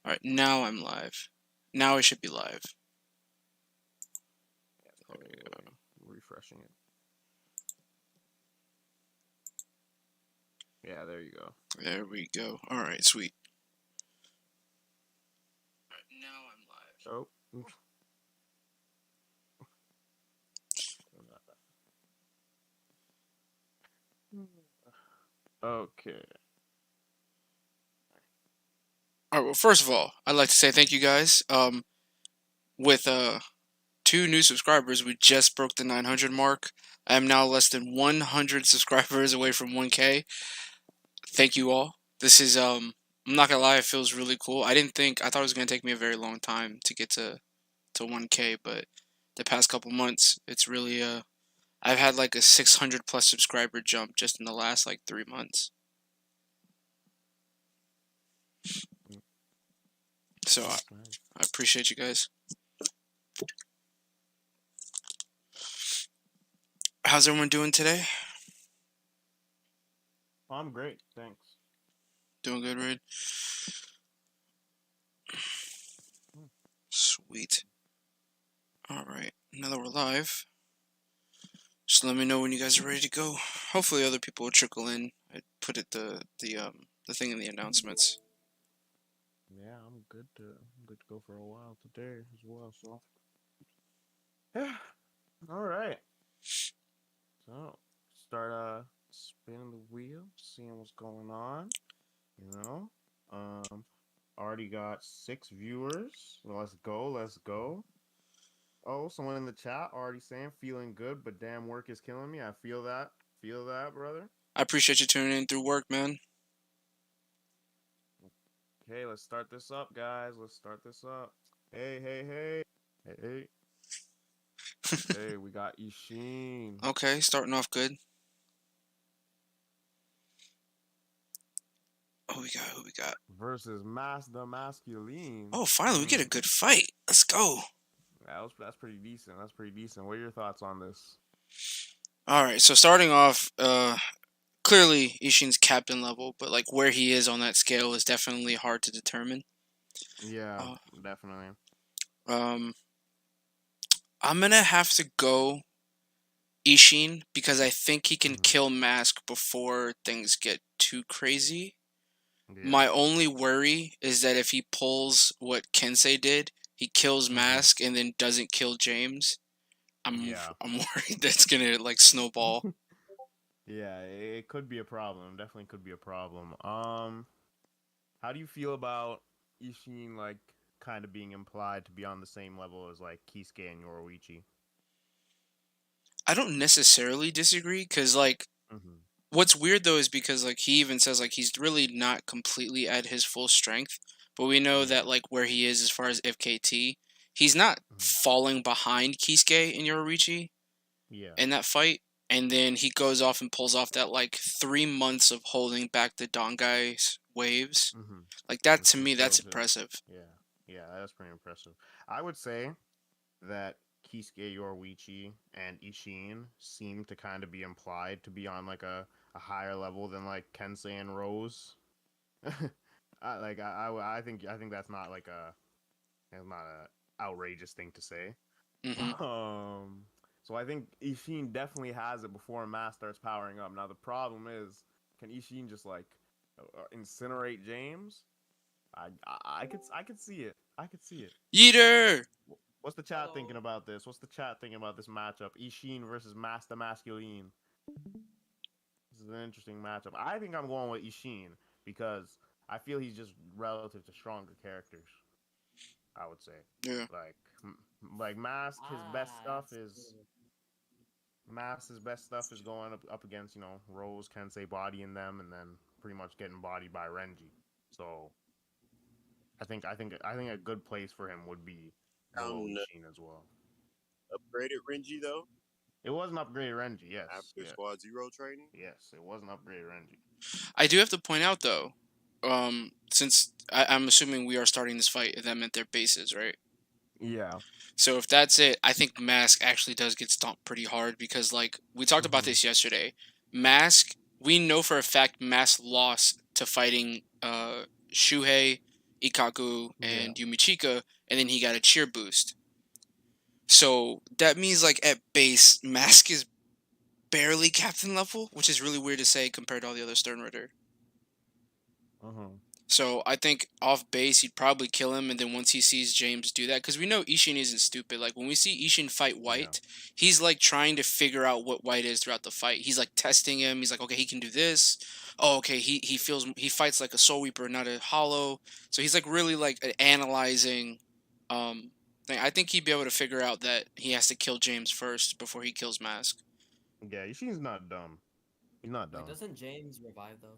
Alright, now I'm live. Now I should be live. There we go. Refreshing it. Yeah, there you go. There we go. Alright, sweet. Alright, now I'm live. Oh. Okay. Alright, well, first of all, I'd like to say thank you guys. With 2 new subscribers, we just broke the 900 mark. I am now less than 100 subscribers away from 1K. Thank you all. This is I'm not gonna lie, it feels really cool. I thought it was gonna take me a very long time to get to 1K, but the past couple months, it's really I've had like a 600 plus subscriber jump just in the last like 3 months. So I appreciate you guys. How's everyone doing today? I'm great, thanks. Doing good, Rade? Sweet. Alright, now that we're live, just let me know when you guys are ready to go. Hopefully other people will trickle in. I put it the thing in the announcements. Yeah, I'm good to go for a while today as well, so yeah. Alright. So start spinning the wheel, seeing what's going on. Already got 6 viewers. Let's go. Oh, someone in the chat already saying feeling good, but damn work is killing me. I feel that, brother. I appreciate you tuning in through work, man. Okay, let's start this up, guys. Let's start this up. Hey. Hey, we got Ishin. Okay, starting off good. Who we got? Versus the Masculine. Oh, finally, we get a good fight. Let's go. That's pretty decent. What are your thoughts on this? Alright, so starting off, clearly Ishin's captain level, but like where he is on that scale is definitely hard to determine. Yeah, definitely. I'm gonna have to go Ishin because I think he can kill Mask before things get too crazy. Yeah. My only worry is that if he pulls what Kensei did, he kills Mask and then doesn't kill James. I'm worried that's gonna like snowball. Yeah, it could be a problem. Definitely could be a problem. How do you feel about Ishin like kind of being implied to be on the same level as like Kisuke and Yoruichi? I don't necessarily disagree because like what's weird though is because like he even says like he's really not completely at his full strength, but we know that like where he is as far as FKT, he's not falling behind Kisuke and Yoruichi in that fight. And then he goes off and pulls off that like 3 months of holding back the Dongai's waves. Like that to me, that's impressive. Yeah, that's pretty impressive. I would say that Kisuke, Yoruichi, and Ishin seem to kind of be implied to be on like a higher level than like Kensei and Rose. I think that's not like it's not a outrageous thing to say. So I think Ishin definitely has it before Mask starts powering up. Now the problem is, can Ishin just like incinerate James? I could see it. Yeeter! What's the chat thinking about this? Matchup? Ishin versus Master Masculine. This is an interesting matchup. I think I'm going with Ishin because I feel he's just relative to stronger characters. I would say. Yeah. Like Mask, his best stuff is going up against, you know, Rose, Kensei bodying them, and then pretty much getting bodied by Renji. So I think a good place for him would be Ishin as well. Upgraded Renji though? It was an upgraded Renji, yes. After Squad Zero training? Yes, it was an upgraded Renji. I do have to point out though, since I'm assuming we are starting this fight, them at their bases, right? Yeah. So if that's it, I think Mask actually does get stomped pretty hard because, like, we talked about this yesterday. Mask, we know for a fact Mask lost to fighting Shuhei, Ikaku Yeah. and Yumichika, and then he got a cheer boost. So that means like at base, Mask is barely captain level, which is really weird to say compared to all the other Stern Ritter. Uh-huh. So I think off base he'd probably kill him, and then once he sees James do that, because we know Ishin isn't stupid. Like when we see Ishin fight Yeah. White, he's like trying to figure out what White is throughout the fight. He's like testing him. He's like, okay, he can do this. Oh, okay, he fights like a Soul Reaper, not a Hollow. So he's like really like analyzing. Thing. I think he'd be able to figure out that he has to kill James first before he kills Mask. Yeah, Ishine's not dumb. He's not Like, dumb. doesn't James revive though?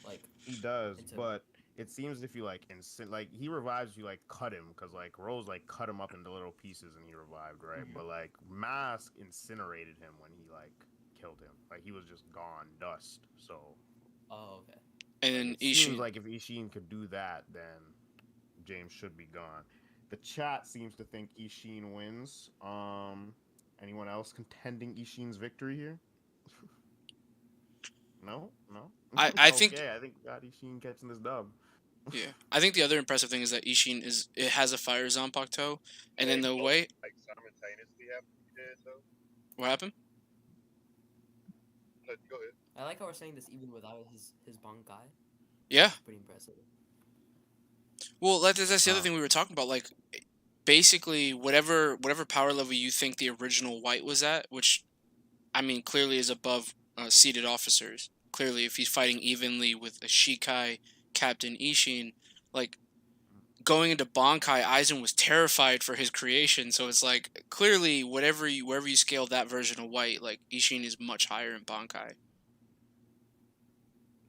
Like, He does, into but it seems if you like like he revives you like cut him because like Rose like cut him up into little pieces and he revived, right? Mhm. But like Mask incinerated him when he like killed him. Like he was just gone, dust. So oh, okay. And like then it seems Ishin, like if Ishin could do that, then James should be gone. The chat seems to think Ishin wins. Anyone else contending Ishin's victory here? No, no. I think Okay, I think we got Ishin catching this dub. yeah. I think the other impressive thing is that Ishin it has a fire Zanpakuto, and then They the both way like simultaneously have to be dead though. what happened? No, go ahead. I like how we're saying this even without his Bankai. Yeah. It's pretty impressive. Well, that's the other Uh, thing we were talking about. Like basically, whatever power level you think the original White was at, which I mean clearly is above seated officers. Clearly, if he's fighting evenly with a Shikai Captain Ishin, like going into Bankai, Aizen was terrified for his creation. So it's like clearly wherever you scale that version of White, like Ishin is much higher in Bankai.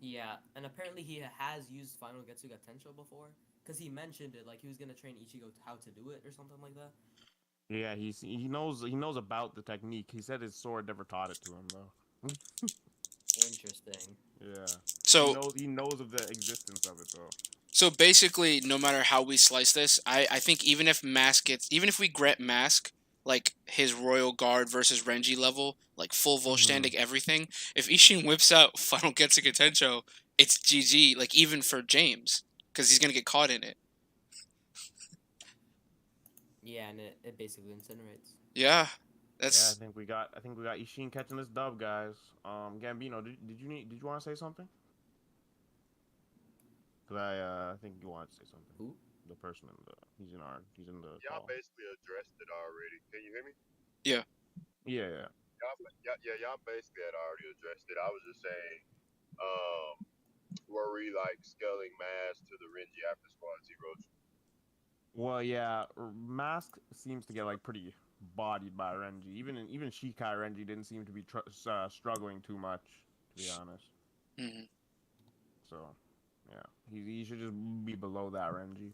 Yeah, and apparently he has used Final Getsuga Tensho before, because he mentioned it, like he was gonna train Ichigo how to do it or something like that. yeah, he knows about the technique. He said his sword never taught it to him though. Interesting. Yeah, So he knows of the existence of it though. So basically, no matter how we slice this, I think even if we grant Mask like his Royal Guard versus Renji level, like full Volstandic everything, if Ishin whips out Final Getsuga Tensho, it's GG. Like even for James, because he's gonna get caught in it. Yeah, and it basically incinerates. Yeah, Yeah, that's I think we got Ishin catching this dub, guys. Gambino, did you want to say something? Cause I think you wanted to say something. Who? The person he's in the Y'all call. basically addressed it already. Can you hear me? Yeah. Y'all basically had already addressed it. I was just saying, were we like scaling mass to the Renji after Squad Zero? Well, yeah, Mask seems to get like pretty bodied by Renji. Even Shikai Renji didn't seem to be struggling too much, to be honest. mhm. So, yeah, he should just be below that Renji,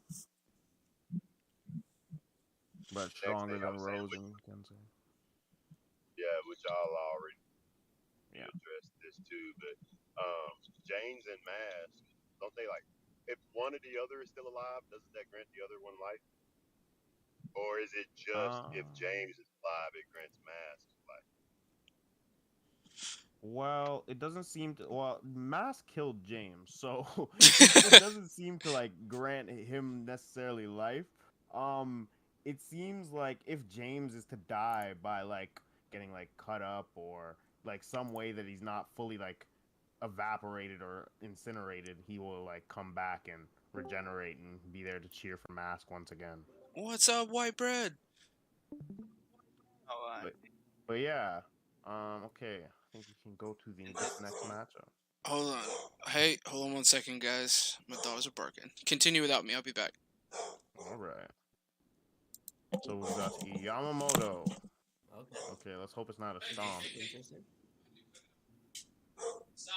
but stronger thing I than was saying, Rose and Kensei. Yeah, which y'all already Yeah. addressed this too. But James and Mask, don't they like? If one or the other is still alive, doesn't that grant the other one life? Or is it just if Uh, James is alive, it grants Mask life? Well, it doesn't seem to. Well, Mask killed James, so it doesn't seem to like grant him necessarily life. Um, it seems like if James is to die by like getting like cut up or like some way that he's not fully like evaporated or incinerated, he will like come back and regenerate and be there to cheer for Mask once again. What's up, white bread? Oh, But but yeah, okay, I think we can go to this next matchup. Hold on. Hey, hold on 1 second, guys. My dogs are barking. Continue without me. I'll be back. All right. So we've got Yamamoto. Okay. Okay, let's hope it's not a stomp. Interesting.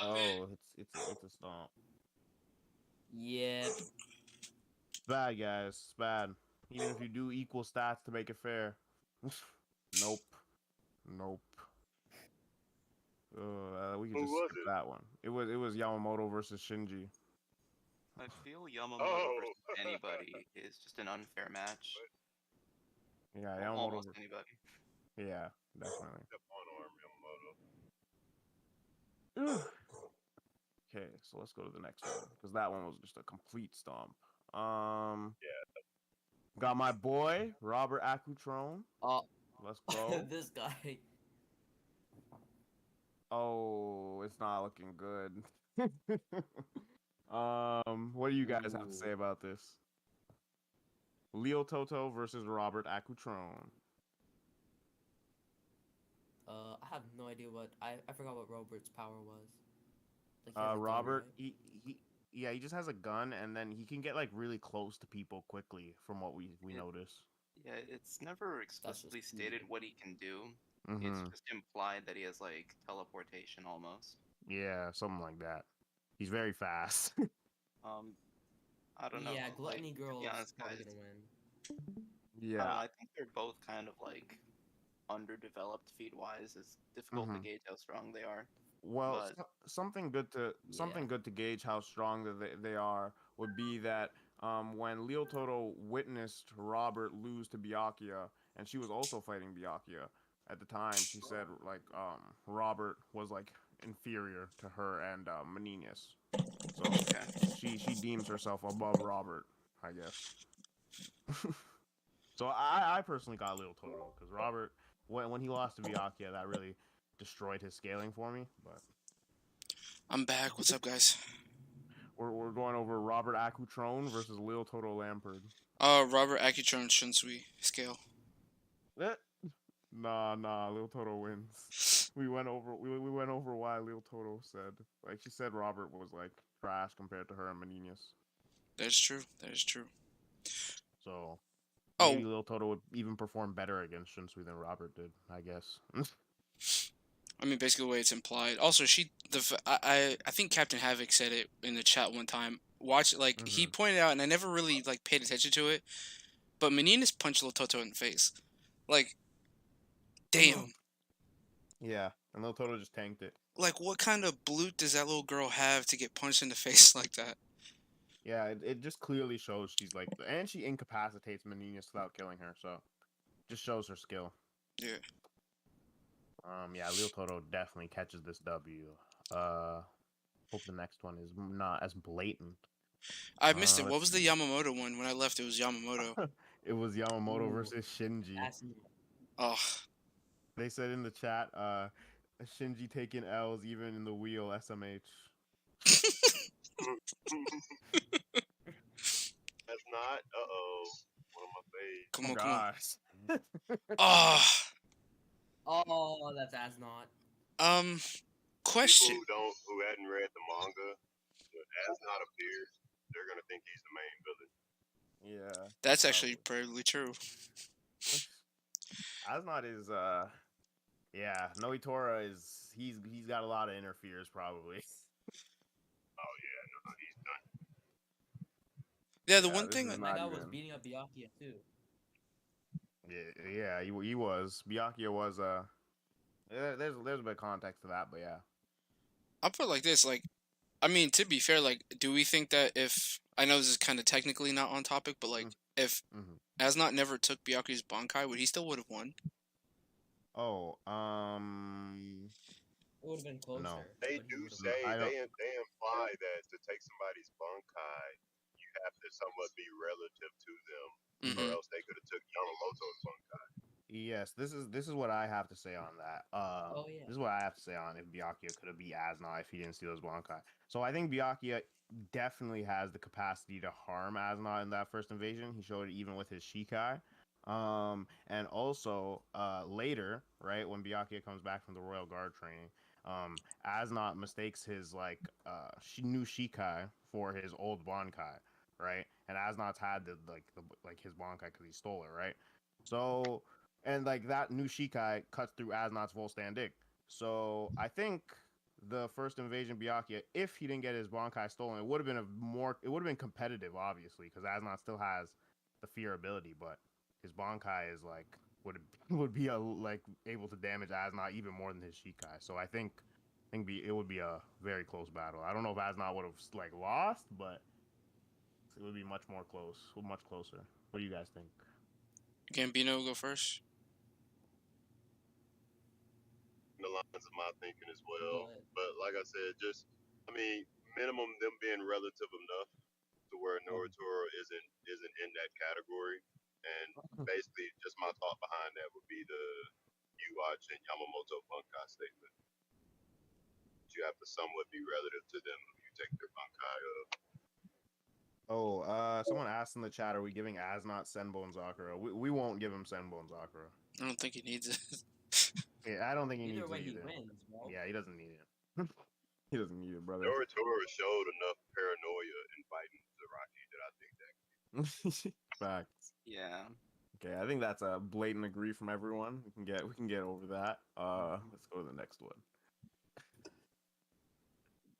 Oh, it's a stomp. Yeah. It's bad, guys. It's bad. Even if you do equal stats to make it fair. Nope. Nope. We could Who just was skip it? that one. It was Yamamoto versus Shinji. I feel Yamamoto Oh. versus anybody is just an unfair match. Yeah, Well, Yamamoto. almost anybody. Yeah, definitely. Step on arm Yamamoto. Okay, so let's go to the next one because that one was just a complete stomp. Yeah. Got my boy Robert Acutron. Oh, Let's go. this guy. Oh, it's not looking good. What do you guys have to say Ooh. about this? Leo Toto versus Robert Acutron. I have no idea what I forgot what Robert's power was. Like he has a gun, Robert, right? yeah, he just has a gun, and then he can get like really close to people quickly, from what we It, notice. yeah, it's never That's just explicitly stated cool. what he can do. It's Mm-hmm. just implied that he has like teleportation almost. Yeah, something like that. He's very fast. Um, I don't know. Yeah, Like Gluttony to be Girl is honest, probably guys, gonna win. I don't know. Yeah. I think they're both kind of like underdeveloped feed wise. It's difficult to Mm-hmm. gauge how strong they are. Well, But something Yeah. good to gauge how strong that they are would be that when Leo Toto witnessed Robert lose to Byakuya, and she was also fighting Byakuya at the time, she said like Robert was like inferior to her and Menenius, so okay, she deems herself above Robert, I guess. So I personally got Leo Toto because Robert, when he lost to Byakuya, that really destroyed his scaling for me, but. I'm back. What's up, guys? We're going over Robert Acutron versus Lil Toto Lampard. Robert Akitron Shunsui scale. Eh, nah, Lil Toto wins. We went over why Lil Toto said, like, she said Robert was like trash compared to her and Menenius. That is true. That is true. So maybe Oh, Lil Toto would even perform better against Shinsui than Robert did, I guess. I mean, basically the way it's implied. Also, I think Captain Havoc said it in the chat one time. Watch, like he Mm-hmm. pointed out, and I never really like paid attention to it. But Menina's punched Lototo in the face. Like, damn. Yeah, and Lil Toto just tanked it. Like, what kind of bloot does that little girl have to get punched in the face like that? Yeah, it just clearly shows she's like, and she incapacitates Menenius without killing her, so just shows her skill. Yeah. Yeah, Lil Toto definitely catches this W. Hope the next one is not as blatant. I missed it. What Let's was the see. Yamamoto one? When I left, it was Yamamoto. It was Yamamoto Ooh, versus Shinji. that's Oh. They said in the chat, Shinji taking L's even in the wheel SMH. That's not. One of my faves. Come on, come on. Gosh. Oh. oh, that's as not. People Question. who hadn't read the manga, when as not appears, they're gonna think he's the main villain. Yeah. That's actually probably true. Asnot is yeah, Noitora is he's got a lot of interferes probably. Oh yeah, no, he's done. Yeah, the Yeah, one this thing. is And that not guy was even. beating up Byakuya too. Yeah, he was. Byakuya was there's a bit of context to that, but yeah. I'll put it like this. Like, I mean, to be fair, like, do we think that if I know this is kind of technically not on topic, but like, if Mm-hmm. Asnot never took Byakuya's Bankai, would he still would have won? Oh, It would have been closer. They but he do would've say I don't. they imply that to take somebody's bunkai, you have to somewhat be relative to them, or Mm-hmm. else they could have took Yamamoto's bunkai. Yes, this is what I have to say on that. Oh yeah. This is what I have to say on if Byakuya could have beat Asnot if he didn't steal his Bankai. So I think Byakuya definitely has the capacity to harm Asnot in that first invasion. He showed it even with his Shikai. And also later, right when Byakuya comes back from the Royal Guard training, Asnot mistakes his like new Shikai for his old Bankai, right? And Asnot's had the his Bankai because he stole it, right? So and like that new Shikai cuts through Asnot's Volstan Dig. So I think the first invasion Byakuya, if he didn't get his Bankai stolen, it would have been competitive, obviously, because Asnot still has the fear ability, but his Bankai is like would be like able to damage Asnot even more than his Shikai. So I think it would be a very close battle. I don't know if Asnot would have like lost, but it would be much closer. What do you guys think? Gambino go first. In the lines of my thinking as well, but like I said, just I mean, minimum them being relative enough to where Naruto isn't in that category. And basically, just my thought behind that would be the Watch and Yamamoto Bunkai statement. You have to somewhat be relative to them when you take their Bunkai of. Oh, someone asked in the chat, are we giving Asnot Senbone Zakura? We won't give him Senbone Zakura. I don't think he needs it. Yeah, I don't think he Either needs way, it he either. wins, bro. Yeah, he doesn't need it. He doesn't need it, brother. Naruto showed enough paranoia in fighting Zaraki that I think that. Facts. Yeah. Okay, I think that's a blatant agree from everyone. We can get over that. Let's go to the next one.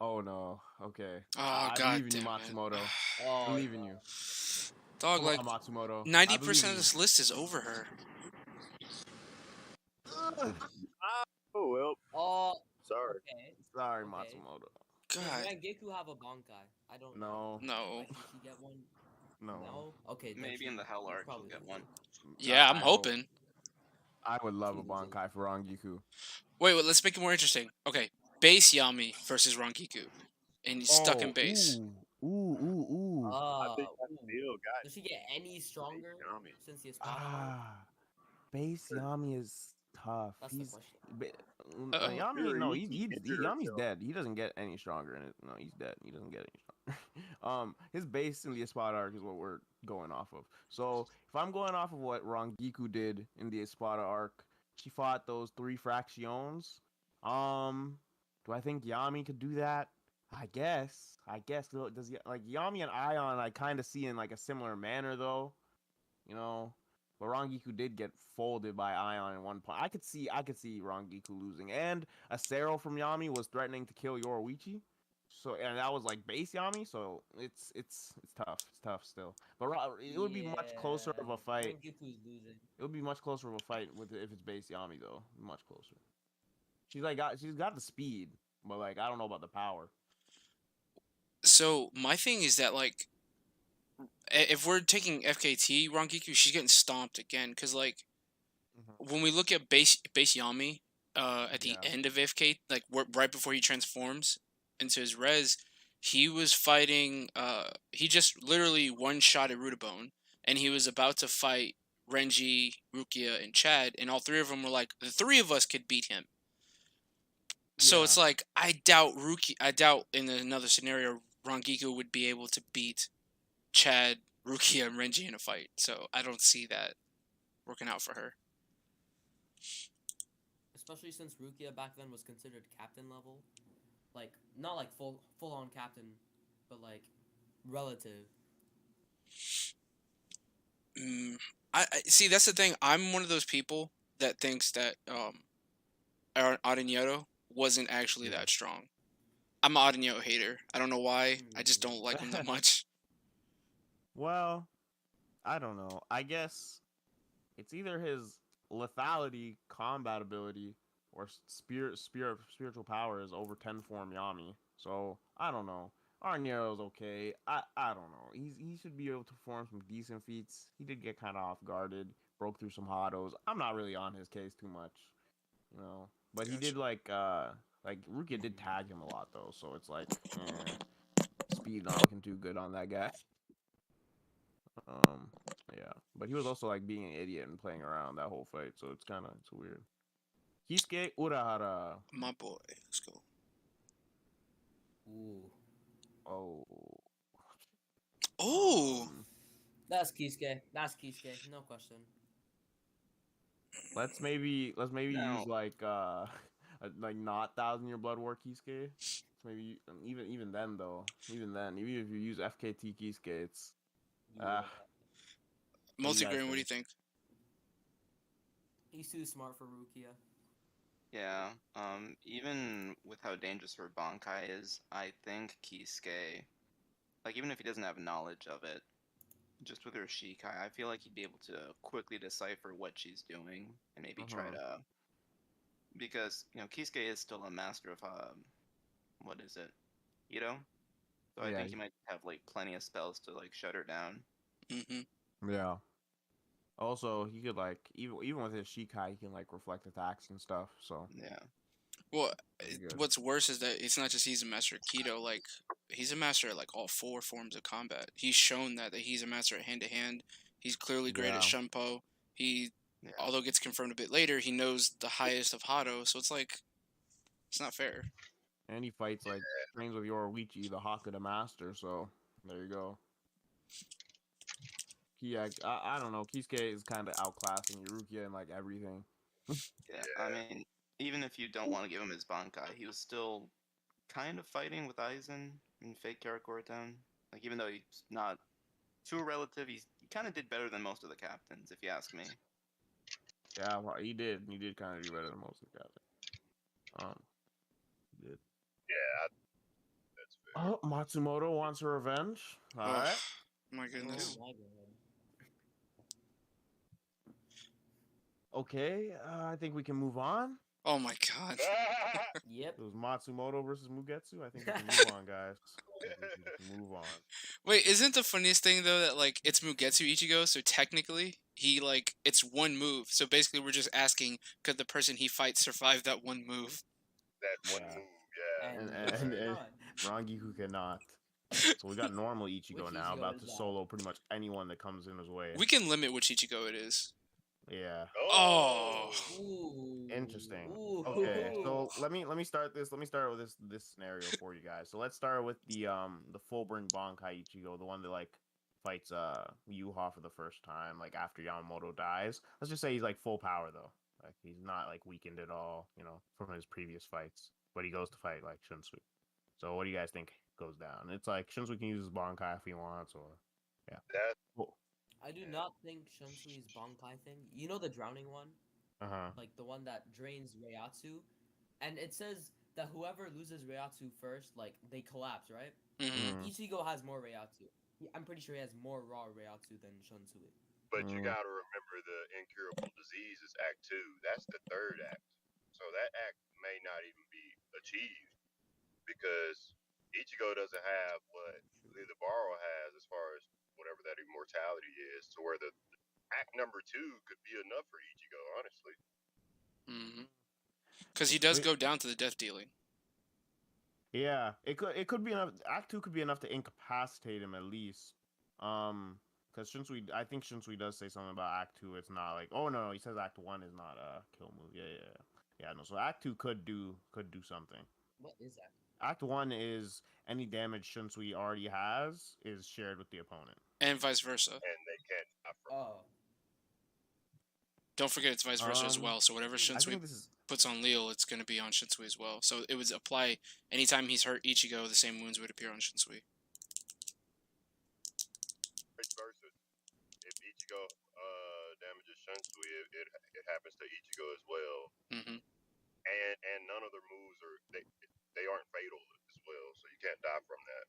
Oh no. Okay. Oh I god believe in you, damn Matsumoto. it. I believe in you. Dog, Come like on, Matsumoto. I 90% believe in of you. this list is over her. Oh well, Oh, sorry. okay. Sorry, Okay. Matsumoto. Does God, Rangiku have a Bankai? I don't know. No. no. Like, did she get one? No. No? Okay, then Maybe she in the Hell Arc probably you'll get loses. one. Yeah, I'm I hope. hoping. I would love She a loses. Bankai for Rangiku. Wait, let's make it more interesting. Okay, base Yami versus Rangiku. And he's stuck in base. Ooh. I think I Ooh. still got Does she get any stronger Yami. since the Espada arc? Base Yami is tough. That's the question. Uh-oh. Yami, no, Injured Yami's herself. dead. He doesn't get any stronger in it. No, he's dead. He doesn't get any stronger. His base in the Espada arc is what we're going off of. So if I'm going off of what Rangiku did in the Espada arc, she fought those 3 fractions. Do I think Yami could do that? I guess. Does like Yami and Ion I kind of see in like a similar manner though, you know. But Rangiku did get folded by Ion in one point. I could see Rangiku losing, and Acero from Yami was threatening to kill Yoruichi. So and that was like base Yami, so it's tough. It's tough still. But it would be much closer of a fight. Rangiku's losing. It would be much closer of a fight with if it's base Yami though. Much closer. She's got the speed, but like I don't know about the power. So my thing is that like, if we're taking FKT Rangiku, she's getting stomped again. Because like, when we look at base Yami, at the end of FK, like right before he transforms into his res, he was fighting. He just literally one shot at Rudabone, and he was about to fight Renji, Rukia, and Chad, and all 3 of them were like, the 3 of us could beat him. So it's like I doubt in another scenario Rangiku would be able to beat Chad, Rukia, and Renji in a fight. So I don't see that working out for her. Especially since Rukia back then was considered captain level. Like, not like full on captain, but like relative. I see. That's the thing. I'm one of those people that thinks that Aranyeto wasn't actually that strong. I'm an Aranyeto hater. I don't know why. I just don't like him that much. Well, I don't know. I guess it's either his lethality, combat ability, or spiritual power is over 10 form Yami. So I don't know. Arniero's okay. I don't know. He should be able to perform some decent feats. He did get kind of off guarded, broke through some Hados. I'm not really on his case too much, you know. But he did like Rukia did tag him a lot though, so it's like speed not looking too good on that guy. Yeah, but he was also like being an idiot and playing around that whole fight, so it's weird. Kisuke Urahara. My boy, let's go. Ooh. Oh. That's Kisuke. No question. Let's maybe use like not 1,000-Year Blood War Kisuke. Maybe even then though, even if you use FKT Kisuke, it's Multigrain, what do you think? He's too smart for Rukia. Yeah, even with how dangerous her Bankai is, I think Kisuke, like, even if he doesn't have knowledge of it, just with her Shikai, I feel like he'd be able to quickly decipher what she's doing and maybe try to, because, Kisuke is still a master of, what is it, Ito? So I think he might have, like, plenty of spells to, like, shut her down. Yeah. Also, he could like even with his Shikai, he can like reflect attacks and stuff. So yeah. Well, what's worse is that it's not just he's a master of Keto. Like he's a master at like all four forms of combat. He's shown that he's a master at hand to hand. He's clearly great at Yeah. Shunpo. He, Yeah. although it gets confirmed a bit later, he knows the highest of Hado. So it's like, it's not fair. And he fights like trains with Yoruichi, the Hakuda master. So there you go. I don't know. Kisuke is kind of outclassing Yurukia in like everything. Yeah, I mean, even if you don't want to give him his Bankai, he was still kind of fighting with Aizen in Fake Karakura Town. Like, even though he's not too relative, he kind of did better than most of the captains, if you ask me. Yeah, well, he did. He did kind of do better than most of the guys. He did. Yeah, that's fair. Oh, Matsumoto wants revenge. All Oh, right. my goodness. Oh my god. Okay, I think we can move on. Oh my god. Yep. It was Matsumoto versus Mugetsu. I think we can move on, guys. I think we can move on. Wait, isn't the funniest thing though that like it's Mugetsu Ichigo, so technically he like it's one move. So basically we're just asking could the person he fights survive that one move? That one Yeah. move, yeah. And not. Rangiku cannot. So we got normal Ichigo Which now, Ichigo about is to that? solo pretty much anyone that comes in his way. We can limit which Ichigo it is. Yeah. Oh. Ooh. Interesting. Ooh. Okay, so let me start this. Let me start with this scenario for you guys. So let's start with the full bring Bankai Ichigo, the one that like fights Yuha for the first time, like after Yamamoto dies. Let's just say he's like full power though. Like he's not like weakened at all, from his previous fights. But he goes to fight like Shunsui. So what do you guys think goes down? It's like Shunsui can use his Bankai if he wants, or yeah. That Well, I do not think Shunsui's Bankai thing. You know the drowning one? Like the one that drains Reiatsu? And it says that whoever loses Reiatsu first, like they collapse, right? Mm-hmm. Ichigo has more Reiatsu. I'm pretty sure he has more raw Reiatsu than Shunsui. But you gotta remember the incurable disease is Act 2. That's the third act. So that act may not even be achieved because Ichigo doesn't have what Baro has as far as whatever that immortality is, to where the act number 2 could be enough for Ichigo, honestly. Mm-hmm. Because he does go down to the death dealing. Yeah, it could be enough. Act 2 could be enough to incapacitate him at least. Because I think Shinsui does say something about Act 2. It's not like, oh no, he says Act 1 is not a kill move. Yeah. No, so Act 2 could do something. What is that? Act 1 is any damage Shinsui already has is shared with the opponent. And vice versa. And they can't die from Oh. Don't forget it's vice versa as well. So whatever I Shinsui think this is puts on Leal, it's going to be on Shinsui as well. So it would apply anytime he's hurt Ichigo, the same wounds would appear on Shinsui. vice versa. If Ichigo damages Shunsui, it happens to Ichigo as well. Mm-hmm. And none of their moves they aren't fatal as well, so you can't die from that.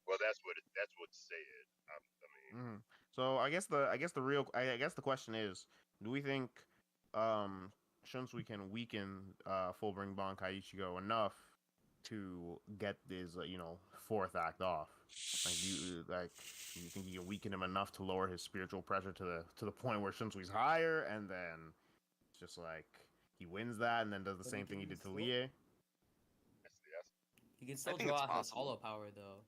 Well, that's what's said. I mean, So I guess the question is, do we think Shunsui can weaken Fullbring Bankai Ichigo enough to get this fourth act off? Like do you think you can weaken him enough to lower his spiritual pressure to the point where Shunsui's higher, and then it's just like he wins that and then does the same thing he did to Lie? He can still think draw it's out his possible. hollow power though.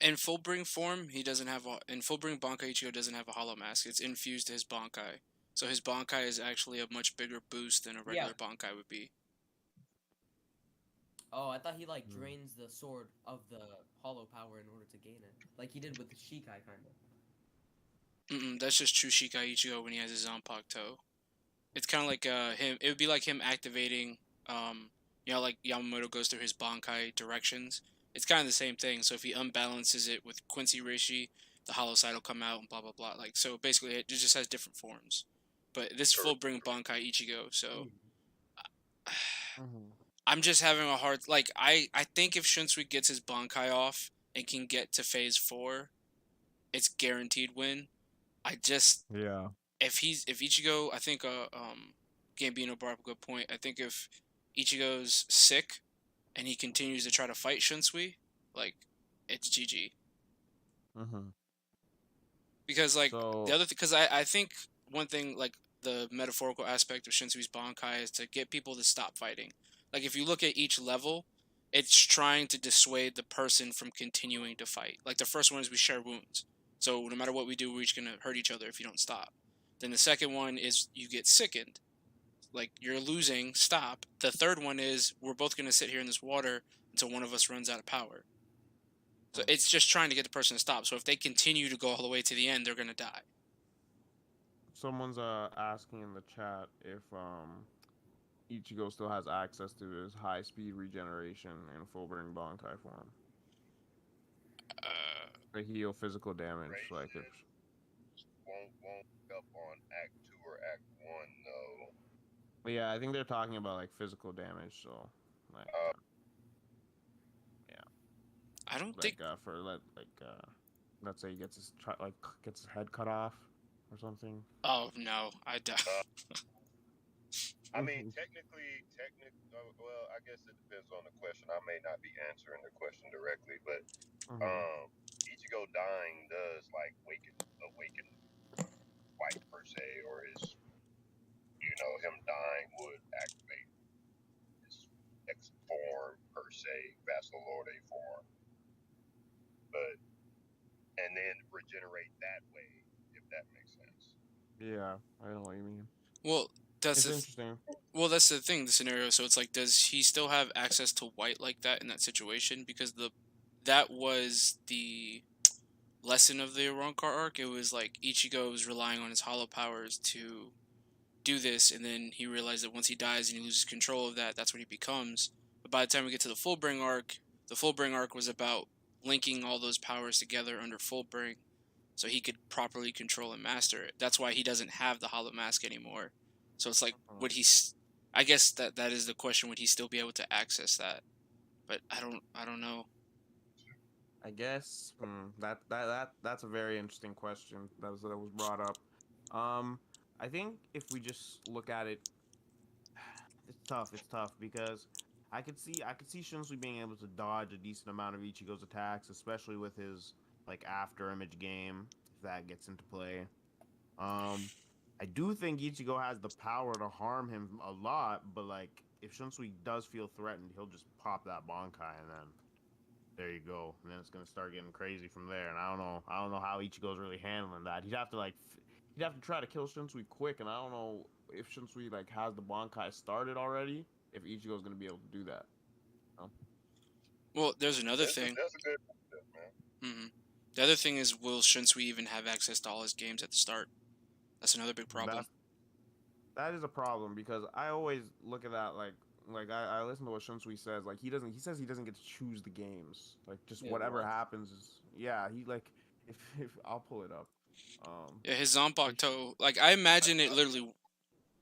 In Fullbring form, he doesn't have in Fullbring Bankai Ichigo doesn't have a hollow mask. It's infused to his Bankai. So his Bankai is actually a much bigger boost than a regular Bankai would be. Oh, I thought he like drains the sword of the hollow power in order to gain it, like he did with the Shikai kind of. That's just true Shikai Ichigo when he has his Zanpakuto. It's kind of like him. It would be like him activating, like Yamamoto goes through his Bankai directions. It's kind of the same thing. So if he unbalances it with Quincy Rishi, the hollow side will come out and blah blah blah. Like so, basically, it just has different forms. But this Fullbring Bankai Ichigo, so I'm just having a hard I think if Shunsui gets his Bankai off and can get to phase 4, it's guaranteed win. If Ichigo, I think Gambino brought up a good point. I think if Ichigo's sick and he continues to try to fight Shunsui, it's GG. Because the other thing, because I think one thing the metaphorical aspect of Shinsui's Bankai is to get people to stop fighting. Like if you look at each level, it's trying to dissuade the person from continuing to fight. Like the first one is we share wounds. So no matter what we do, we're each going to hurt each other if you don't stop. Then the second one is you get sickened. Like you're losing, stop. The third one is we're both going to sit here in this water until one of us runs out of power. So it's just trying to get the person to stop. So if they continue to go all the way to the end, they're going to die. Someone's asking in the chat if Ichigo still has access to his high speed regeneration in full bring Bankai form. To heal physical damage, like if won't up on Act 2 or Act 1 though. But yeah, I think they're talking about like physical damage, so like yeah. I don't like, think let's say he gets his head cut off or something. Oh no, I doubt. I mean, technically, well, I guess it depends on the question. I may not be answering the question directly, but Ichigo dying does like awaken White per se, or his, him dying would activate his X form per se, Vasilorde form, and then regenerate that way, if that makes sense. Yeah, I know what you mean. Well, that's interesting. Well, that's the thing, the scenario. So it's like, does he still have access to White like that in that situation? Because that was the lesson of the Arrancar arc. It was like Ichigo was relying on his hollow powers to do this, and then he realized that once he dies and he loses control of that, that's what he becomes. But by the time we get to the Fullbring arc, the Fullbring arc was about linking all those powers together under Fullbring, so he could properly control and master it. That's why he doesn't have the Hollow Mask anymore. So it's like, would he? I guess that is the question. Would he still be able to access that? But I don't know. I guess that's a very interesting question that was brought up. I think if we just look at it, it's tough because I could see Shinji being able to dodge a decent amount of Ichigo's attacks, especially with his like after image game, if that gets into play. I do think Ichigo has the power to harm him a lot, but like if Shinji does feel threatened, he'll just pop that Bankai and then there you go. And then it's gonna start getting crazy from there. And I don't know how Ichigo's really handling that. He'd have to try to kill Shinji quick, and I don't know if Shinji like has the Bankai started already. If Ichigo's gonna be able to do that. Well, there's another thing. That's a good concept, man. Mm-hmm. The other thing is, will Shinsui even have access to all his games at the start? That's another big problem. That is a problem because I always look at that like I listen to what Shinsui says. Like he says he doesn't get to choose the games. Like just whatever happens is he like if I'll pull it up. Yeah, his Zanpakuto, like I imagine it literally.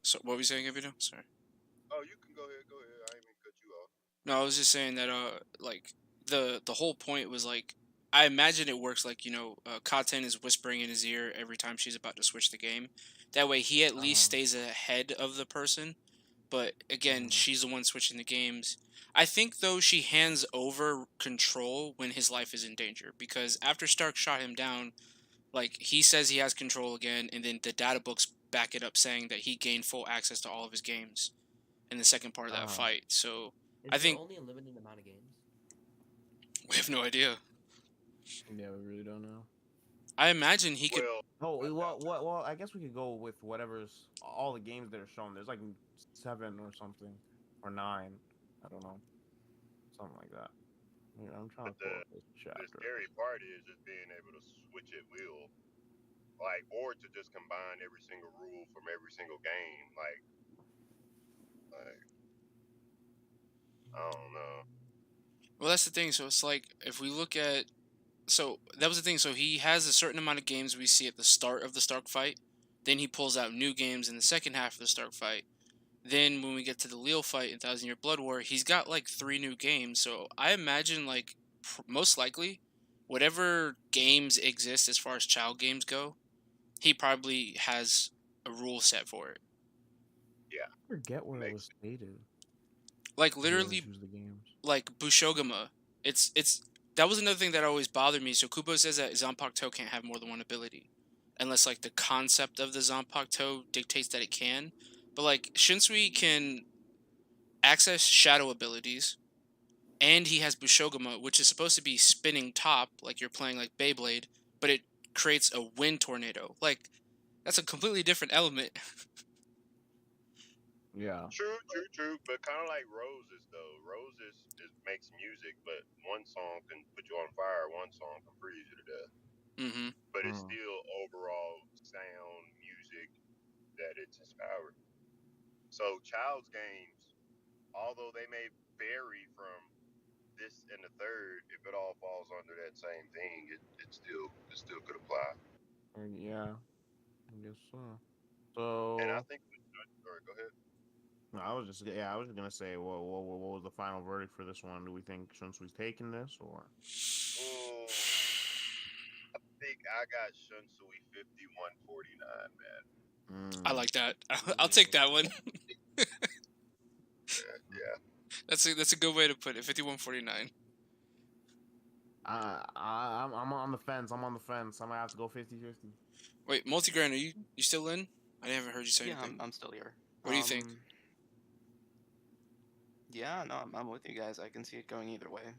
So what were you saying, Evito? Sorry. Oh, you can go ahead. I didn't mean to cut you off. No, I was just saying that like the whole point was like I imagine it works like Katen is whispering in his ear every time she's about to switch the game. That way he at least stays ahead of the person. But again, she's the one switching the games. I think though she hands over control when his life is in danger because after Stark shot him down, like he says he has control again, and then the data books back it up saying that he gained full access to all of his games in the second part of that fight. So I think only a limited amount of games. We have no idea. Yeah, we really don't know. I imagine he could. Well, I guess we could go with whatever's all the games that are shown. There's like 7 or something, or 9. I don't know, something like that. Yeah, I'm trying to pull up this chapter. The scary part is just being able to switch at will, like, or to just combine every single rule from every single game, like I don't know. Well, that's the thing. So it's like if we look at, so that was the thing. So he has a certain amount of games we see at the start of the Stark fight. Then he pulls out new games in the second half of the Stark fight. Then when we get to the Leo fight in Thousand Year Blood War, he's got like 3 new games. So I imagine like most likely, whatever games exist as far as child games go, he probably has a rule set for it. Yeah. I forget where it was stated. Like literally, like Bushogama. It's that was another thing that always bothered me. So Kubo says that Zanpakuto can't have more than one ability, unless like the concept of the Zanpakuto dictates that it can. But like Shinsui can access shadow abilities, and he has Bushogama, which is supposed to be spinning top, like you're playing like Beyblade, but it creates a wind tornado. Like, that's a completely different element. Yeah. True. But kind of like Roses, though. Roses makes music, but one song can put you on fire, one song can freeze you to death. Mm-hmm. But it's still overall sound, music that it's inspired. So Child's games, although they may vary from this and the third, if it all falls under that same thing, it still could apply. Yeah, I guess so. And I So think, sorry, go ahead. no, I was just gonna say, what was the final verdict for this one? Do we think Shunsui's taking this or? I think I got Shunsui 51-49, man. I like that. I'll take that one. Yeah. That's a good way to put it. 51-49. I'm on the fence. I'm on the fence. I'm gonna have to go 50-50. Wait, Multigrain, are you still in? I haven't heard you say Yeah, anything. I'm still here. What do you think? Yeah, no, I'm with you guys. I can see it going either way.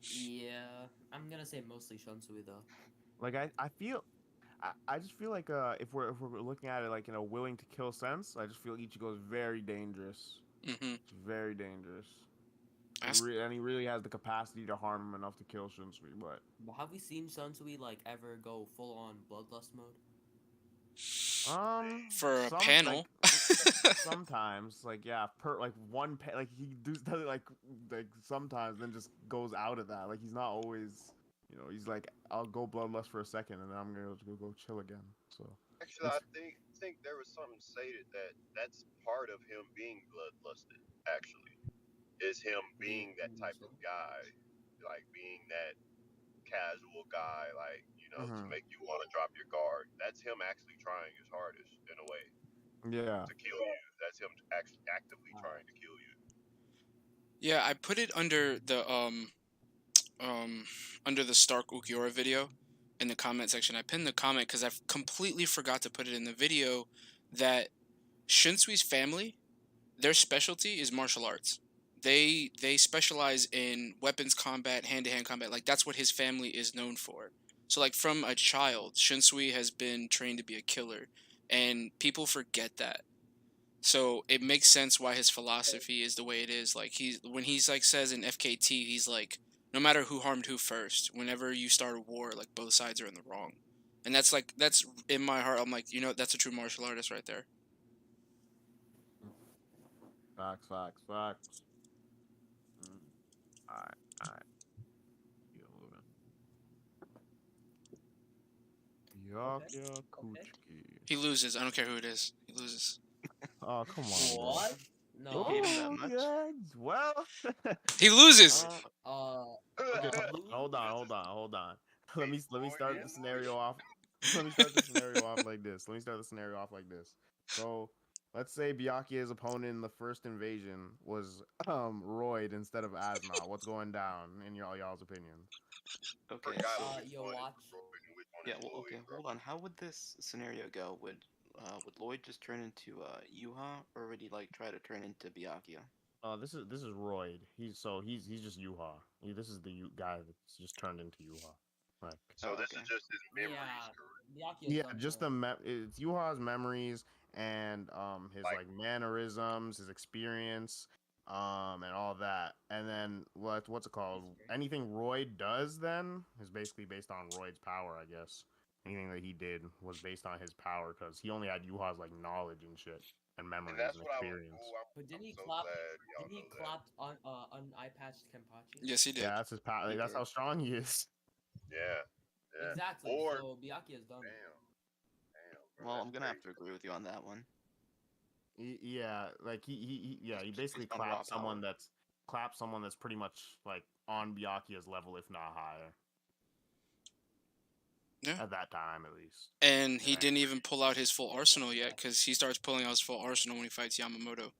Yeah, I'm gonna say mostly Shunsui though. Like I just feel like if we're looking at it like in a willing to kill sense, I just feel Ichigo is very dangerous. Mm-hmm. Very dangerous. That's- And he really has the capacity to harm him enough to kill Shunsui, but But have we seen Shunsui like ever go full on bloodlust mode? For a panel. Sometimes, like like like he does it like sometimes, then just goes out of that. Like he's not always, he's like, I'll go bloodlust for a second, and then I'm gonna go chill again. So Actually, I think there was something stated that's part of him being bloodlusted. Actually, is him being that type of guy, like being that casual guy, like to make you want to drop your guard. That's him actually trying his hardest in a way. Yeah. To kill you. That's him actually actively trying to kill you. Yeah, I put it under the Stark Ukiura video in the comment section. I pinned the comment because I completely forgot to put it in the video that Shinsui's family, their specialty is martial arts. They specialize in weapons combat, hand-to-hand combat. Like, that's what his family is known for. So, like, from a child, Shinsui has been trained to be a killer, and people forget that. So it makes sense why his philosophy is the way it is. Like, when he's like says in FKT, he's like, no matter who harmed who first, whenever you start a war, like, both sides are in the wrong. And that's in my heart. I'm like, that's a true martial artist right there. Facts. Alright. Keep moving. Byakuya Kuchiki. He loses. I don't care who it is. He loses. Oh, come on. What? No. hate him that much? Yeah, well. He loses. Okay, hold on. Let me start the scenario off. Let me start the scenario off like this. So, let's say Byakuya's opponent in the first invasion was Royd instead of Asna. What's going down in y'all's opinion? Okay. Yo, watch. Yeah. Well, okay. Hold on. How would this scenario go? Would Lloyd just turn into Yuha, or would he like try to turn into Byakuya? This is Royd. He's just Yuha. This is the guy that's just turned into Yuha. Like, so this is just his memories. Yeah, just it's Yuha's memories and his like mannerisms, his experience, and all that. And then what's it called? Anything Royd does then is basically based on Royd's power, I guess. Anything that he did was based on his power because he only had Yuha's like knowledge and shit and memories and experience. But didn't he clap on eye patched Kenpachi? Yes, he did. Yeah, that's his power. Like, that's how strong he is. Yeah. Exactly. So Byakuya's done. Damn. Well, I'm gonna have to agree with you on that one. Yeah, like he basically claps someone that's pretty much like on Byakuya's level, if not higher. Yeah. At that time, at least. And he didn't even pull out his full arsenal yet, because he starts pulling out his full arsenal when he fights Yamamoto.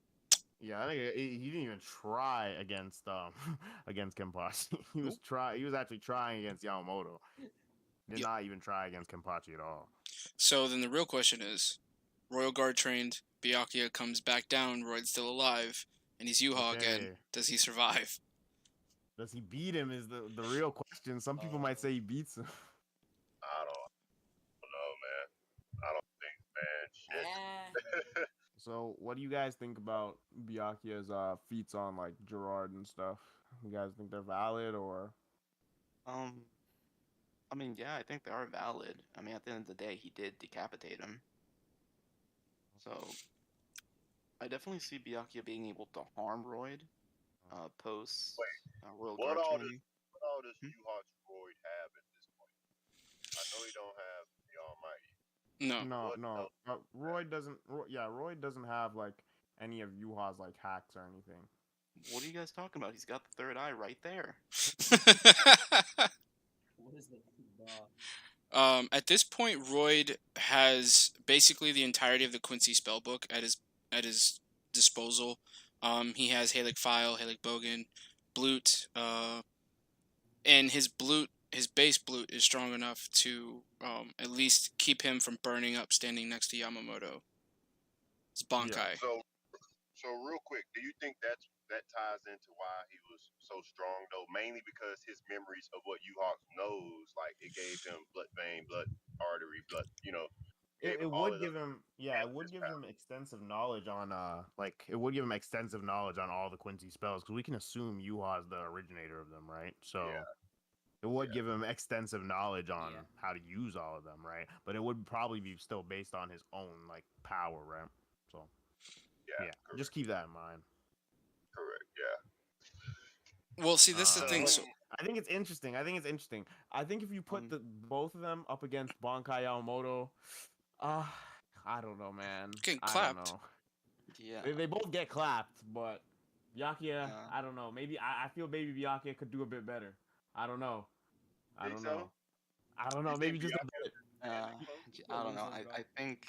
Yeah, I think he didn't even try against Kenpachi. He was actually trying against Yamamoto. Did not even try against Kenpachi at all. So then the real question is, Royal Guard trained, Byakuya comes back down, Royd's still alive, and he's Yuha again. Does he survive? Does he beat him? Is the real question. Some people might say he beats him. I don't know, man. I don't think, man. Shit. So, what do you guys think about Byakuya's feats on like Gerard and stuff? You guys think they're valid or? Um, I mean, yeah, I think they are valid. I mean, at the end of the day, he did decapitate him. So, I definitely see Byakuya being able to harm Royd, post Wait, Royal what Guard all training. does Hmm? Yu-Ha's Royd have at this point? I know he don't have the Almighty. No. No, What no. else? Royd doesn't. Yeah, Royd doesn't have like any of Yuha's like hacks or anything. What are you guys talking about? He's got the third eye right there. What is the bruh? At this point, Royd has basically the entirety of the Quincy spellbook at his disposal. He has Halic File, Halic Bogan, Blute, and his base Blute is strong enough to at least keep him from burning up standing next to Yamamoto. It's Bankai. So real quick, do you think that ties into why he was so strong though? Mainly because his memories of what Yu-Hawk knows, like it gave him blood vein, blood artery, blood, gave It him all would of those give him, yeah, it would his give power. him extensive knowledge on, like, it would give him extensive knowledge on all the Quincy spells, because we can assume Yuha is the originator of them, right? So Yeah, it would yeah, give him extensive knowledge on Yeah. how to use all of them, right? But it would probably be still based on his own, like, power, right? So, yeah, yeah, just correct, keep that in mind. correct, yeah. Well, see, this is the So thing. So, I think it's interesting. I think if you put the both of them up against Bankai Yamamoto, uh, I don't know, man. getting I don't clapped. know. Yeah. They both get clapped, but Byakuya, Yeah. I don't know. Maybe I feel maybe Byakuya could do a bit better. I don't know. I think don't so? know. I don't You know. think Maybe just a Byakuya bit. advantage, bro? I don't know. Loser, bro. I think.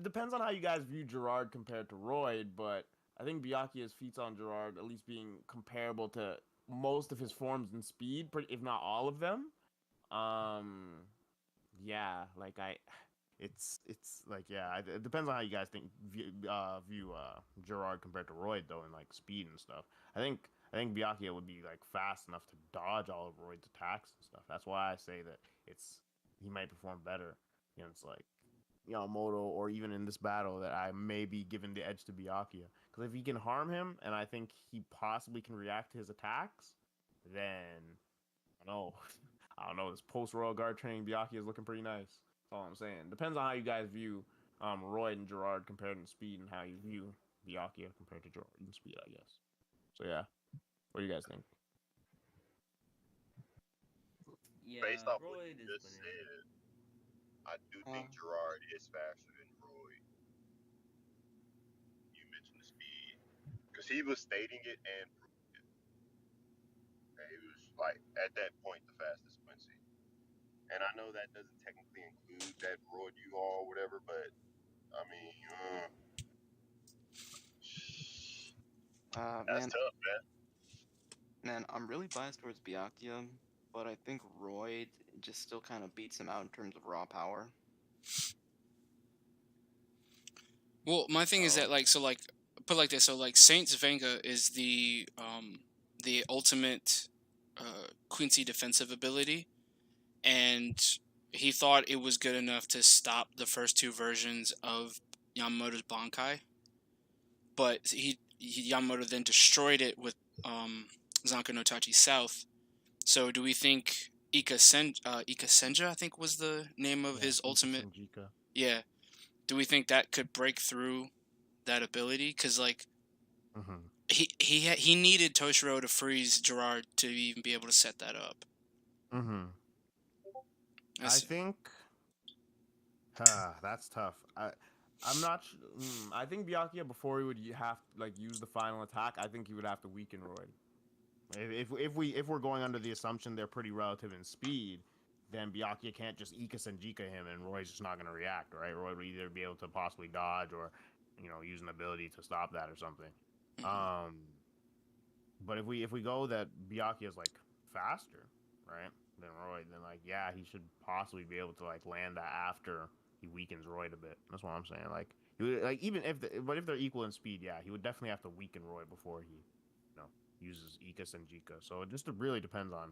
Depends on how you guys view Gerard compared to Royd, but I think Byakuya's feats on Gerard at least being comparable to most of his forms in speed, if not all of them. Um, yeah, like it's like yeah, it depends on how you guys view Gerard compared to Royd though in like speed and stuff. I think Byakuya would be like fast enough to dodge all of Royd's attacks and stuff. That's why I say that he might perform better against like Yamamoto or even in this battle that I may be giving the edge to Byakuya. Because if he can harm him and I think he possibly can react to his attacks, then I don't know. I don't know. This post Royal Guard training Byakuya is looking pretty nice. That's all I'm saying. Depends on how you guys view Royd and Gerard compared in speed and how you view Byakuya compared to Gerard in speed, I guess. So yeah. What do you guys think? Yeah, Based off what Royd you is just banana. said, I do think Gerard is faster than Roy. You mentioned the speed because he was stating it and he was like at that point the fastest Quincy. And I know that doesn't technically include that Roy U-Haul or whatever, but I mean, that's Man, tough, man. I'm really biased towards Byakuya, but I think Royd just still kind of beats him out in terms of raw power. Well, my thing is that put like this. So like Saint's Vanga is the ultimate Quincy defensive ability, and he thought it was good enough to stop the first two versions of Yamamoto's Bankai, but Yamamoto then destroyed it with Zanka no Tachi South. So do we think Ika Senja, I think was the name of his ultimate? Senjika. Yeah. Do we think that could break through that ability? Because like he needed Toshiro to freeze Gerard to even be able to set that up. I think that's tough. I'm not. I think Byakuya before he would have like use the final attack. I think he would have to weaken Royd. If we're going under the assumption they're pretty relative in speed, then Byakuya can't just Ika Senjika him and Roy's just not going to react, right? Roy would either be able to possibly dodge or use an ability to stop that or something. But if we go that Byakuya is like faster, right, than Roy, then like yeah, he should possibly be able to like land that after he weakens Roy a bit. That's what I'm saying. Like he would, like even if but if they're equal in speed, yeah, he would definitely have to weaken Roy before he uses Ika Senjika. So it just really depends on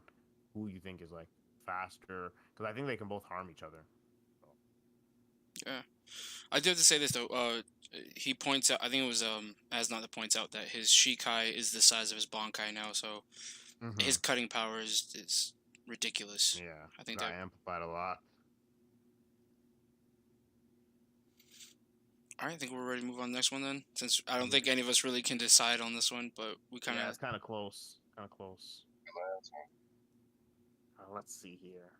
who you think is like faster, because I think they can both harm each other. Yeah. I do have to say this though. He points out. I think it was Asnot that points out that his Shikai is the size of his Bankai now, so his cutting power is ridiculous. Yeah, I think got that. amplified a lot. All right, I think we're ready to move on to the next one then. Since I don't think any of us really can decide on this one, but we kind of. Yeah, it's kind of close. Kind of close. Last one. Let's see here.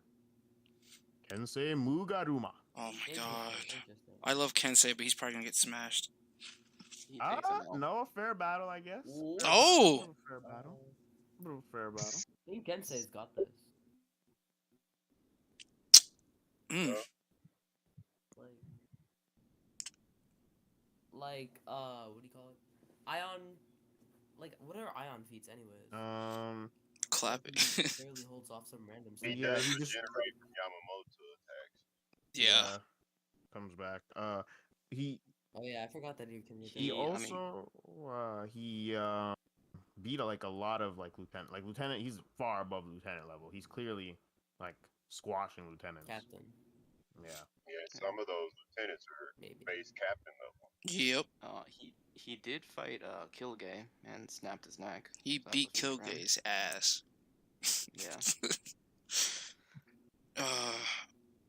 Kensei Mugaruma. Oh my Interesting, god. interesting. I love Kensei, but he's probably gonna get smashed. He takes an L. No, fair battle, I guess. Ooh. Oh! Fair battle. Fair battle. I think Kensei's got this. Mm. Like, what do you call it? Ion, like, what are Ion feats, anyways? Clap He it. barely holds off some random He stuff. Yeah, does he regenerate just- from Yamamoto attacks. Yeah. Comes back. He Oh yeah, I forgot that he can. he also he beat like a lot of like lieutenant. He's far above lieutenant level. He's clearly like squashing lieutenants. Captain. Yeah. Yeah, some of those lieutenants are Maybe. base captain level. Yep. He did fight Kilgay and snapped his neck. He so that's beat a feat for him. Kilgay's ass. Yeah.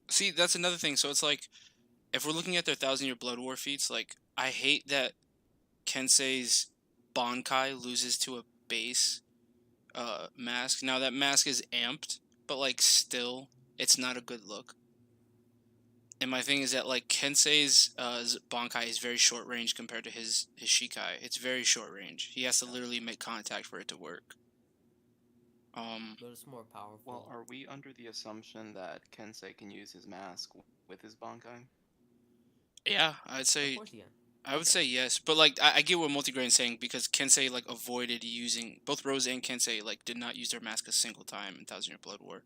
See, that's another thing. So it's like, if we're looking at their 1,000-year Blood War feats, like, I hate that Kensei's Bankai loses to a base mask. Now, that mask is amped, but, like, still, it's not a good look. And my thing is that, like, Kensei's Bankai is very short range compared to his Shikai. It's very short range. He has to literally make contact for it to work. But it's more powerful. Well, are we under the assumption that Kensei can use his mask with his Bankai? Yeah, I'd Of say course he can. I would say yes, but like I get what Multigrain's saying because Kensei like avoided using both Rose and Kensei like did not use their mask a single time in 1,000-year Blood War,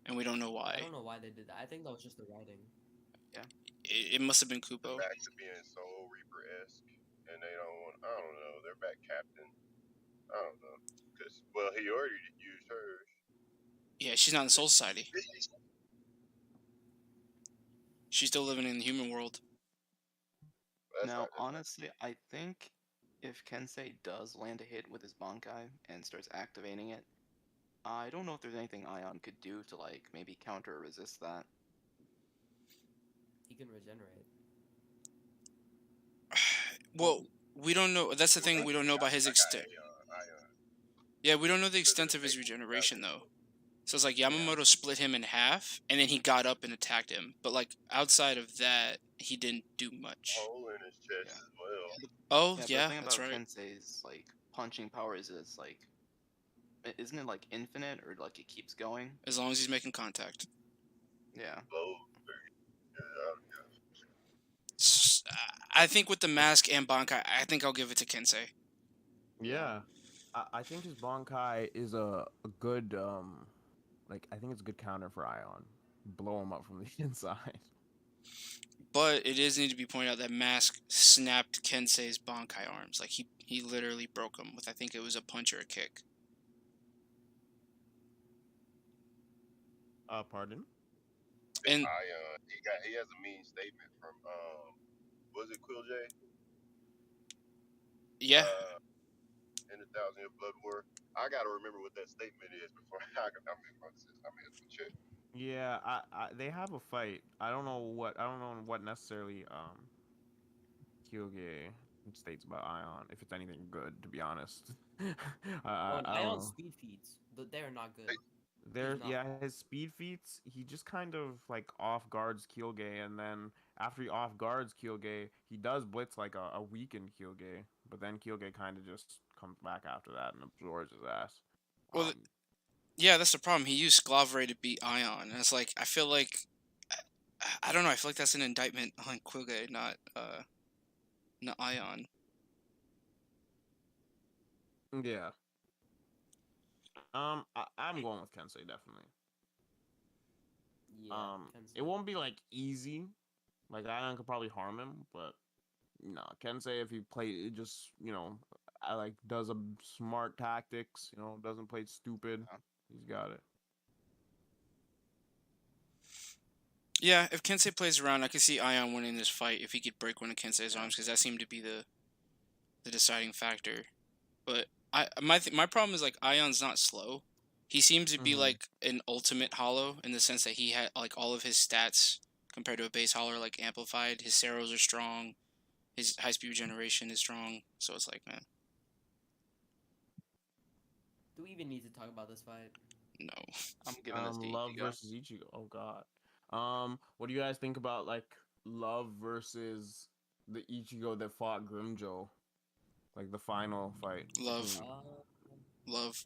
and we don't know why. I don't know why they did that. I think that was just the writing. It must have been Kupo. Back to being Soul Reaper-esque, and they don't want. I don't know. They're back captain. I don't know. Cause well, he already used hers. Yeah, she's not in Soul Society. She's still living in the human world. That's Now, not- honestly, I think if Kensei does land a hit with his Bankai and starts activating it, I don't know if there's anything Ion could do to like maybe counter or resist that. He can regenerate. Well, we don't know. That's the thing. We don't know about his extent. Yeah, we don't know the extent of his regeneration though. So it's like Yamamoto split him in half, and then he got up and attacked him. But like outside of that, he didn't do much. hole in his chest as well. Oh but yeah, the thing that's about right. Kensei's like punching power is it's like, isn't it like infinite or like it keeps going? As long as he's making contact. Yeah. Low. I think with the mask and Bankai, I think I'll give it to Kensei. Yeah. I think his Bankai is a good like I think it's a good counter for Ion. Blow him up from the inside. But it is need to be pointed out that mask snapped Kensei's Bankai arms. Like he literally broke them with I think it was a punch or a kick. Pardon? And he has a mean statement from was it Quill J? yeah, In the 1,000-year Blood War. I gotta remember what that statement is before I mean, shit. Yeah, they have a fight. I don't know what necessarily Kyuge states about Ion, if it's anything good, to be honest. I don't Ion know. speed feats, but they're not good. There's He's not. his speed feats, he just kind of like off guards Kyuge, and then after he off guards Kyuge, he does blitz like a weakened Kyuge, but then Kyuge kind of just comes back after that and absorbs his ass. Well, yeah, that's the problem. He used Sklavre to beat Ion, and it's like I feel like I don't know. I feel like that's an indictment on Quilge, not Ion. Yeah. I'm going with Kensei definitely. Yeah. Kensei. It won't be like easy. Like Ion could probably harm him, but no, Kensei if he play it just I like does a smart tactics. You know, doesn't play stupid. He's got it. Yeah, if Kensei plays around, I could see Ion winning this fight if he could break one of Kensei's arms, because that seemed to be the deciding factor. But my problem is like Ion's not slow. He seems to be like an ultimate hollow in the sense that he had like all of his stats compared to a base hollow are like amplified. His Ceros are strong. His high speed regeneration is strong. So it's like, man, Do we even need to talk about this fight? no. I'm giving this to Love Ichigo. versus Ichigo. Oh God. What do you guys think about like Love versus the Ichigo that fought Grimjo? Like the final fight. Love. Love.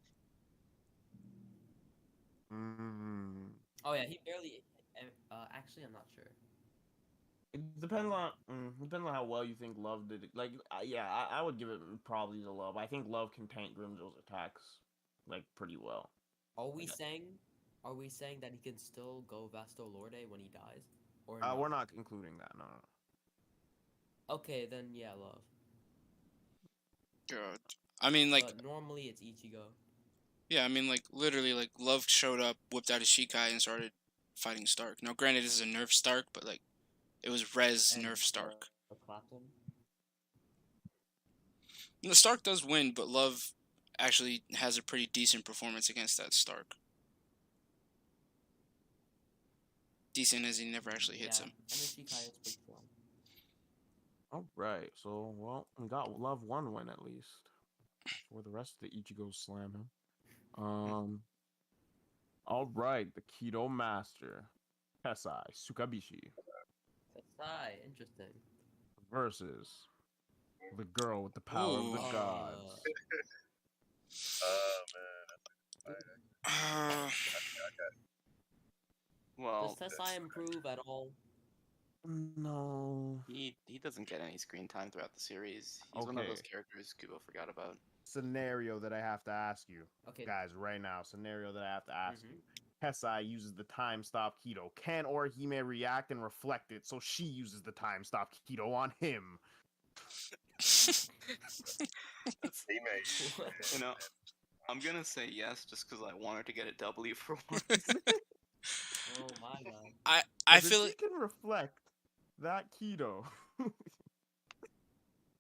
Mm. Oh yeah, he barely. Actually, I'm not sure. It depends on how well you think Love did it. Like, yeah, I would give it probably to Love. I think Love can tank Grimjo's attacks like pretty well. Are we saying that he can still go Vasto Lorde when he dies? Or no? We're not including that. No. Okay, then yeah, Love. God. I mean, like, But normally it's Ichigo. yeah, I mean, like, literally, like, Love showed up, whipped out his Shikai, and started fighting Stark. Now, granted, this is a nerf Stark, but, like, it was res And, nerf Stark. Clapton. And the Stark does win, but Love actually has a pretty decent performance against that Stark. Decent as he never actually hits him. And the Shikai is pretty strong. All right, so well, we got Love one win at least. For the rest of the Ichigos slam him. All right, the Keto Master, Tesai Tsukabishi, Interesting. versus the girl with the power of the Ooh. gods. Man. Well, Does Tesai improve at all? No. he doesn't get any screen time throughout the series. He's one of those Okay. characters Kubo forgot about. Scenario that I have to ask you, Okay. guys, right now. Scenario that I have to ask you. Tesai uses the time stop keto. Can Orihime react and reflect it so she uses the time stop keto on him? He made You know, I'm gonna say yes just because I want her to get a W for once. Oh my god. I If feel she like can reflect that keto.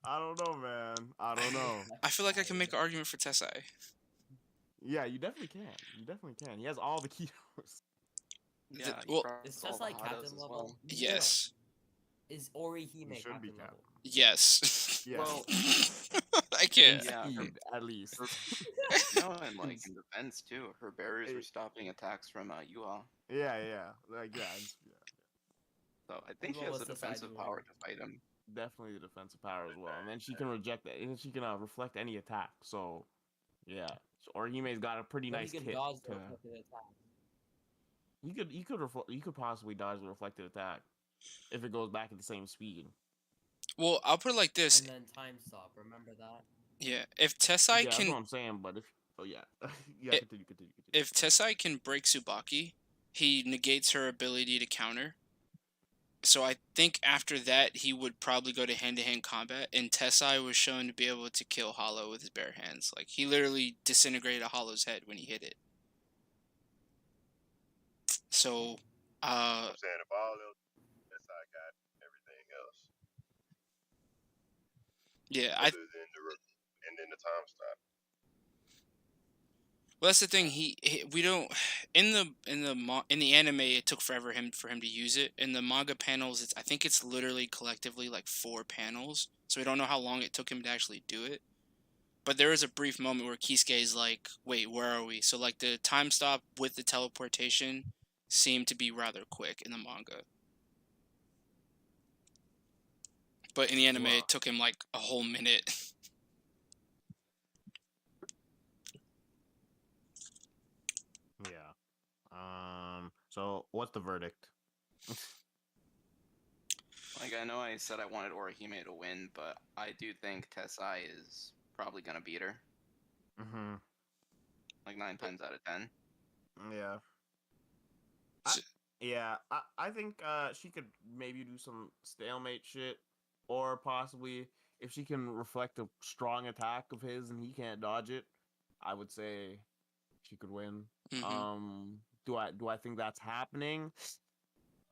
I don't know, man. I don't know. I feel like I can make an argument for Tesai. Yeah, you definitely can. You definitely can. He has all the ketos. Yeah, well, Is all the Tesai Hadas captain as level? well. yes. Is Orihime He should be captain level? Yes. Yeah. Well, I can't. Yeah, Speed, at least. no, and like in defense too, her barriers were stopping attacks from Yuha. Yeah. Like, yeah. So I think she what has was the the side defensive you power want? to fight him. Definitely the defensive power as well. And then she can reject that. And then she can reflect any attack. So, yeah. So Orihime's got a pretty But nice he can kit. dodge the reflected attack. You could possibly dodge the reflected attack if it goes back at the same speed. Well, I'll put it like this. And then time stop. Remember that? Yeah, if Tesai That's can, what I'm saying. But if continue. if Tesai can break Tsubaki, he negates her ability to counter. So I think after that he would probably go to hand combat. And Tesai was shown to be able to kill Hollow with his bare hands. Like he literally disintegrated a Hollow's head when he hit it. So, I'm saying if all else, that's how I got everything else. yeah, Other than and then the time stop. Well, that's the thing. We don't in the anime. It took forever for him to use it. In the manga panels, I think it's literally collectively like 4 panels. So we don't know how long it took him to actually do it. But there is a brief moment where Kisuke is like, "Wait, where are we?" So like the time stop with the teleportation seemed to be rather quick in the manga. But in the anime, it took him like a whole minute. Yeah. So what's the verdict? Like I know I said I wanted Orihime to win, but I do think Tesai is probably gonna beat her. Like 9 times out of 10. Yeah. I think she could maybe do some stalemate shit, or possibly if she can reflect a strong attack of his and he can't dodge it, I would say she could win. Mm-hmm. Do I think that's happening?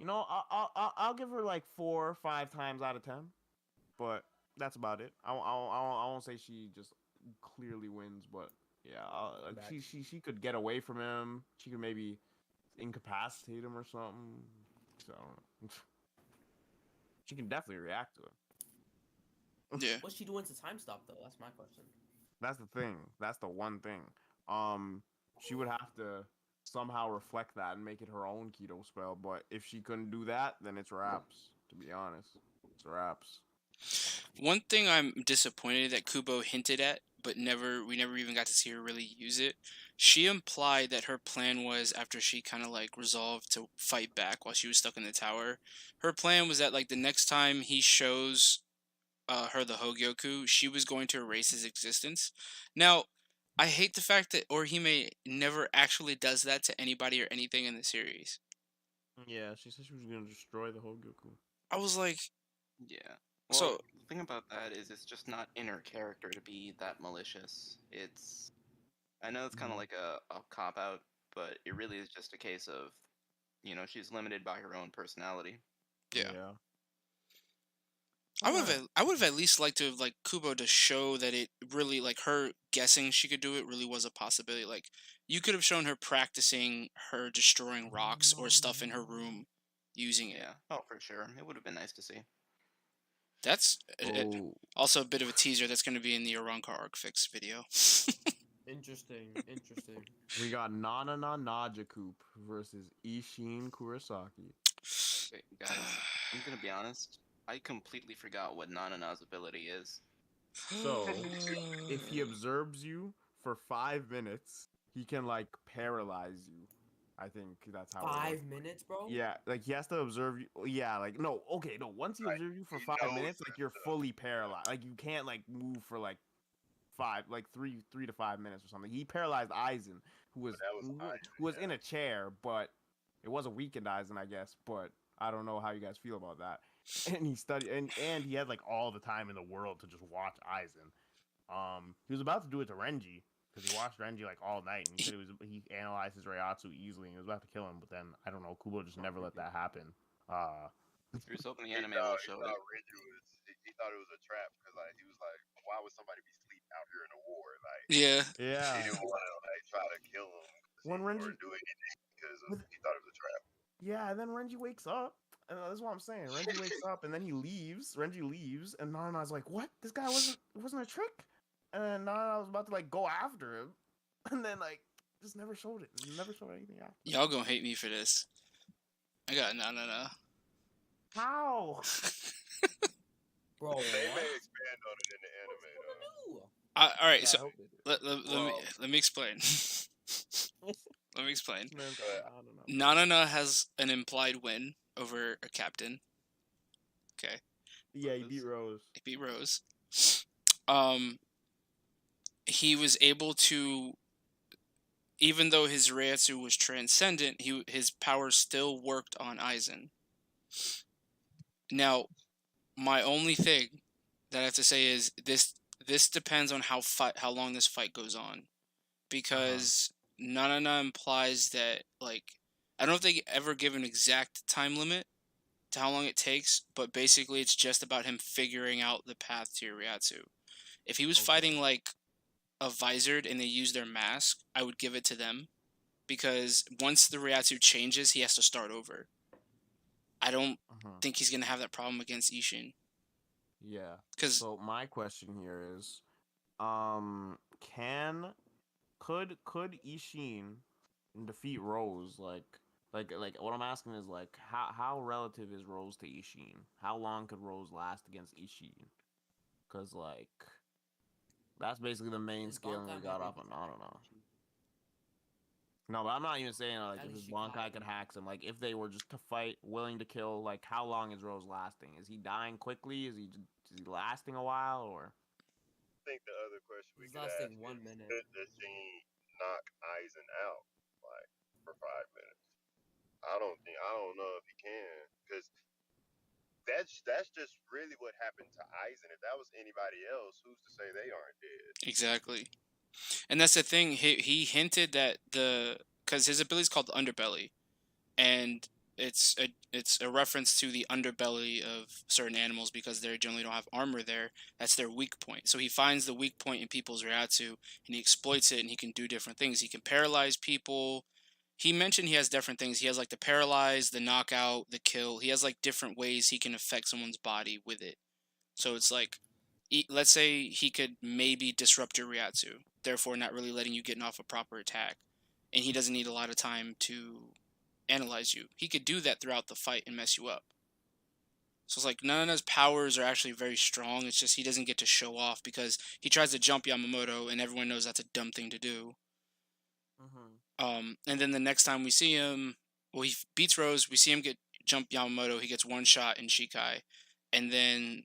I'll give her like 4 or 5 times out of 10, but that's about it. I won't say she just clearly wins, but yeah, she could get away from him. She could maybe incapacitate him or something. So she can definitely react to him. Yeah. What's she doing to time stop though? That's my question. That's the thing. That's the one thing. She would have to somehow reflect that and make it her own keto spell. But if she couldn't do that, then it's wraps. To be honest, it's wraps. One thing I'm disappointed that Kubo hinted at, but we never even got to see her really use it. She implied that her plan was, after she kind of like resolved to fight back while she was stuck in the tower, her plan was that like the next time he shows her the Hogyoku, she was going to erase his existence. Now, I hate the fact that Orihime never actually does that to anybody or anything in the series. Yeah, she said she was gonna destroy the Hogyoku. I was like, Yeah. Well, so the thing about that is it's just not in her character to be that malicious. I know it's kind of like a cop out, but it really is just a case of, she's limited by her own personality. yeah. Yeah. I would have at least liked to have like Kubo to show that it really like her guessing she could do it really was a possibility. Like you could have shown her practicing her destroying rocks or stuff in her room using it. Yeah. Oh, for sure. It would have been nice to see. That's Oh. also a bit of a teaser that's going to be in the Aranka arc fix video. Interesting. We got Nanana Najakoop versus Ishin Kurosaki. Wait, guys, I'm gonna be honest. I completely forgot what Nanana's ability is. So, if he observes you for 5 minutes, he can like paralyze you. I think that's how. 5 minutes, bro. Yeah, like he has to observe you. Yeah, like no, okay, no. Once he observes you for He 5 minutes, knows like you're fully paralyzed. Like you can't like move for like three to 5 minutes or something. He paralyzed Aizen, who was in a chair, but it was a weakened Aizen, I guess. But I don't know how you guys feel about that. And he studied, and he had like all the time in the world to just watch Aizen. He was about to do it to Renji because he watched Renji like all night, and he said he analyzed his Reiatsu easily, and he was about to kill him. But then I don't know, Kubo just never let that happen. Here's hoping the He anime thought, will show it. he thought it was a trap because like he was like, why would somebody be asleep out here in the war? Like Yeah. he didn't want to like try to kill him When or Renji do anything because he thought it was a trap. Yeah, and then Renji wakes up. And that's what I'm saying. Renji wakes up and then he leaves. Renji leaves, and Nana's like, "What? This guy wasn't a trick?" And then Nana was about to like go after him, and then like just never showed it. Never showed anything after. Y'all gonna hate me for this. I got no. How? Bro, They what? may expand on it in the anime though. All right, Yeah, so I hope they do. let me explain. Let me explain. Man, I don't know. Nanana has an implied win over a captain. Okay. Yeah, he beat Rose. He beat Rose. He was able to, even though his Reiatsu was transcendent, his powers still worked on Aizen. Now, my only thing that I have to say is this depends on how long this fight goes on, because Nanana implies that like I don't know if they ever give an exact time limit to how long it takes, but basically it's just about him figuring out the path to your Reiatsu. If he was fighting like a Visored and they use their mask, I would give it to them, because once the Reiatsu changes, he has to start over. I don't think he's gonna have that problem against Ishin. Yeah. Because So my question here is, could Ishin defeat Rose? Like what I'm asking is like how relative is Rose to Ishin? How long could Rose last against Ishin? Because like that's basically the main scaling we got off of. I don't know. No, but I'm not even saying like if his Bankai could hack him. Like if they were just to fight, willing to kill, like how long is Rose lasting? Is he dying quickly? Is he lasting a while or? I think the other question we He's could ask lasting is, 1 minute. does Gene knock Aizen out like for 5 minutes? I don't know if he can, because that's just really what happened to Aizen. If that was anybody else, who's to say they aren't dead? Exactly. And that's the thing. He hinted that because his ability is called the Underbelly, and it's a reference to the underbelly of certain animals because they generally don't have armor there. That's their weak point. So he finds the weak point in people's Ryatsu and he exploits it, and he can do different things. He can paralyze people. He mentioned he has different things. He has like the paralyze, the knockout, the kill. He has like different ways he can affect someone's body with it. So it's like, let's say he could maybe disrupt your Ryatsu, therefore not really letting you get off a proper attack. And he doesn't need a lot of time to analyze you. He could do that throughout the fight and mess you up. So it's like none of his powers are actually very strong. It's just he doesn't get to show off because he tries to jump Yamamoto, and everyone knows that's a dumb thing to do. And then the next time we see him, well, he beats Rose. We see him get jump Yamamoto. He gets one shot in Shikai, and then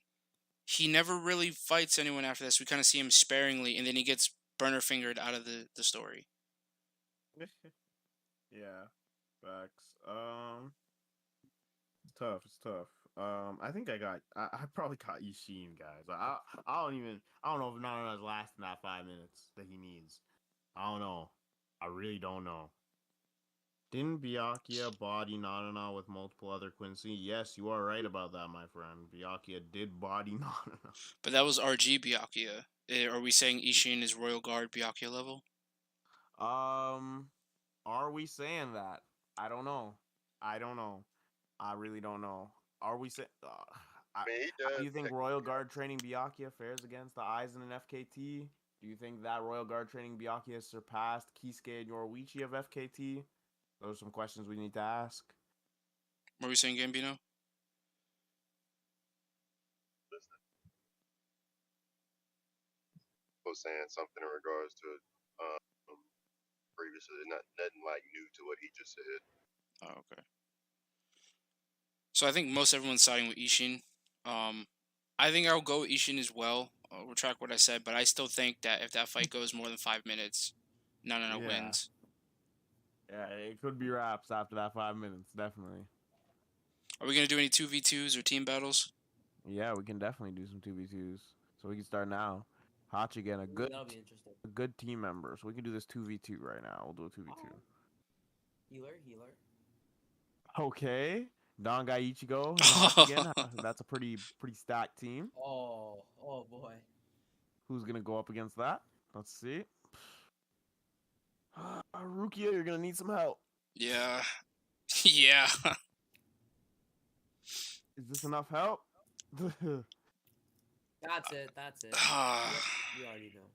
he never really fights anyone after this. We kind of see him sparingly, and then he gets burner fingered out of the story. Yeah, facts. It's tough. It's tough. I think I probably got Ishin, guys. I don't know if Nanana's lasting that 5 minutes that he needs. I don't know. I really don't know. Didn't Byakuya body Nanana with multiple other Quincy? Yes, you are right about that, my friend. Byakuya did body Nanana. But that was RG Byakuya. Are we saying Ishin is Royal Guard Byakuya level? Are we saying that? I don't know. I really don't know. Are we saying? I mean, he How does. do you think Royal Guard training Byakuya fares against the Aizen and FKT? Do you think that Royal Guard training Byakuya has surpassed Kisuke and Yoruichi of FKT? Those are some questions we need to ask. What are we saying, Gambino? Listen, I was saying something in regards to previously, nothing like new to what he just said. Oh, okay. So I think most everyone's siding with Ishin. I think I'll go with Ishin as well. I'll retract what I said, but I still think that if that fight goes more than 5 minutes, no wins. Yeah, it could be wraps after that 5 minutes, definitely. Are we going to do any 2v2s or team battles? Yeah, we can definitely do some 2v2s. So we can start now. Hachigen, That'll be interesting. a good team member. So we can do this 2v2 right now. We'll do a 2v2. Healer. Okay. Dangai Ichigo and Hachigen. That's a pretty stacked team. Oh boy. Who's going to go up against that? Let's see. Rukia, you're going to need some help. Yeah. Yeah. Is this enough help? That's it. Yep, we already know.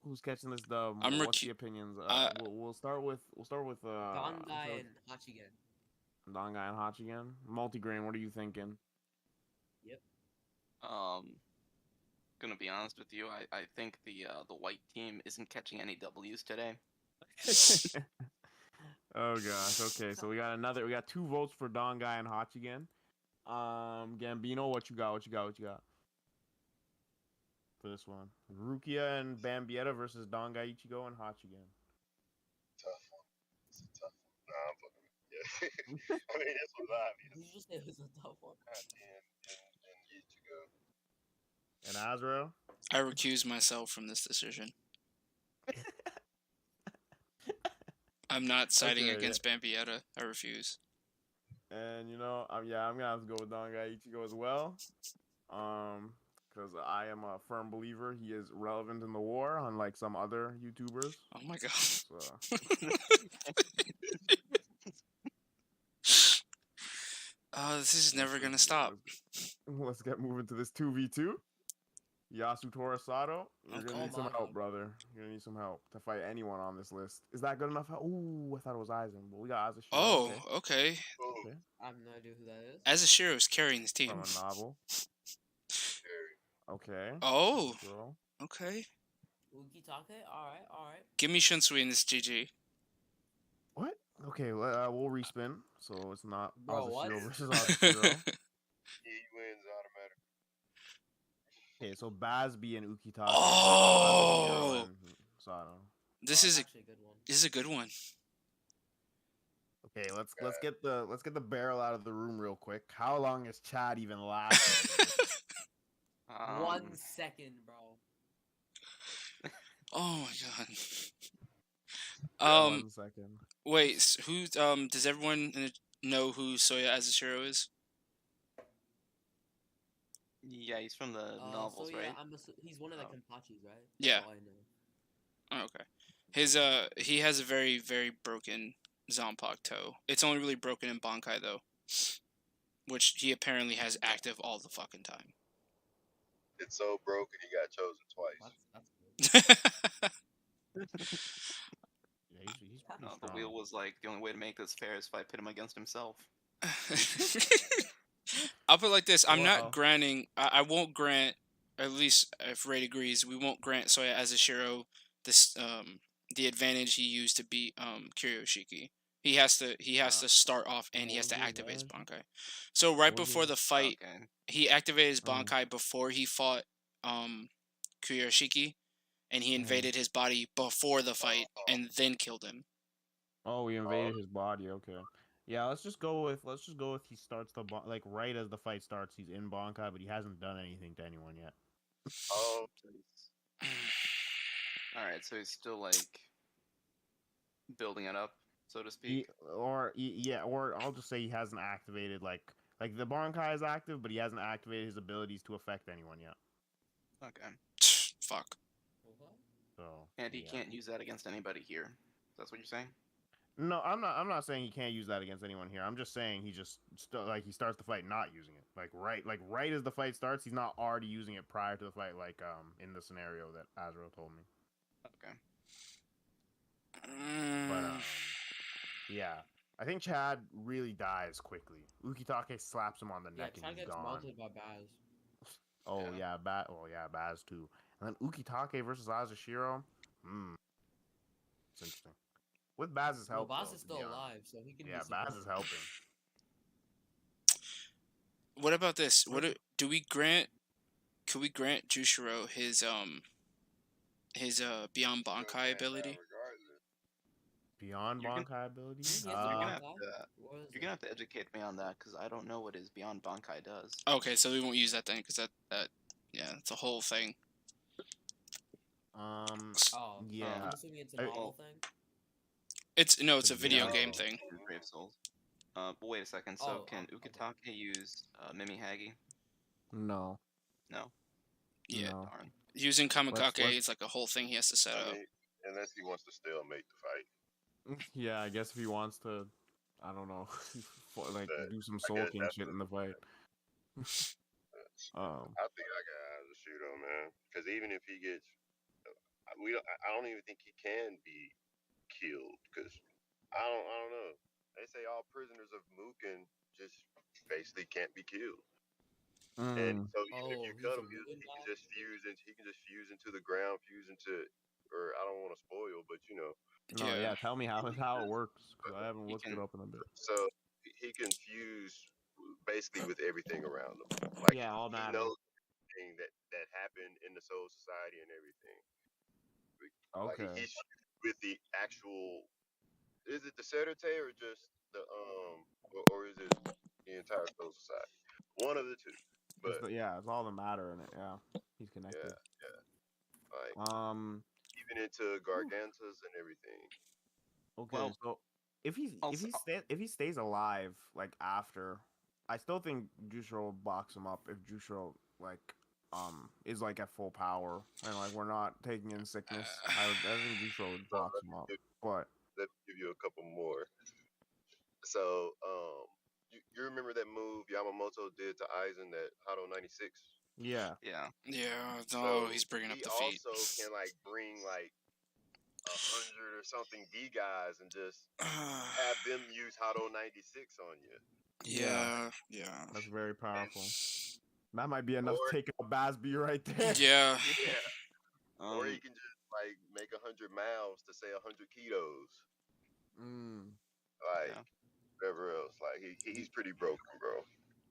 Who's catching this dub? I'm What's the opinions? We'll start with Bandai and Hachigen. Dangai and Hachigen. Multigrain, what are you thinking? Yep. Gonna be honest with you, I think the white team isn't catching any W's today. Oh gosh. Okay, so we got 2 votes for Dangai and Hachigen. Gambino, what you got? For this one, Rukia and Bambietta versus Dangai Ichigo and Hachigen. Tough one. It's a tough one. Nah, I'm fucking. Yeah. I mean, that's what I mean. Did you just say it was a tough one? And Ichigo. And Azrael? I recuse myself from this decision. I'm not siding against Bambietta. I refuse. And I'm gonna have to go with Dangai Ichigo as well. Because I am a firm believer he is relevant in the war, unlike some other YouTubers. Oh my god. So. This is never gonna stop. Let's get moving to this 2v2. Yasu Torisato, you're gonna need some help, brother. You're gonna need some help to fight anyone on this list. Is that good enough? Ooh, I thought it was Aizen, but we got Azashiro. Oh, okay. I have no idea who that is. Azashiro is carrying this team. From a novel. Okay. Oh. Okay. Ukitake? Alright. Give me Shunsui in this GG. What? Okay, we'll respin. So it's not Azashiro versus Azashiro. He wins automatically. Okay, so Bazby and Ukitake. Oh! Sato. This is actually a good one. This is a good one. Okay, let's get the barrel out of the room real quick. How long is Chad even lasting? 1 second, bro. Oh my god. Yeah, Um, 1 second. wait, who does everyone know who Soya Azuchiro is? Yeah, he's from the novels, So yeah, right? he's one of the Oh. Kenpachis, right? Yeah. That's all I know. Oh, okay. His he has a very very broken Zanpakuto toe. It's only really broken in Bankai though, which he apparently has active all the fucking time. It's so broken he got chosen twice. That's good. Yeah, he's pretty No, the strong. wheel was like, the only way to make this fair is if I pit him against himself. I'll put it like this: I'm not Well. granting. I won't grant. At least if Rade agrees, we won't grant Soya Azuchiro this the advantage he used to beat Kuryoshiki. He has to start off and he What has was to the activate his advantage? Bankai. So right What was before the the fight, Okay. he activated his Mm. Bankai before he fought Kuryoshiki, and he invaded his body before the fight and then killed him. Oh, we invaded his body. Okay. Yeah, let's just go with he starts like right as the fight starts, he's in Bankai, but he hasn't done anything to anyone yet. Oh, All right, so he's still like building it up, so to speak. Yeah, or I'll just say he hasn't activated like the Bankai is active, but he hasn't activated his abilities to affect anyone yet. Okay. Fuck. So And he yeah. can't use that against anybody here. That's what you're saying? No, I'm not. I'm not saying he can't use that against anyone here. I'm just saying he just like he starts the fight not using it. Like right as the fight starts, he's not already using it prior to the fight. Like in the scenario that Azrael told me. Okay. But yeah, I think Chad really dies quickly. Ukitake slaps him on the Yeah, neck and Chad he's gets gone. melted by Baz. Oh Yeah. yeah, Baz too. And then Ukitake versus Azuchiro. It's interesting. With Baz's Well, help, Baz though, is to be still honest. alive, so he can Yeah, be Baz is supported. helping. What about this? Do we grant? Could we grant Jushiro his Beyond Bankai ability? regardless. Beyond You're gonna, Bankai ability. He has a you're gonna have Bankai? to, What is you're it? gonna have to educate me on that because I don't know what his Beyond Bankai does. Okay, so we won't use that then because that yeah, it's a whole thing. Oh, Yeah. I'm assuming it's a I- novel well, thing. It's It's a a video video. game thing. Brave Souls. But wait a second. So Oh, can okay. Ukitake use Mimi Hagi? No. No. Yeah, No. Darn. using Kamakake let's- is like a whole thing he has to set I up. mean, unless he wants to stalemate the fight. Yeah, I guess if he wants to, I don't know, like But do some I soul guess king that's shit in the fight. I think I got to shoot him, man. Because even if he gets, I don't even think he can be killed. Because I don't know. They say all prisoners of Mukin just basically can't be killed. And so even if you He's cut a him, he Mugen can guy? just fuse into the ground, fuse into, or I don't want to spoil, but you know. No, yeah, tell me how it works because I haven't He looked it can. up in a bit. So he can fuse basically with everything around him. Like Yeah, all he matter. knows everything that happened in the Soul Society and everything. Like Okay. he's with the actual. Is it the Sedate or just the or is it the entire Soul Society? One of the two. But It's all the matter in it. Yeah, he's connected. yeah, like even into Whew. Gargantas and everything. Okay, Well, so if he stays alive like after, I still think Jushiro will box him up if Jushiro like is like at full power and like we're not taking in sickness. I think Jushiro would So box him up, but let me give you a couple more. So you remember that move Yamamoto did to Aizen that Hado 96? yeah, yeah. Yeah, So he's bringing up he the feet. also can like bring like 100 or something D guys and just have them use Hado 96 on you. Yeah. that's very powerful. That might be enough Or to take out Basby right there. Yeah. yeah, or he Um. can just like make 100 mouths to say 100 ketos, like Yeah. whatever else. Like he's pretty broken, bro.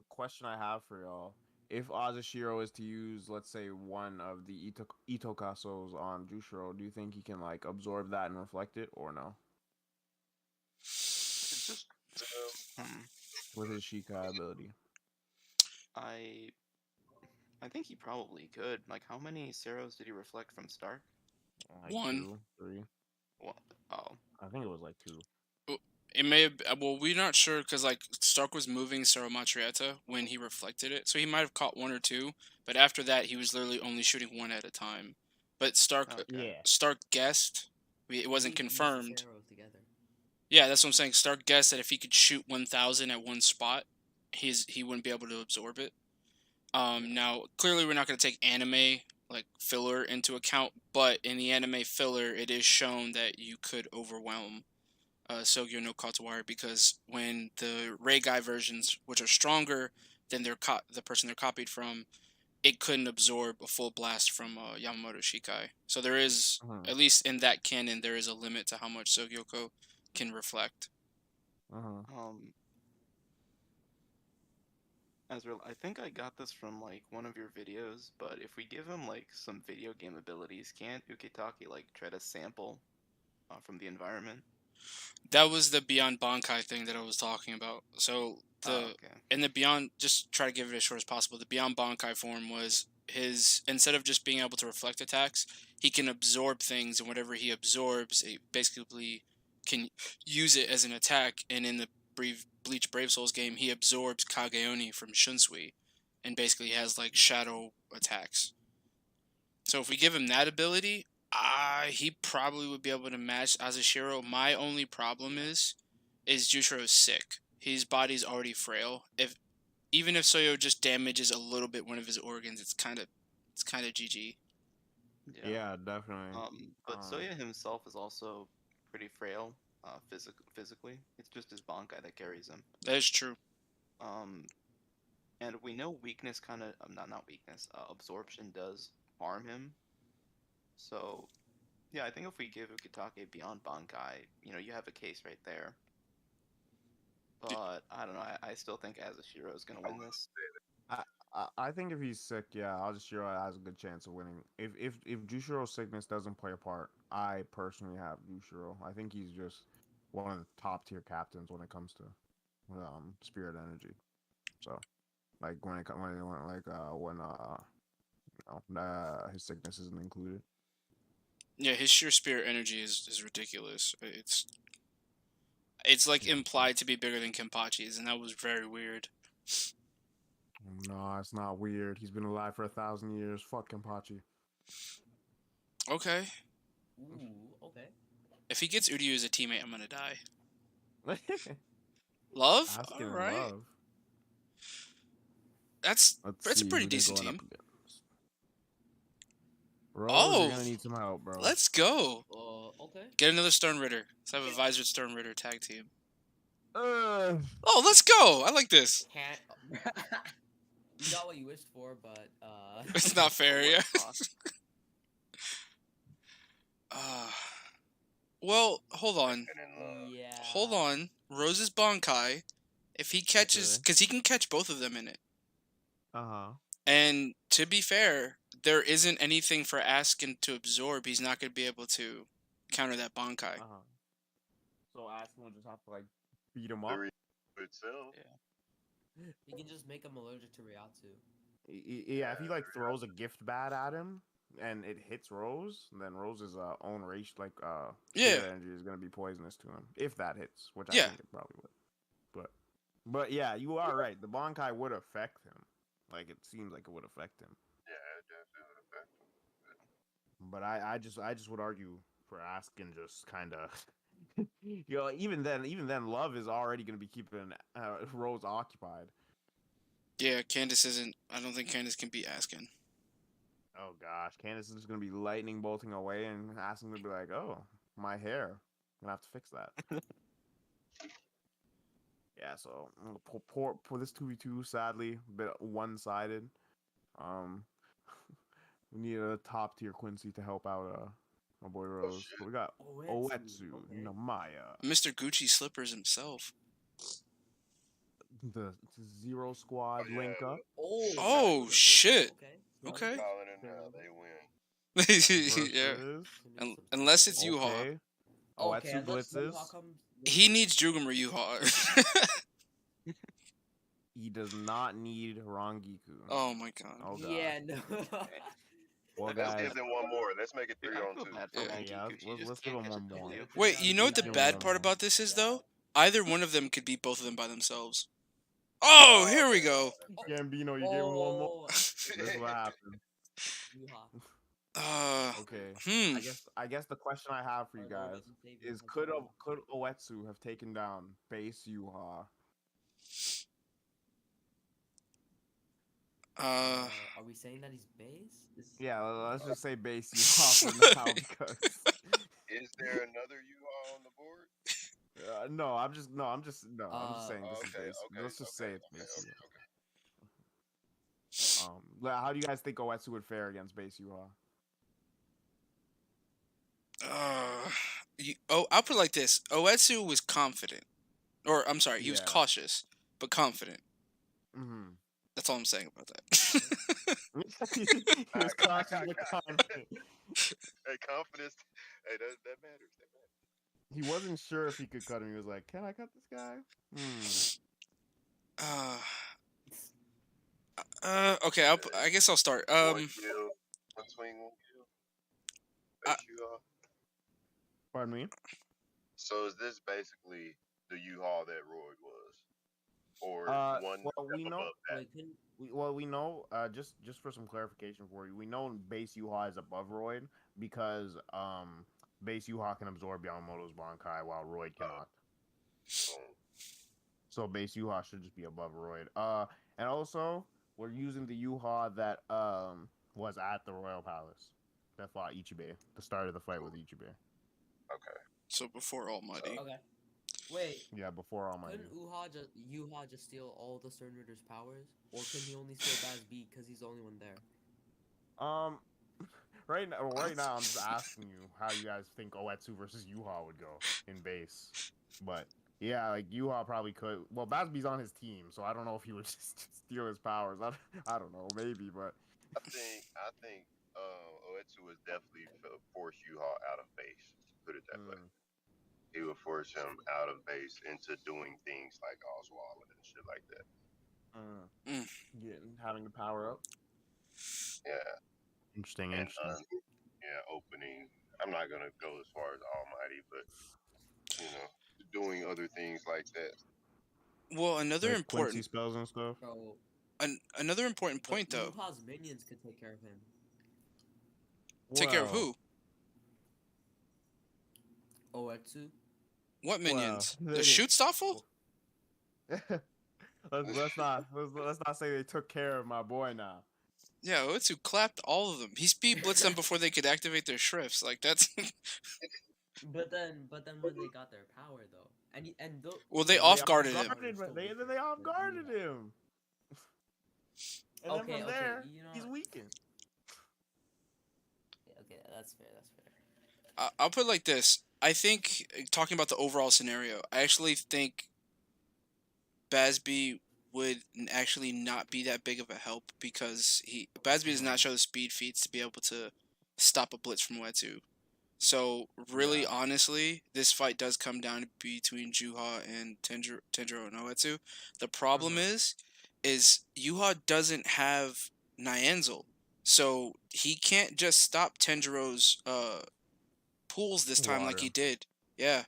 Question I have for y'all. If Azushiro is to use, let's say, one of the Itokasos on Jushiro, do you think he can like absorb that and reflect it, or no? Just Um, hmm, with his Shikai ability? I I think he probably could. Like, how many Ceros did he reflect from Stark? Like One. 2, 3. What? Oh, I think it was like 2. It may have. Well, we're not sure because like Stark was moving Cerro Matrieta when he reflected it, so he might have caught one or two. But after that, he was literally only shooting one at a time. But okay. Yeah. Stark guessed. It wasn't Maybe he fused the confirmed. arrows together. Yeah, that's what I'm saying. Stark guessed that if he could shoot 1,000 at one spot, he wouldn't be able to absorb it. Now clearly we're not going to take anime like filler into account, but in the anime filler, it is shown that you could overwhelm Sogyo no Katsuwari because when the Ray Guy versions, which are stronger than the person they're copied from, it couldn't absorb a full blast from Yamamoto Shikai. So there is, Uh-huh. at least in that canon, there is a limit to how much Sogyoko can reflect. Uh-huh. Ezreal, I think I got this from like one of your videos, but if we give him like some video game abilities, can't Ukitake like try to sample from the environment? That was the Beyond Bankai thing that I was talking about. So Okay. in the Beyond, just try to give it as short as possible. The Beyond Bankai form was his, instead of just being able to reflect attacks, he can absorb things, and whatever he absorbs, it basically can use it as an attack. And in the Bleach Brave Souls game, he absorbs Kageoni from Shunsui, and basically has like shadow attacks. So if we give him that ability, he probably would be able to match Azushiro. My only problem is Jushiro's sick. His body's already frail. If even if Soyo just damages a little bit one of his organs, it's kind of GG. Yeah, definitely. But Soya himself is also pretty frail, physically. It's just his Bankai that carries him. That is true. And we know weakness kind of, not weakness, absorption does harm him. So, yeah, I think if we give Ukitake Beyond Bankai, you have a case right there. But I don't know. I still think Azushiro is gonna win this. I think if he's sick, yeah, Azushiro has a good chance of winning. If Jushiro's sickness doesn't play a part, I personally have Jushiro. I think he's just one of the top tier captains when it comes to spirit energy. So like when his sickness isn't included. Yeah, his sheer spirit energy is ridiculous. It's like implied to be bigger than Kenpachi's, and that was very weird. No, it's not weird. He's been alive for 1,000 years. Fuck Kenpachi. Okay. Ooh, okay. If he gets Uryu as a teammate, I'm gonna die. Love? Asking All right. Love. That's a pretty who they're decent going team. up against. Rose, Oh, you're gonna need some help, bro. Let's go. Okay. Get another Stern Ritter. Let's have a Visored Stern Ritter tag team. Uh, Oh, let's go. I like this. You got what you wished for, but It's not fair, yeah. Well, hold on. Yeah. Hold on. Rose's Bankai. If he catches, because he can catch both of them in it. uh-huh. And to be fair, there isn't anything for Askin to absorb. He's not going to be able to counter that Bankai. Uh-huh. So Askin will just have to like beat him up. Itself. Yeah. You can just make him allergic to Ryatsu. Yeah, if he like throws a gift bat at him and it hits Rose, then Rose's own race spirit energy is gonna be poisonous to him if that hits, which I think it probably would. But yeah, you are right. The Bankai would affect him. Like it seems like it would affect him. Yeah, it definitely would affect him. But I just would argue for Askin just kind of. Even then, Love is already going to be keeping Rose occupied. Yeah, Candace isn't. I don't think Candace can beat Askin. Oh gosh, Candace is going to be lightning bolting away, and Askin will be like, "Oh, my hair. I'm gonna have to fix that." Yeah, so for this 2v2, sadly, a bit one-sided. We need a top tier Quincy to help out my boy Rose. But we got Oetsu, Namaya, Mr. Gucci Slippers himself. the Zero Squad link up. Oh shit. Okay. Calling it now, they win. Yeah. Unless it's U-Haul. Okay. Okay, Oetsu unless blitzes. Yuha comes. He needs Jugama Yuha. He does not need Rangiku. Oh my god. Oh god. Yeah, no. Well, Let's guys. give them one more. Let's make it Dude, 3 I on feel 2. bad for Yeah. Yeah, Rangiku. She just let's give can't him catch one a more. W. Wait, you know what the Give him bad one part more. about this is, Yeah. though? Either one of them could beat both of them by themselves. Oh, here we go. Gambino, you gave him one more. Oh, This is what happened. Yuha. Okay. Hmm. I guess the question I have for you Our Lord guys and Savior is has could come. Oetsu have taken down base Yuha? Are we saying that he's base? Yeah, let's just say base Yuha for now because Is there another U-Haul on the board? I'm just saying this is Okay, base. okay, Let's just say okay, it's okay, base okay, okay. Yuha. How do you guys think Oetsu would fare against base Yuha? I'll put it like this. Oetsu was confident. Or, I'm sorry, he was Yeah. cautious, but confident. Mm-hmm. That's all I'm saying about that. He was cautious but confident. Hey, confidence. Hey, that matters. That matters. He wasn't sure if he could cut him. He was like, "Can I cut this guy?" Okay, I guess I'll start. One kill. One swing, one kill. I- Base U-Haul. Pardon me. So is this basically the U-Haul that Royd was? Or one Well, we step know. above that? We know. Just for some clarification for you, we know base Yuha is above Royd because base Yuha can absorb Yamamoto's Bankai while Royd cannot. So base Yuha should just be above Royd. And also we're using the Yuha that was at the Royal Palace that fought Ichibe. The start of the fight with Ichibe. Okay. So before Almighty. Okay. Wait. Yeah, before Almighty. Couldn't Yuha just steal all the Stern Ridder's powers, or can he only steal Baz B because he's the only one there? Right now, I'm just asking you how you guys think Oetsu versus Yuha would go in base. But yeah, like Yuha probably could. Well, Bazby's on his team, so I don't know if he would just steal his powers. I don't know, maybe, but I think Oetsu was definitely force U-Haul out of base. Put it that way. He would force him out of base into doing things like Oswald and shit like that. Having the power up. Yeah. Interesting. Opening. I'm not gonna go as far as Almighty, but doing other things like that. Well, another like important Quincy spells and stuff. Bro, another important point though. Yuha's minions could take care of him. Take care of who? Oetsu. What minions? Well, The Shootstoffel? let's not say they took care of my boy now. Yeah, Oetsu clapped all of them. He speed blitzed them before they could activate their shrifts. Like that's. But then when they got their power though, Well, they off guarded him. They off guarded him. And then from there, he's weakened. Okay, that's fair. I'll put it like this. I think, talking about the overall scenario, I actually think Bazby would actually not be that big of a help because Bazby does not show the speed feats to be able to stop a blitz from Oetsu. So, really, honestly, this fight does come down between Juha and Tenjiro and Oetsu. The problem is Yuha doesn't have Nyanzel. So, he can't just stop Tenjiro's pools this time like he did. Yeah.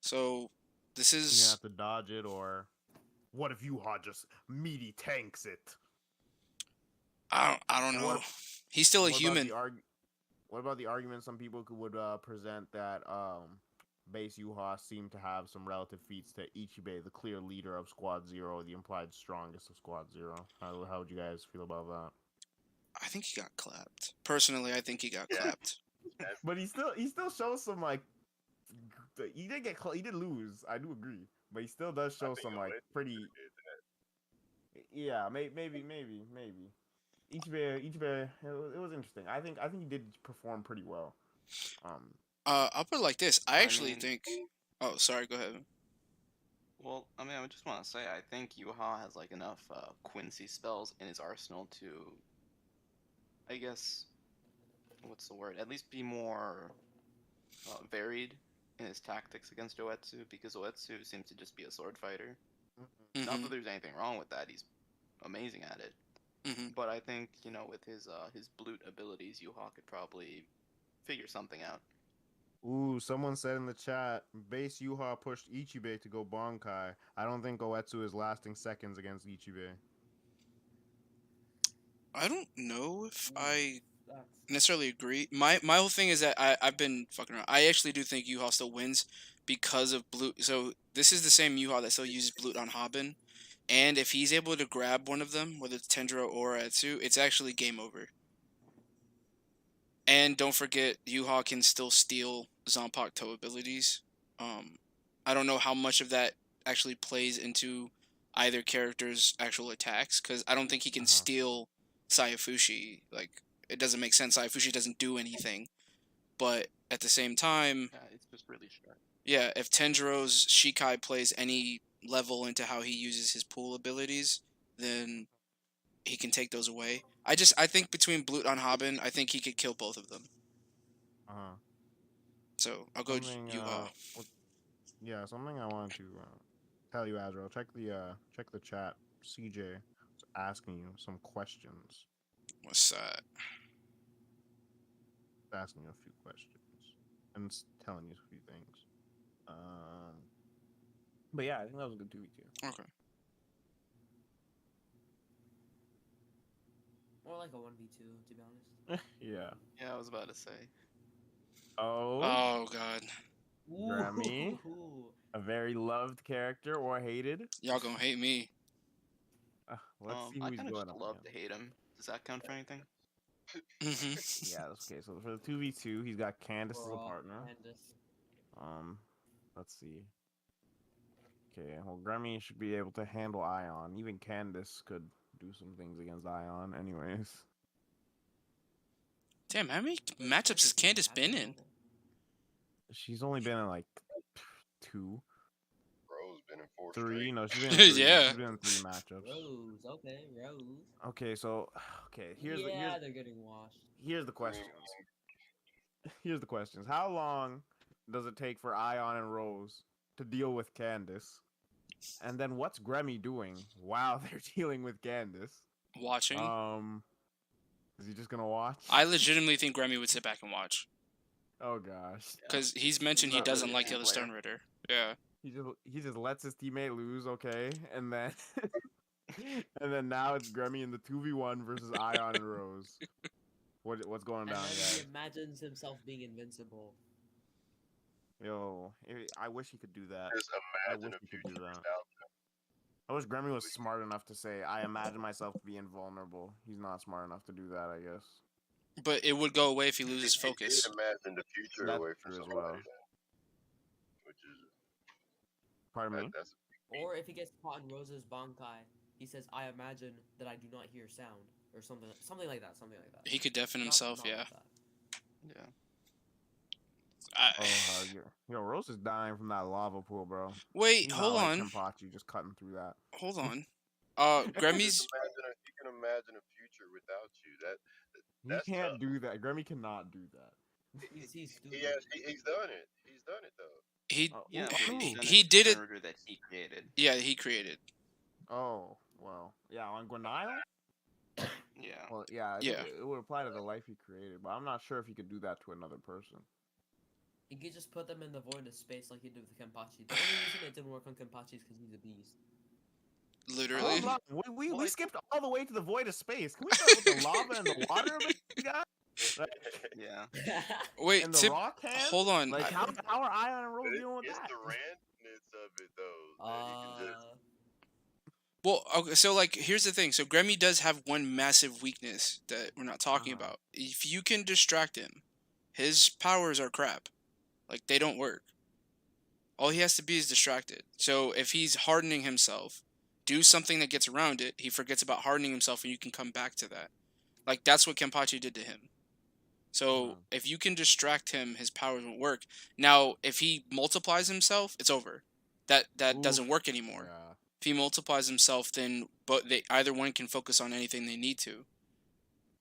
So, this is... You have to dodge it, or... What if Yuha just meaty tanks it? I don't know. He's still a human. What about the argument some people would present that base Yuha seemed to have some relative feats to Ichibe, the clear leader of Squad Zero, the implied strongest of Squad Zero? How would you guys feel about that? I think he got clapped. Personally, I think he got clapped. But he still shows some like he did lose. I do agree, but he still does show some like pretty. Yeah, maybe. Ichibe, it was interesting. I think he did perform pretty well. I'll put it like this. I actually think. Oh, sorry. Go ahead. Well, I mean, I just want to say, I think Yuha has like enough Quincy spells in his arsenal to, I guess, what's the word? At least be more varied in his tactics against Oetsu, because Oetsu seems to just be a sword fighter. Not Mm-hmm. that there's anything wrong with that; he's amazing at it. Mm-hmm. But I think with his Blute abilities, Yuha could probably figure something out. Ooh, someone said in the chat, base Yuha pushed Ichibe to go Bankai. I don't think Oetsu is lasting seconds against Ichibe. I don't know if I That's necessarily agree. My whole thing is that I've been fucking around. I actually do think Yuha still wins because of Blue. So this is the same Yuha that still uses Blute on Haben, and if he's able to grab one of them, whether it's Tendro or Etsu, it's actually game over. And don't forget, Yuha can still steal Zanpakuto abilities. I don't know how much of that actually plays into either character's actual attacks, because I don't think he can steal Saifushi. Like, it doesn't make sense. Saifushi doesn't do anything. But at the same time, Yeah, it's just really sharp. yeah, if Tenjiro's Shikai plays any level into how he uses his pool abilities, then he can take those away. I think between Blute on Haben, I think he could kill both of them. So I'll go Something, Yuha. yeah, something I wanted to tell you, Azrael. Check the chat. CJ is asking you some questions. What's that? Asking you a few questions and telling you a few things. But yeah, I think that was a good 2v2. Okay. more like a 1v2, to be honest. Yeah. Yeah, I was about to say. Oh god. Grammy, a very loved character or hated. Y'all gonna hate me. Let's see who I he's kind of going just up love to against. hate him. Does that count for anything? Mm-hmm. Yeah, that's okay. So for the 2v2, he's got Candace as a Raw, partner. Candace. Let's see. Okay, well, Grammy should be able to handle Ion. Even Candace could do some things against Ion, anyways. Damn, how many matchups has Candace been in? She's only been in like 2, Bro's been in 4 3. straight. No, she's been in 3. Yeah. She's been in 3 matchups. Rose, okay, Rose. Okay, so They're getting washed. Here's the questions. Here's the questions. How long does it take for Ion and Rose to deal with Candace? And then what's Grammy doing while they're dealing with Candace? Watching. Is he just gonna watch? I legitimately think Grammy would sit back and watch. Oh gosh. Because he's mentioned he Not doesn't really a like team Yellowstone player. Ritter. Yeah. He just lets his teammate lose, okay, and then and then now it's Grammy in the 2v1 versus Ion and Rose. What's going And down, then guys? he imagines himself being invincible. Yo, I wish he could do that. Just I imagine wish a he could future do that. without I wish Grammy was smart enough to say, I imagine myself to be invulnerable. He's not smart enough to do that, I guess. But it would go away if he loses He focus. did imagine the future That's away from true as somebody, well. then, which is Pardon me? that's Or if he gets caught in Rose's Bankai, he says, "I imagine that I do not hear sound," or something like that. Something like that. He could deafen himself, Not yeah. like that. Yeah. Yo, Rose is dying from that lava pool, bro. Wait, He's hold not on. like Kenpachi just cutting through that. Hold on. you Grammy's. can imagine a future without you. That's He can't tough. do that. Grammy cannot do that. He's stupid. He's done it. He's done it though. He Yeah, Ooh, but ooh. he's done he did it. Order that he created. Yeah, he created. Oh, well. Yeah, on Guanile? Yeah. Well, yeah, Yeah. it would apply to the life he created, but I'm not sure if he could do that to another person. He could just put them in the void of space like he did with Kenpachi. The only reason it didn't work on Kenpachi is because he's a beast. Literally. Hold on. We skipped all the way to the void of space. Can we start with the lava and the water of it, guys? Like, Yeah. Wait, and the Tip. rock hand? Hold on. Like, how are Ion and Rose dealing with It's that? the randomness of it though. That you can just Well, okay, so like, here's the thing. So Grammy does have one massive weakness that we're not talking about. If you can distract him, his powers are crap. Like, they don't work. All he has to be is distracted. So if he's hardening himself, do something that gets around it. He forgets about hardening himself, and you can come back to that. Like, that's what Kenpachi did to him. So if you can distract him, his powers won't work. Now, if he multiplies himself, it's over. That doesn't work anymore. Yeah. If he multiplies himself, then either one can focus on anything they need to.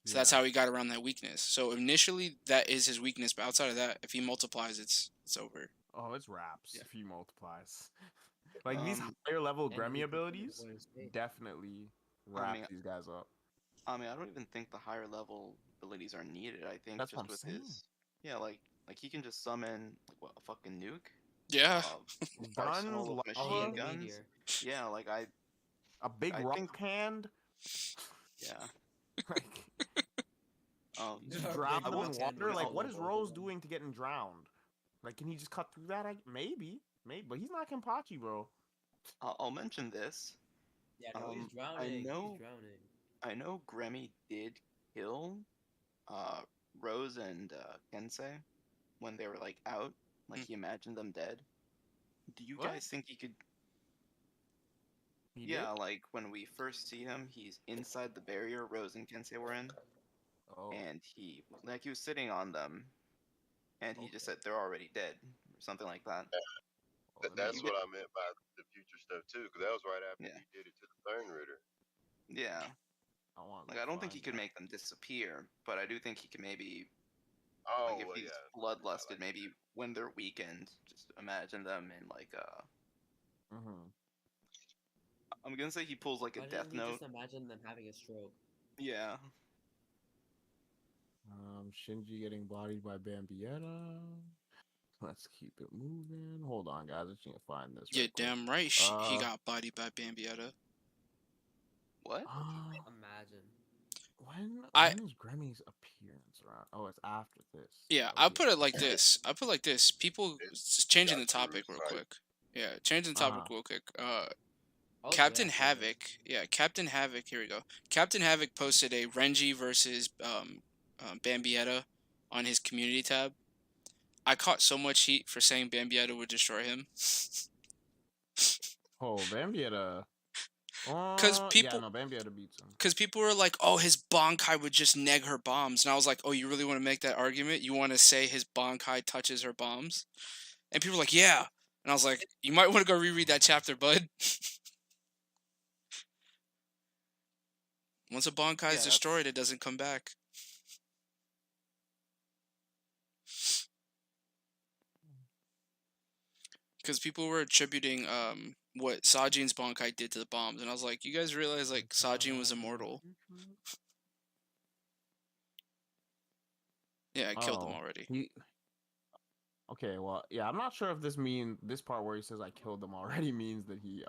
So that's how he got around that weakness. So initially, that is his weakness, but outside of that, if he multiplies, it's over. Oh, it's raps Yeah. if he multiplies. Like these Um, higher level And Grammy he confirmed abilities Golden State. definitely I wrap mean, these guys up. I don't even think the higher level abilities are needed. I think That's what just I'm with saying. his, yeah, like he can just summon like what, a fucking nuke, Yeah. uh, Guns, arsenal of Oh yeah, machine lava, the guns. meteor. Yeah, a big I think rock hand. yeah. Like just A drown big them in rock hand water. would Like I'll, what kill is both of Rose them. doing to getting drowned? Like can he just cut through that? Maybe, but he's not Kenpachi, bro. I'll mention this. Yeah, no, he's I drowning. He's know drowning. Grammy did kill uh Rose and Kensei when they were like out. Like Mm. he imagined them dead. Do you What? guys think he could? He did? Yeah, like when we first see him, he's inside the barrier Rose and Kensei were in, Oh, and he was sitting on them, and he just okay. said they're already dead or something like that. Well, let me That's You look. get what I meant by the future stuff too, because that was right after yeah, he did it to the Third Ritter. yeah. I want to Like go I don't think he find could that. make them disappear, but I do think he can maybe like Oh if well, he's yeah, I bloodlusted, like maybe when they're weakened, just imagine them in like Mm-hmm. I'm gonna say he pulls like a Why didn't death he note. just imagine them having a stroke? Yeah. Shinji getting bodied by Bambietta. Let's keep it moving. Hold on, guys. I just need to find this Yeah, right quick. damn right. He Uh, got bodied by Bambietta. What? uh Imagine. I when is Grammy's appearance around? Oh, it's after this. Yeah, I Okay. put it like this. I put it like this. People changing the got to topic real recite. quick. Yeah, changing the topic Uh-huh. real quick. Oh Captain yeah, say this. Havoc. Yeah, Captain Havoc. Here we go. Captain Havoc posted a Renji versus Bambietta on his community tab. I caught so much heat for saying Bambietta would destroy him. Oh, Bambietta. Cause Yeah, people, no, Bambietta beats him. cause people were like, "Oh, his Bankai would just neg her bombs," and I was like, "Oh, you really want to make that argument? You want to say his Bankai touches her bombs?" And people were like, "Yeah," and I was like, "You might want to go reread that chapter, bud." Once a Bankai is Yeah, that's destroyed, it doesn't come back. Because people were attributing what Sajin's Bankai did to the bombs, and I was like, "You guys realize like Sajin was immortal?" Yeah, I killed him Oh, already. he. Okay, well, yeah, I'm not sure if this part where he says I killed them already means that he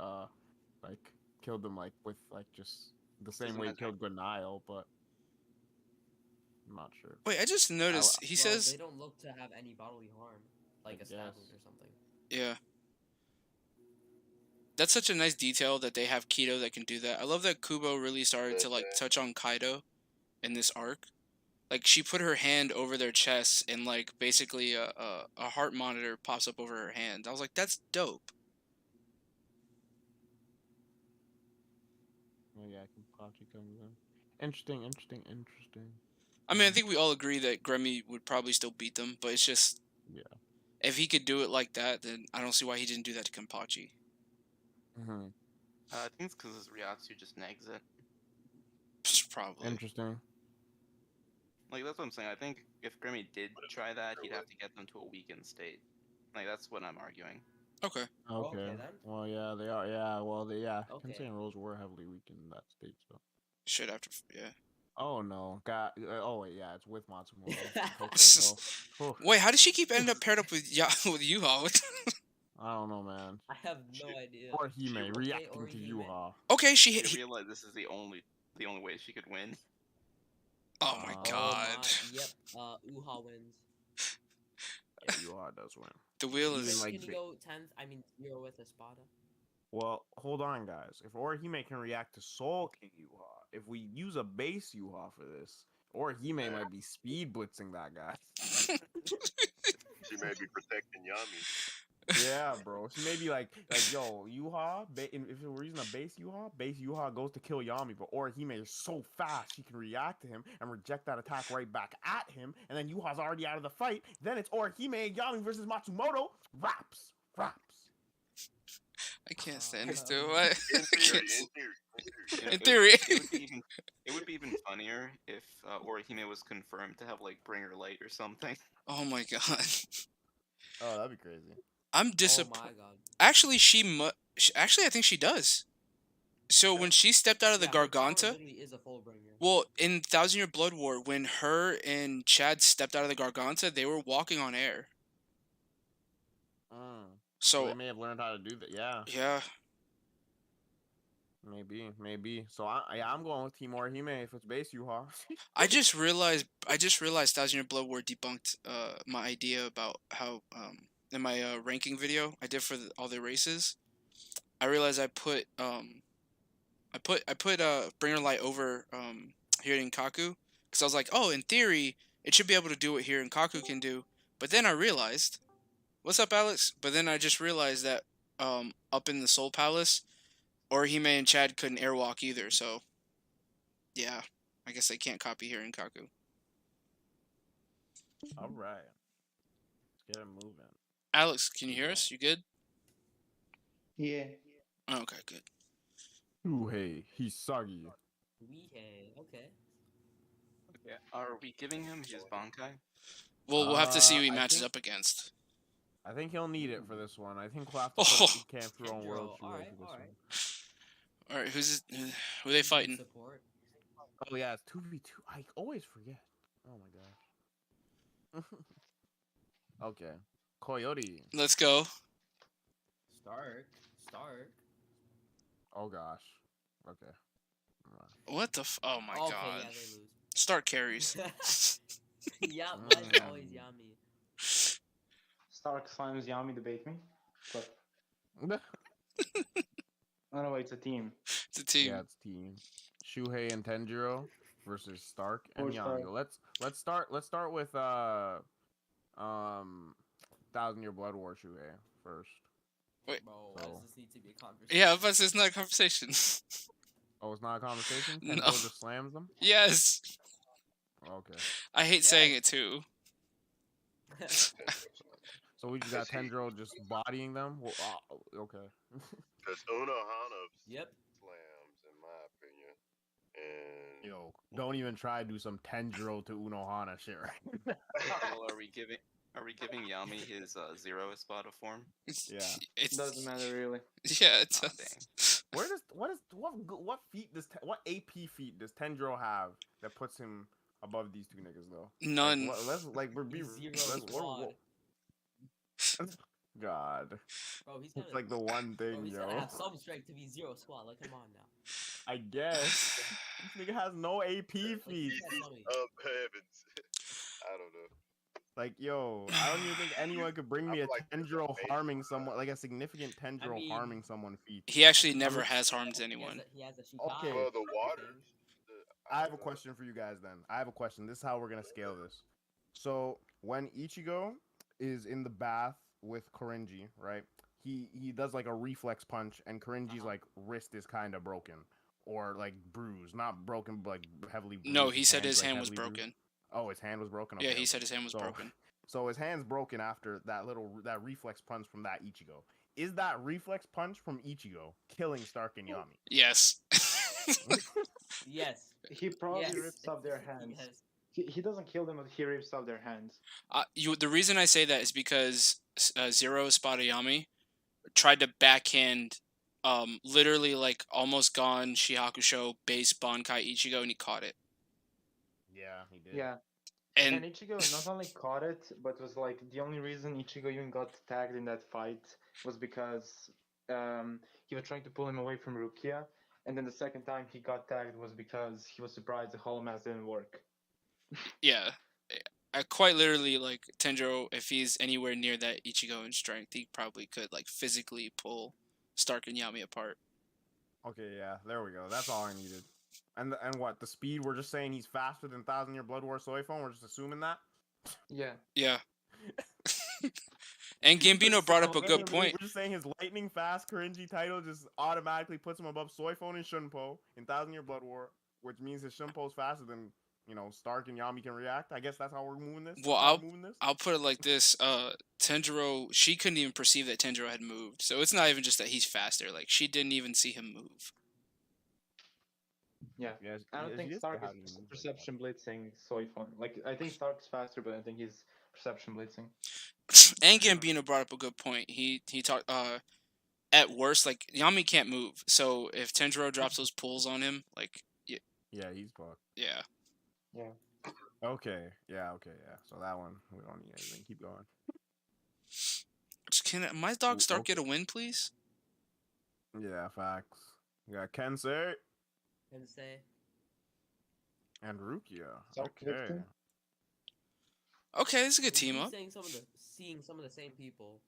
like killed them like with like just the his same way he imaginary. killed Good Nile, but I'm not sure. Wait, I just noticed he Well, says, they don't look to have any bodily harm, like a stab guess. wound or something. yeah. That's such a nice detail that they have Keto that can do that. I love that Kubo really started to like touch on Kaido in this arc. Like she put her hand over their chests and like basically a heart monitor pops up over her hand. I was like, that's dope. Oh yeah, Kenpachi comes in. Interesting. I mean, I think we all agree that Grammy would probably still beat them, but it's just Yeah. if he could do it like that, then I don't see why he didn't do that to Kenpachi. Mm-hmm. I think it's because Ryatsu just nags it. Probably. Interesting. Like that's what I'm saying. I think if Grammy did try that, he'd have to get them to a weakened state. Like that's what I'm arguing. Okay. Okay. Okay, then. Well, yeah, they are. Yeah. Well, Okay. Kensei and Rose were heavily weak in that state. So. Shit after, yeah. Oh no. God. Oh wait. Yeah, it's with Matsumoto. Okay. Oh. Wait, how did she keep ending up paired up with with Yuha? I don't know, man. I have no idea. Or Hime reacting to Orihime. Yuha. Okay, she You hit. realize this is the only way she could win. Oh my Oh god. my, yep. Uha wins. Yeah, Yuha does win. The wheel Even is. like Can you go 10th? I mean, 0 with Espada. Well, hold on, guys. If Orihime can react to Soul King Yuha, if we use a base Yuha for this, Orihime might be speed blitzing that guy. She may be protecting Yami. Yeah, bro. She may be like yo, Yuha. If we're using a base Yuha goes to kill Yami, but Orihime is so fast she can react to him and reject that attack right back at him, and then Yuha's already out of the fight. Then it's Orihime and Yami versus Matsumoto. Raps. I can't stand this dude. What? In I theory, can't. You know, In theory. it would be even funnier if Orihime was confirmed to have like Bringer Light or something. Oh my god. Oh, that'd be crazy. I'm Oh disappointed. my god. Actually, actually, I think she does. So when she stepped out of the Yeah, her power Garganta, literally is a fullbringer. well, in Thousand Year Blood War, when her and Chad stepped out of the Garganta, they were walking on air. So they So may have learned how to do that. Yeah, yeah, maybe. So I'm going with Team Orihime if it's base Yuha. I just realized Thousand Year Blood War debunked my idea about how in my ranking video I did for all the races. I realized I put Bringer Light over Hirin Kaku because I was like, oh, in theory it should be able to do what Hirin Kaku can do. But then I realized, what's up, Alex? But then I just realized that up in the Soul Palace, Orihime and Chad couldn't airwalk either. So yeah, I guess they can't copy Hirin Kaku. All right, let's get it moving. Alex, can you hear us? You good? Yeah. Oh, okay, good. Shuhei Hisagi. Okay. Okay, are we giving him his Bankai? Well, we'll have to see who he I matches think- up against. I think he'll need it for this one. I think we'll have to Oh. put Camp Your Own World Kendro, Shuhei alright, for this alright. one. All right, who are they fighting? Support. Oh yeah, it's 2v2. I always forget. Oh my gosh. Okay. Coyote. Let's go. Stark. Oh gosh. Okay. What the? Oh my Okay, god. yeah, they lose. Start carries. Yeah, like always Yami. Stark slams Yami to bait me. But oh no, it's a team. It's a team. Yeah, it's team. Shuhei and Tenjiro versus Stark and Or Yami. Stark. Let's start with Thousand Year Blood War Shuhei first. Bro, why So- does this need to be a conversation? Yeah, but it's not a conversation. Oh, it's not a conversation? No. Tenjiro just slams them? Yes. Okay. I hate saying it too. So we just got Tenjiro just bodying them? Well, okay. Because Unohana Yep. slams, in my opinion. And Yo, don't even try to do some Tenjiro to Unohana shit right now. Well, are we giving Yami his zero Espada form? Yeah. It's Doesn't matter really. Yeah, it's Aw, dang. What feat does what AP feat does Tenjiro have that puts him above these two niggas though? none. Let's like be He's zero let's- squad. God, Bro, he's gonna it's like the one bro, thing, he's yo. gonna have some strength to be zero squad. Like, come on now. I guess this nigga has no AP feat. he's That's funny. up heavens. I don't know. Like, yo, I don't even think anyone could bring me I a feel like there's Tenjiro a base harming for someone, like a significant Tenjiro mean- harming someone feat. He actually never has harmed He anyone. has a Shikai. Okay. Well, the everything. waters. I have a question for you guys then. I have a question. This is how we're gonna scale this. So when Ichigo is in the bath with Korinji, right? He does like a reflex punch, and Korinji's like wrist is kind of broken or like bruised, not broken, but like heavily bruised. No, he said hand's, his like, hand was heavily bruised. broken. Oh, his hand was broken. Yeah, Okay, he okay. said his hand was So- broken. So his hand's broken after that reflex punch from that Ichigo. Is that reflex punch from Ichigo killing Stark and Yami? Yes. Yes. He probably Yes. rips off their hands. Yes. He doesn't kill them, but he rips off their hands. The reason I say that is because Zero Spadayami tried to backhand literally like almost gone Shihakusho base Bankai Ichigo and he caught it. Yeah, he did. Yeah. And And Ichigo not only caught it, but was like the only reason Ichigo even got tagged in that fight was because he was trying to pull him away from Rukia, and then the second time he got tagged was because he was surprised the Hollow Mask didn't work. yeah, I quite literally like Tenjiro, if he's anywhere near that Ichigo in strength, he probably could like physically pull Stark and Yami apart. Okay, yeah, there we go. That's all I needed. And what, the speed? We're just saying he's faster than Thousand Year Blood War Soifon? We're just assuming that? Yeah. Yeah. And Gambino brought up a good We're point. just saying his lightning fast Korinji title just automatically puts him above Soifon and Shunpo in Thousand Year Blood War, which means his Shunpo's faster than, Stark and Yami can react. I guess that's how we're moving this. Well, That's how we're moving this? I'll put it like this: Tenjiro, she couldn't even perceive that Tenjiro had moved, so it's not even just that he's faster. Like she didn't even see him move. Yeah. Yes, I don't yes, think he is Stark having is him. perception blitzing Soifon. Like, I think Stark's faster, but I think he's perception blitzing. And Gambino brought up a good point. He talked at worst, like Yami can't move. So if Tenjiro drops those pulls on him, like Yeah, he's fucked. yeah. Yeah. Okay. Yeah. Okay. Yeah. So that one we don't need anything. Keep going. Can my dog Stark Okay. get a win, please? Yeah. Facts. We got Kensei Sensei. and Rukia. Stark Okay. lifting? Okay, this is a good We team keep up. saying seeing some of the same people.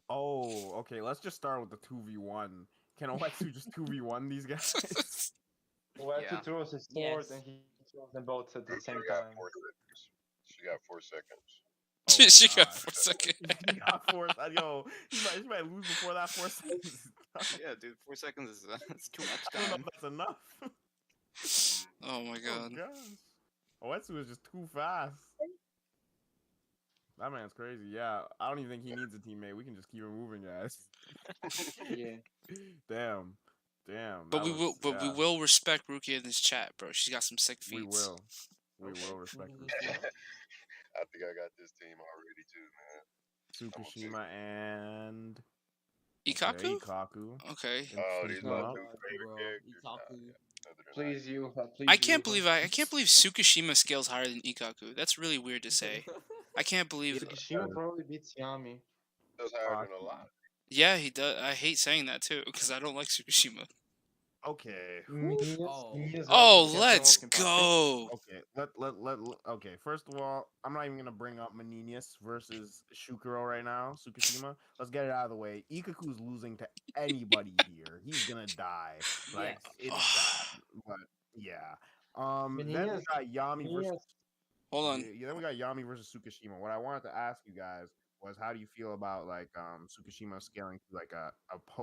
Oh. Okay. Let's just start with the 2v1. Can Oetsu just 2v1 these guys? Where Yeah. throws his sword Yes. and he throws them both at the Rukia same got time. 4 seconds. She got 4 seconons. Oh, She got God. 4 seconds. He got 4. Yo, he might lose before that 4 seconds. Yeah, dude, 4 seconds is it's too much I don't know time. if that's enough. Oh my god. Oh gosh. Oetsu is just too fast. That man's crazy. Yeah, I don't even think he needs a teammate. We can just keep him moving, guys. Yeah. Damn. But we will respect Rukia in this chat, bro. She's got some sick We feats. will. We will respect Who's Rukia. what? I think I got this team already too, man. Tsukushima and Ikaku? Okay, Ikaku. Okay. Oh, these Tsukushima. my Oh, 2 favorite bro. characters. Ikaku. Other than Please, you. Please, I can't you. believe I can't believe Tsukushima scales higher than Ikaku. That's really weird to say. I can't believe. Tsukushima probably beats Yami. That's higher than a lot. Yeah, he does. I hate saying that too because I don't like Tsukushima. Okay. Oh, let's go. Okay. Okay. First of all, I'm not even gonna bring up Meninius versus Shukuro right now. Tsukushima. Let's get it out of the way. Ikaku's losing to anybody here. He's gonna die. Like Yes. it's sad, but yeah. Then we Meninius- got Yami versus. Yes. Hold on. Yeah, then we got Yami versus Tsukushima. What I wanted to ask you guys was, how do you feel about like Tsukushima scaling to like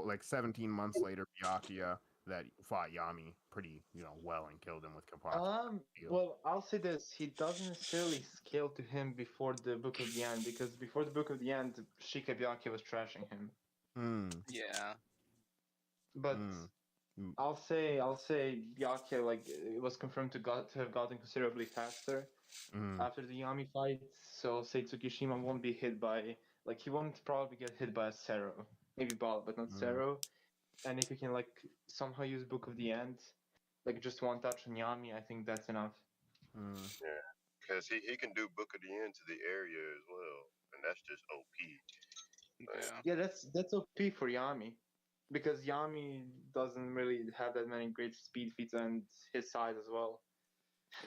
like 17 months later Byakuya that fought Yami pretty well and killed him with Kapachi? Well, I'll say this: he doesn't necessarily scale to him before the Book of the End, because before the Book of the End, Shikabyake was trashing him. Yeah. But I'll say Byake, like, it was confirmed to have gotten considerably faster after the Yami fight. So I'll say Tsukishima won't be hit by, like, he won't probably get hit by a Zero, maybe Ball, but not Zero. And if you can like somehow use Book of the End, like just one touch on Yami, I think that's enough. Yeah, because he can do Book of the End to the area as well, and that's just OP. Yeah. Yeah, that's OP for Yami, because Yami doesn't really have that many great speed feats and his size as well.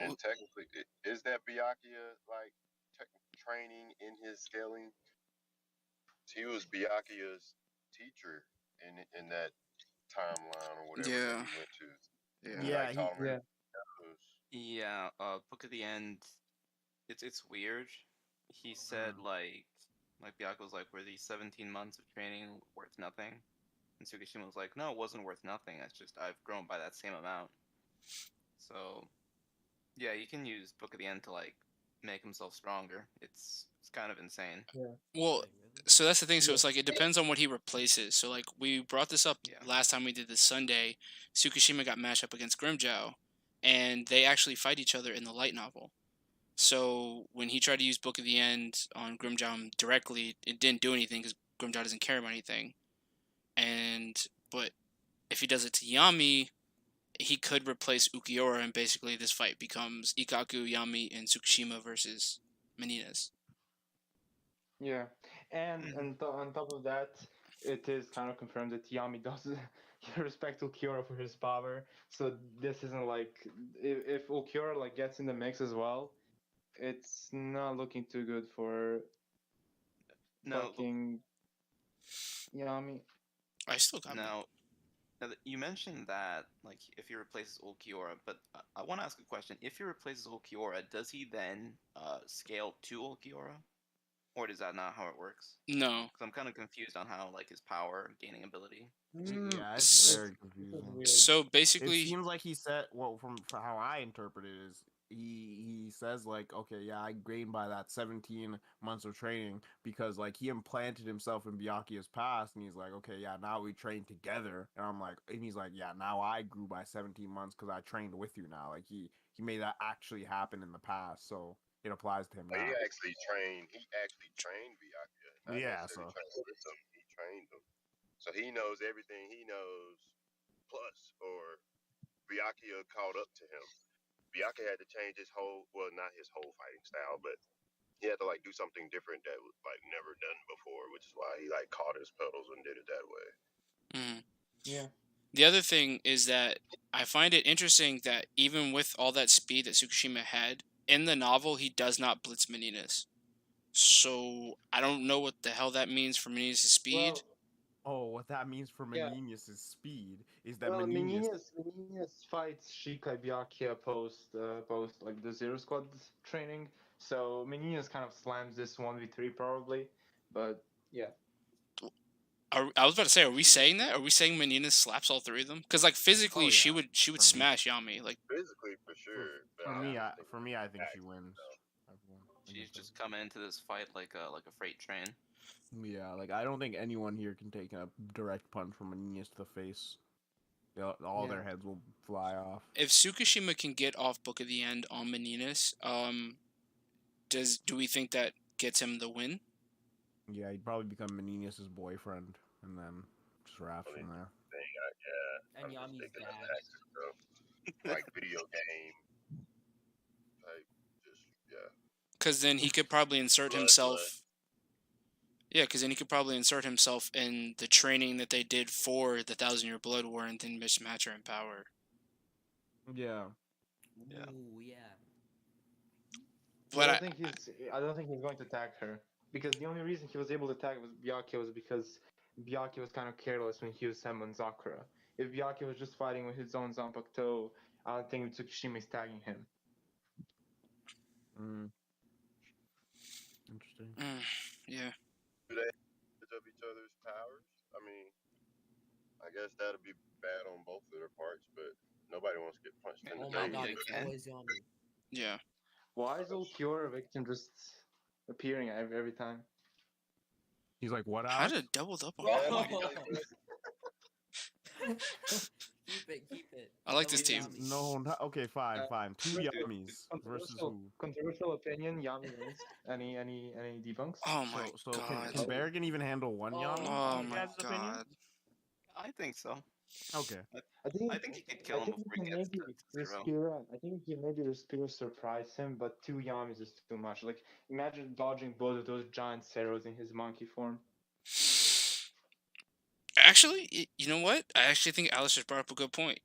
And technically, is that Byakuya like training in his scaling? He was Byakuya's teacher in that timeline or whatever that he went to. Yeah. Yeah, Book of the End, it's weird. He said like Byakuya was like, were these 17 months of training worth nothing? And Tsukishima was like, no, it wasn't worth nothing. It's just I've grown by that same amount. So yeah, you can use Book of the End to like make himself stronger. It's kind of insane. Yeah. Well, so that's the thing. So it's like it depends on what he replaces. So like we brought this up last time we did this Sunday. Tsukushima got matched up against Grimmjow, and they actually fight each other in the light novel. So when he tried to use Book of the End on Grimmjow directly, it didn't do anything because Grimmjow doesn't care about anything. But if he does it to Yami, he could replace Ukiura, and basically this fight becomes Ikaku, Yami, and Tsukushima versus Menina's. Yeah, and on top of that, it is kind of confirmed that Yami does respect Ulquiorra for his power. So this isn't like, if Ulquiorra like gets in the mix as well, it's not looking too good for fucking Yami. I still got now you mentioned that like if he replaces Ulquiorra, but I want to ask a question. If he replaces Ulquiorra, does he then scale to Ulquiorra? Or is that not how it works? No. Because I'm kind of confused on how like his power gaining ability. Yeah, it's very confusing. So basically, it seems like he said, well, from how I interpret it, is he says like, okay, yeah, I gained by that 17 months of training because like he implanted himself in Byakuya's past, and he's like, okay, yeah, now we train together, and I'm like, and he's like, yeah, now I grew by 17 months because I trained with you now. Like he made that actually happen in the past, so it applies to him But now. he actually trained Byakuya. Not Yeah, necessarily so trained with him. He trained him. So he knows everything he knows plus, or Byakuya caught up to him. Byakuya had to change his whole, well, not his whole fighting style, but he had to like do something different that was like never done before, which is why he like caught his pedals and did it that way. Mm. Yeah. The other thing is that I find it interesting that even with all that speed that Tsukushima had, in the novel, he does not blitz Meninas. So I don't know what the hell that means for Meninas' speed. Well, what that means for yeah. Menenius' speed is that Well, Menenius. Meninius fights Shikai Byakuya post like the Zero Squad training. So Meninius kind of slams this 1v3 probably, but yeah. I was about to say, are we saying that? Are we saying Menina slaps all three of them? Because like physically, Oh, she yeah, would for me. smash Yami. Like Physically, for sure. But For me, I think she wins. She's just coming into this fight like a freight train. Yeah, like I don't think anyone here can take a direct punch from Menenius to the face. All their heads will fly off. if Tsukushima can get off Book of the End on Meninas, do we think that gets him the win? Yeah, he'd probably become Menenius' boyfriend, and then just wraps from there. Yeah, And I'm just Yami's thinking dad. of action stuff, like video game type. Just yeah. Because then he could probably insert himself. Yeah, because then he could probably insert himself in the training that they did for the 1,000-Year Blood War, and then mismatch her in power. Yeah. Yeah. Ooh, yeah. But I don't think he's going to tag her, because the only reason he was able to tag Byakuya was because Byakuya was kind of careless when he was summoned Sakura. If Byakuya was just fighting with his own Zanpakuto, I don't think Tsukushima is tagging him. Interesting. Yeah. Do they use of each other's powers? I mean, I guess that'd be bad on both of their parts, but nobody wants to get punched in the Oh my face. god, they it's can. always Yami. Yeah. Why is Ulquiorra Victim just appearing every time? He's like, what, How Alex? did it doubled up on Bro! that? keep it. I like Go this with team. Yami. No, okay, fine. Two Yamis versus who? Controversial opinion, Yami wins. Any debunks? Oh my So god. can Berrigan even handle one Yami? Oh in your my guys' opinion? god. I think so. Okay. I think he could kill him before he gets to zero. I think he maybe Respira surprise him, but two Yamis is too much. Like, imagine dodging both of those giant Ceros in his monkey form. Actually, you know what? I actually think Alice just brought up a good point.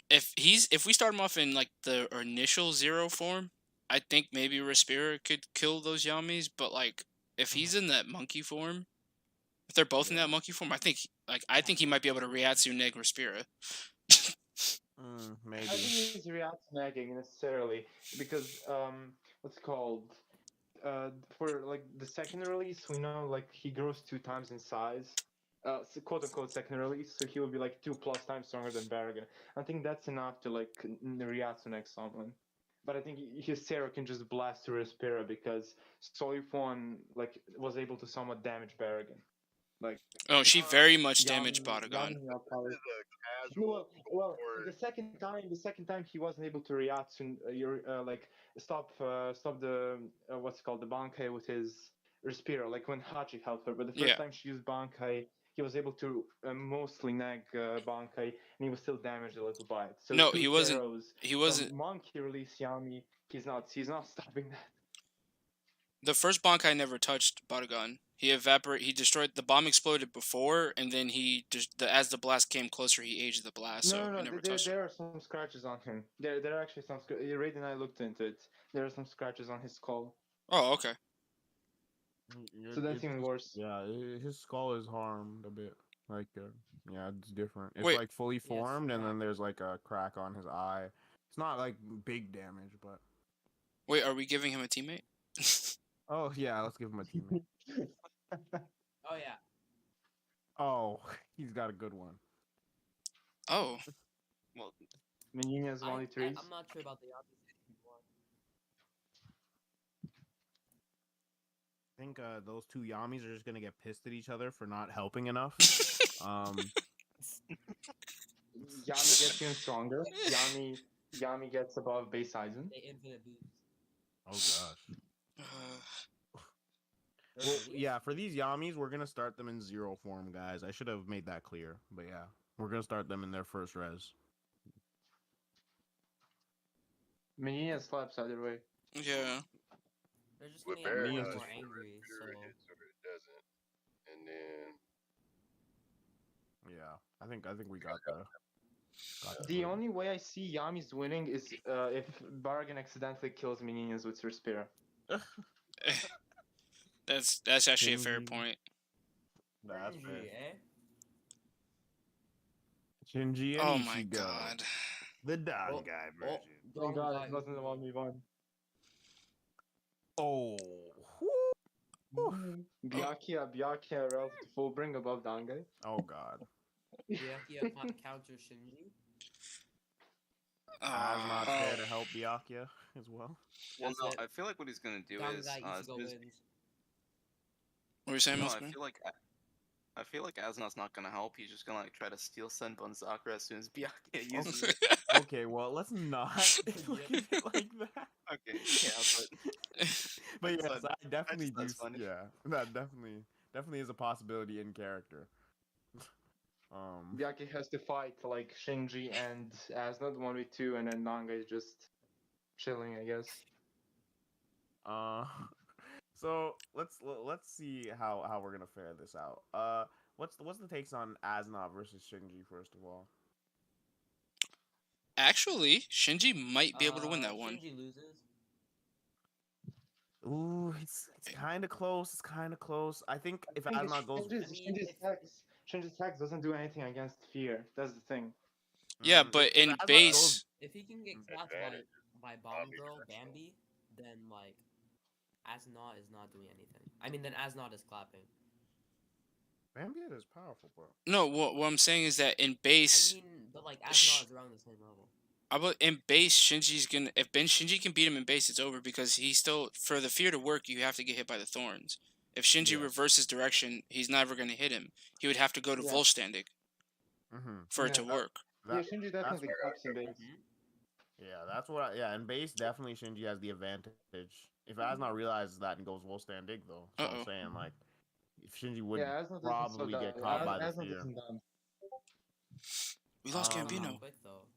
If we start him off in like the initial Zero form, I think maybe Respira could kill those Yamis. But like, if he's in that monkey form, if they're both in that monkey form, I think he might be able to Ryatsu neg Respira. Maybe. I think he's reacting necessarily because what's it called? For like the second release, we know like he grows 2 times in size. So quote unquote second release, so he will be like 2+ times stronger than Barragan. I think that's enough to like Ryatsu next someone. But I think his Sarah can just blast through Respira because Soifon like was able to somewhat damage Barragan. Like She very much Yami, damaged Badagon. Yami outpowered. This is a casual Well, or the second time he wasn't able to Ryatsu, like stop the what's it called, the Bankai with his Respiro, like when Hachi helped her. But the first time she used Bankai, he was able to mostly nag Bankai, and he was still damaged a little by it. So No, two he wasn't. Zeros He wasn't. from Monkey release Yami. He's not stopping that. The first Bankai never touched Badagon. He destroyed the bomb. Exploded before, and then as the blast came closer, he aged the blast. So he never touched. There are some scratches on him. There are actually some. Rade and I looked into it. There are some scratches on his skull. Oh, okay. So that's even worse. Yeah, his skull is harmed a bit. Like, yeah, it's different. It's Wait. like fully formed, and then there's like a crack on his eye. It's not like big damage, but. Wait, are we giving him a teammate? Oh yeah, let's give him a teammate. Oh yeah. Oh, he's got a good one. Oh. Well, Menina's only threes. I'm not sure about the Yami one. I think those two Yamis are just gonna get pissed at each other for not helping enough. Yami gets even stronger. Yami gets above base Aizen. The infinite boost. Oh gosh. They're Well, hideous? yeah, for these Yamis, we're gonna start them in zero form, guys. I should have made that clear, but yeah, we're gonna start them in their first res. Minion slaps either way. Yeah. They're just With gonna get Barrett more Minions and does more just it, angry, so Fury hits or it doesn't. And then yeah. I think we got the The only way I see Yami's winning is if Bargain accidentally kills minions with her spear. That's actually a fair Shinji. point. That's fair. Shinji, eh? Shinji and Oh my Ichigo, god. the Don Oh, Guy oh, version. Thank God Dongai it wasn't the Ichigo. 1v1. Oh. Whew. Byakuya relative to full bring above Dangai. Oh god. Byakuya counter Shinji. As not Oh. there to help Byakuya as well. Well, That's no, it. I feel like what he's gonna do is Dongai as Ichigo soon as wins. What were you saying, no, Milsman? I feel like Asnod's not gonna help. He's just gonna like try to steal Senbon Sakura as soon as Byakuya uses it. Okay, well, let's not look at it like that. Okay, yeah, But yes, thought- I definitely thought do. that's funny. Yeah, that definitely is a possibility in character. Byakuya has to fight like Shinji and Asnod 1v2, and then Dangai is just chilling, I guess. uh, so let's see how we're gonna fare this out. What's the takes on Asnod versus Shinji first of all? Actually, Shinji might be able to win that one. Shinji loses. Ooh, it's kind of close. It's kind of close. I think if Thing is, Asnod goes, Shinji's tax doesn't do anything against fear. That's the thing. Yeah, Mm, but if in Asnod base, goes- If he can get clapped Advantage by Bomb probably Girl directional. Bambi, then like Asnod is not doing anything. I mean, then Asnod is clapping. Bambietta is powerful, bro. no, what I'm saying is that in I base, mean, but like Asnod is around the same level. in base, Shinji's gonna. If Shinji can beat him in base, it's over because he's still for the fear to work. You have to get hit by the thorns. If Shinji Yeah. reverses direction, he's never gonna hit him. He would have to go to Yeah. Volstandig for it to Yeah. work. Yeah, Shinji definitely claps in base. Yeah, that's what. In base, definitely Shinji has the advantage. If Asnod realizes that and goes Wolstandig, though, so I'm Uh-oh. saying like, if Shinji would Yeah, Asnod probably get caught by the Asnod fear. isn't done. We lost Um, Gambino. Quick though.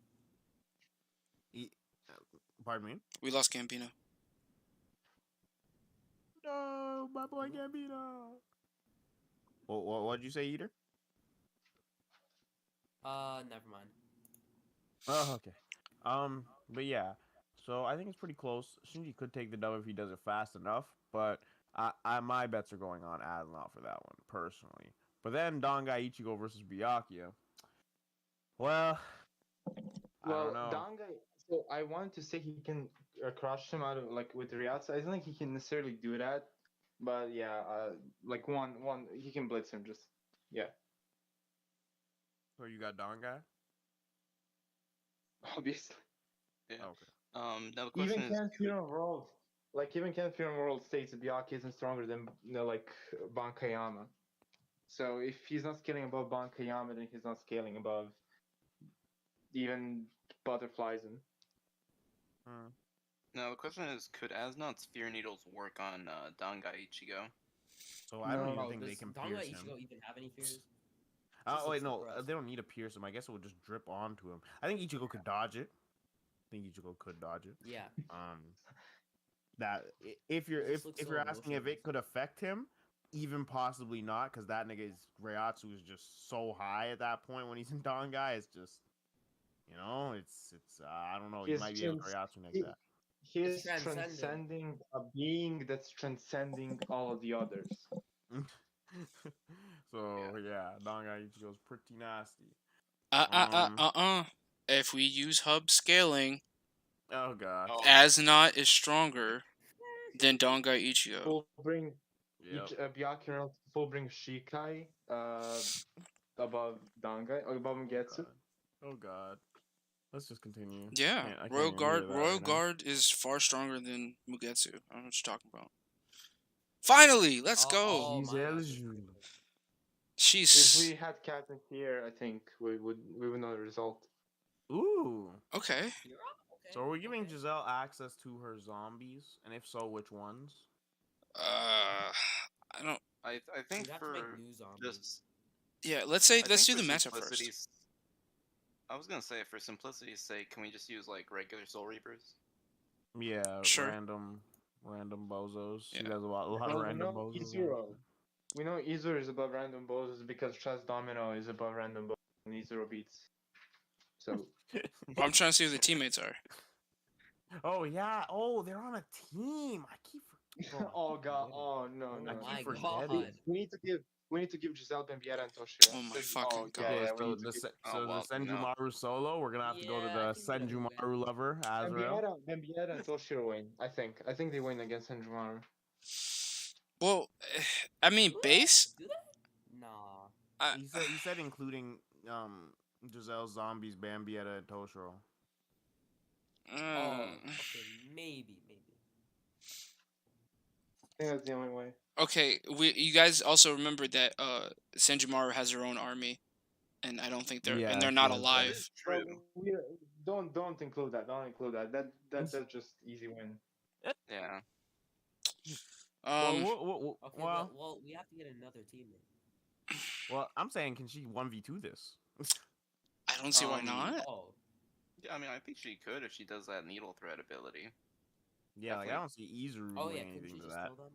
Pardon me. We lost Gambino. No, my boy Gambino. What'd you say, Eater? Never mind. Oh, okay. But yeah, so I think it's pretty close. Shinji could take the dub if he does it fast enough, but my bets are going on Asnod for that one personally. But then Dangai Ichigo versus Byakuya. Well, I don't know. Dangai. So I wanted to say he can crush him out of like with Ryatsu. I don't think he can necessarily do that, but yeah, like one he can blitz him. Just yeah, So you got Dangai? obviously. Yeah. Okay. Now the question Even is, Ken Fear World, like even Ken Fear World states that Byakuya isn't stronger than like Bankayama. So if he's not scaling above Bankayama, then he's not scaling above even Butterflies and. now the question is, could Asnod's Fear Needles work on Dangai Ichigo? So I don't No. even think they Does can Dangai pierce him. Ichigo even have any fears? Oh wait, Just no, suppressed. they don't need to pierce him. I guess it would just drip onto him. I think Ichigo could dodge it. Yeah. That if you're This looks if so you're asking if emotionless. it could affect him, even possibly not, because that nigga's Reiatsu is just so high at that point when he's in Dangai. It's just, it's I don't know. He He's might be able to trans- Reiatsu next he- that. He is Transcendent. transcending a being that's transcending all of the others. So yeah, Dangai Ichigo's pretty nasty. If we use hub scaling, Oh god. Asnod is stronger than Dangai Ichigo. Full bring Yep. Byakuya full bring Shikai above Dangai or above Mugetsu. Oh god. Let's just continue. Yeah, I can't Royal even Guard. hear that Royal right now. Guard is far stronger than Mugetsu. I don't know what you're talking about. Finally, let's go. Oh, my Giselle God. Julie. If She's we had Captain here, I think we would know the result. Ooh. okay. You're up? So are we giving Giselle access to her zombies, and if so, which ones? I don't. I think We'd have to for make new zombies. just Yeah, let's I do think the for matchup first. simplicity's I was gonna say for simplicity's sake, can we just use like regular Soul Reapers? Yeah, Sure. random bozos. Yeah. She does a lot of Well, we random know bozos. Izuro. We know Izuro is above random bosses because Chess Domino is above random bosses and Izuro beats. So I'm trying to see who the teammates are. Oh yeah. Oh, they're on a team. I keep. Bro, oh god, oh no, I no. keep my forgetting. God. We need to give Giselle Bambiera and Toshiro. Oh my fucking yeah, god. yeah, we So need to the give Oh well, the no. Senjumaru solo, we're gonna have to go to Yeah, the I think we gotta move Senjumaru lover, Azrael. Bambiera and Toshiro win. I think they win against Senjumaru. Well, I mean, Do base. they? Do they? Nah. I, He said including Giselle's zombies, Bambietta, and Toshiro. Oh, okay, maybe. I think that's the only way. okay, you guys also remember that Senjumaru has her own army, and I don't think they're She not has That alive. is true. Don't include that. Don't include that. That's just easy win. Yeah. Okay, well, well, we have to get another teammate. well, I'm saying, can she 1v2 this? I don't see why not. Oh, Yeah, I mean, I think she could if she does that needle thread ability. Yeah, like, I don't see Izuru oh doing yeah, can anything she to just that. kill them?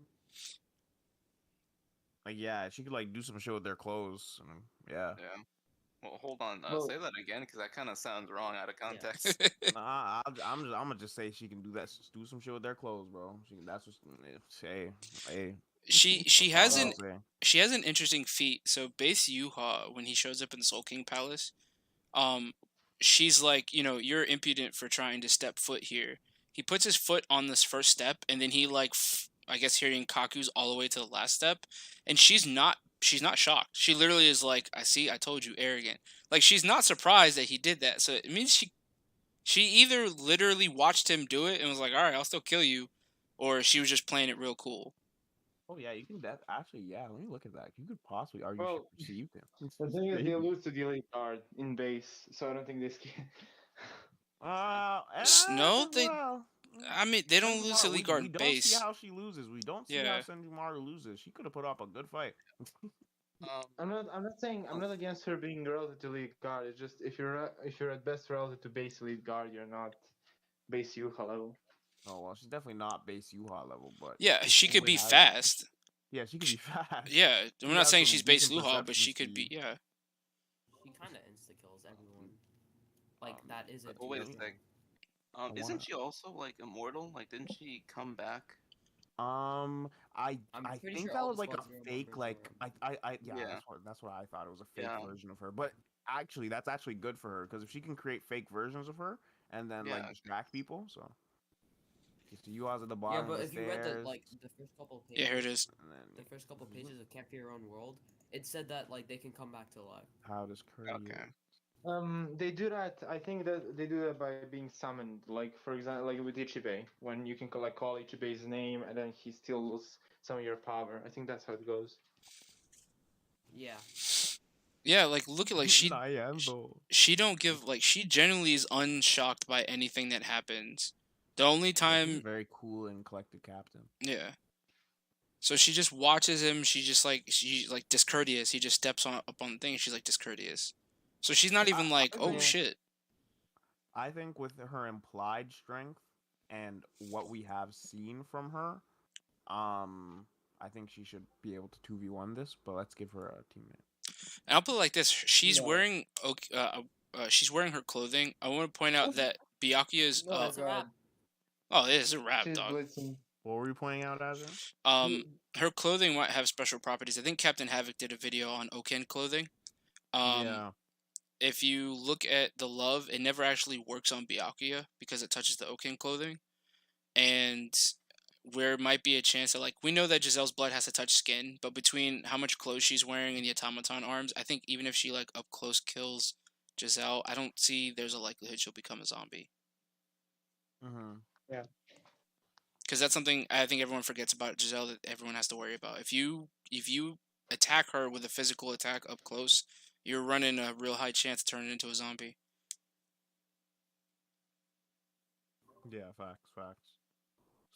Like, yeah, she could like do some shit with their clothes. And, yeah. Yeah. Well, hold on. Well- Say that again, because that kind of sounds wrong out of context. I'm gonna just say she can do that. Just do some shit with their clothes, bro. That's just hey. she That's has all an I'll say. she has an interesting feat. So base Yuha, when he shows up in the Soul King Palace, she's like, you're impudent for trying to step foot here. He puts his foot on this first step, and then he like, I guess hearing Kaku's all the way to the last step, and she's not shocked. She literally is like, I told you, arrogant. Like she's not surprised that he did that. So it means she either literally watched him do it and was like, all right, I'll still kill you, or she was just playing it real cool. Oh yeah, you can. That actually, yeah. Let me look at that. You could possibly argue Well, she perceived him. The thing is, they Maybe. lose to the elite card in base, so I don't think this can. No, they. Well, I mean, they don't lose to we League Guard don't base. see how she loses. We don't see how Yeah. Senjumaru loses. She could have put up a good fight. I'm not saying I'm not against her being relative to lead guard. It's just if you're at best relative to base lead guard, you're not base Yuha level. Oh well, she's definitely not base Yuha level, but Yeah, she could be fast. Yeah, she could be fast. Yeah, we're not has saying some she's base decent Luha, but perception she could be. speed. Yeah. She kind of insta kills everyone. Like that is it. Oh, wait a sec. Isn't she also like immortal? Like, didn't she come back? I pretty think sure that all was the like a squads remember fake, her like from. yeah, Yeah. that's what I thought. It was a fake Yeah. version of her, but actually, that's actually good for her because if she can create fake versions of her and then like Yeah. distract people, so. So you guys at the Yeah, bottom but of the if you read stairs. the first couple of pages, Yeah, here it is. And then the first couple pages of Camp Your Own World, it said that like they can come back to life. how does Curry? Okay. They do that. I think that they do that by being summoned. Like for example, like with Ichibei, when you can call Ichibei's name and then he steals some of your power. I think that's how it goes. Yeah. Yeah, like look at like she don't Mm. give like she generally is unshocked by anything that happens. The only She's a time, very cool and collected captain. yeah. So she just watches him. She's like discourteous. He just steps up on the thing. She's like discourteous. So she's not even like, oh Yeah. shit. I think with her implied strength and what we have seen from her, I think she should be able to 2v1 this, but let's give her a teammate. And I'll put it like this: she's No. wearing she's wearing her clothing. I want to point out that Byakuya's No, That's a wrap. oh, it is a wrap, She's dog. blitzing. What were you pointing out, Azra? Her clothing might have special properties. I think Captain Havoc did a video on Oken clothing. Yeah. If you look at the love, it never actually works on Byakuya because it touches the Oken clothing. And where might be a chance that, like, we know that Giselle's blood has to touch skin, but between how much clothes she's wearing and the automaton arms, I think even if she, like, up close kills Giselle, I don't see there's a likelihood she'll become a zombie. Mm-hmm. Yeah. Because that's something I think everyone forgets about Giselle that everyone has to worry about. If you attack her with a physical attack up close, you're running a real high chance to turn it into a zombie. Yeah, facts, facts.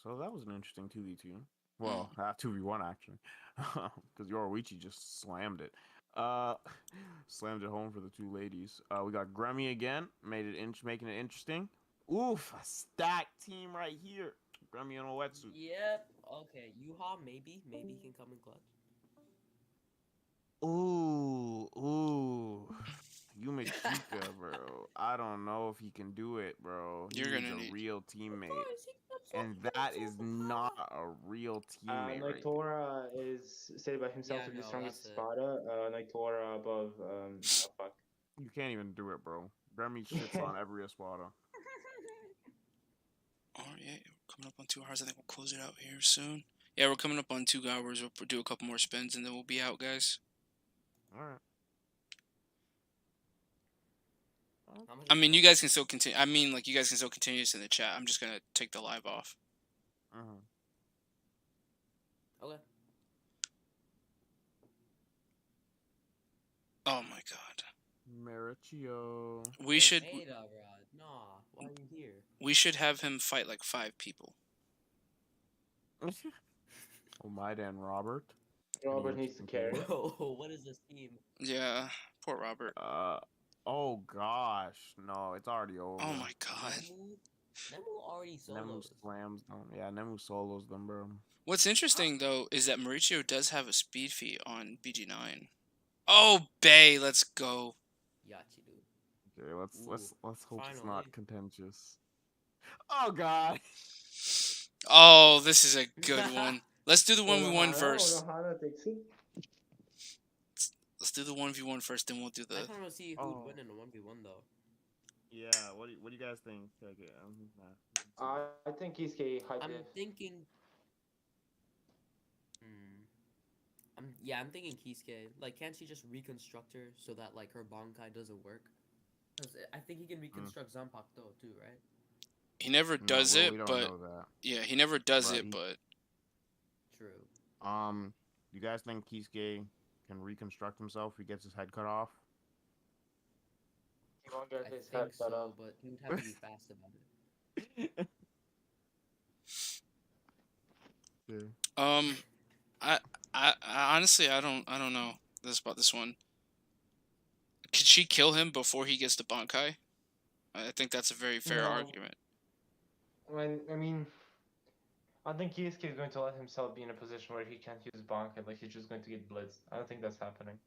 So that was an interesting 2v2. Mm. Well, 2v1 actually, because Yoruichi just slammed it. Uh, slammed it home for the two ladies. We got Gremmy again, making it interesting. Oof, a stacked team right here. Gremmy and Oetsu. Yep. Okay. Yuha maybe can come in clutch. Ooh. Yumechika, bro. I don't know if he can do it, bro. He You're needs gonna a need. real Of teammate. course, he And can that absorb is the not power. a real teammate right there. Noitora is said by himself Yeah, to be the no, strongest that's it. Espada. Noitora above oh fuck. You can't even do it, bro. Gremmy shits on every Espada. Oh yeah, we're coming up on 2 hours. I think we'll close it out here soon. Yeah, we're coming up on 2 hours. We'll do a couple more spins and then we'll be out, guys. Alright. How much I is it mean, you cost? guys can still continue. I mean, like you guys can still continue this in the chat. I'm just gonna take the live off. Okay. Oh my god. Marichio. We should Hey, Rod. Nah, why are you here? we should have him fight like 5 people. Oh, my Dan Robert. Robert needs to carry. Bro, what is this team? Yeah, poor Robert. Oh gosh. No, it's already over. Oh my god. Nemu already Nemu solos. slams them. Yeah, Nemu solos them, bro. What's interesting though is that Mauricio does have a speed feat on BG9. Oh, Bay, let's go. Yachi, dude. Okay, let's hope it's Finally. not contentious. Oh god. Oh, this is a good one. Let's do the 1v1 first. Unohana takes it. Let's do the 1v1 first, then we'll do I the. kind of see who would win in a 1v1 though. Yeah, what do you guys think? Okay, I think Kisuke high I'm diff. thinking. I'm thinking Kisuke. Like, can't she just reconstruct her so that like her Bankai doesn't work? 'Cause I think he can reconstruct Zanpakuto too, right? He never does we it, don't but know that. yeah, he never does Right. it, but True. You guys think Kisuke can reconstruct himself if he gets his head cut off? He won't get I his head think cut so, off. but he would have to be fast about it. Yeah. I honestly I don't know this about this one. Could she kill him before he gets the Bankai? I think that's a very fair No. argument. I mean, I think Kisuke is going to let himself be in a position where he can't use Bankai, like he's just going to get blitzed. I don't think that's happening.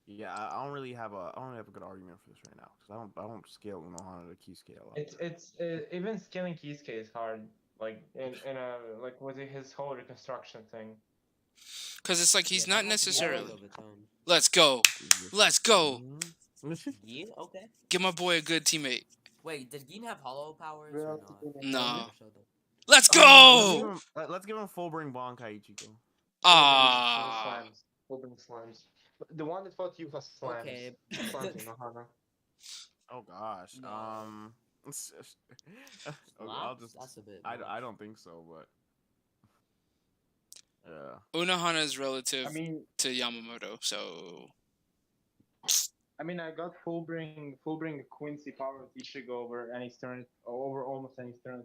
Yeah, I don't really have a good argument for this right now because I don't scale Unohana to Kisuke a lot. It's even scaling Kisuke is hard, like in a like with his whole reconstruction thing. Cause it's like he's Yeah, not that has to be a league necessarily. of its own. Let's go. Let's go. Gin? Okay. Give my boy a good teammate. Wait, did Gin have hollow powers Real or not? teammate. Nah. Never showed them. Let's go. Let's give him full bring Bankai Ichigo. Ah. Slams. Open slams. The one that fought you has slams. Okay. Slams Unohana. Oh gosh. No. Okay, I'll Slaps? just. That's a bit. I don't think so, but. Yeah. Unohana is relative I mean, to Yamamoto, so I got full bring Quincy power with Ichigo over any stern over almost any stern.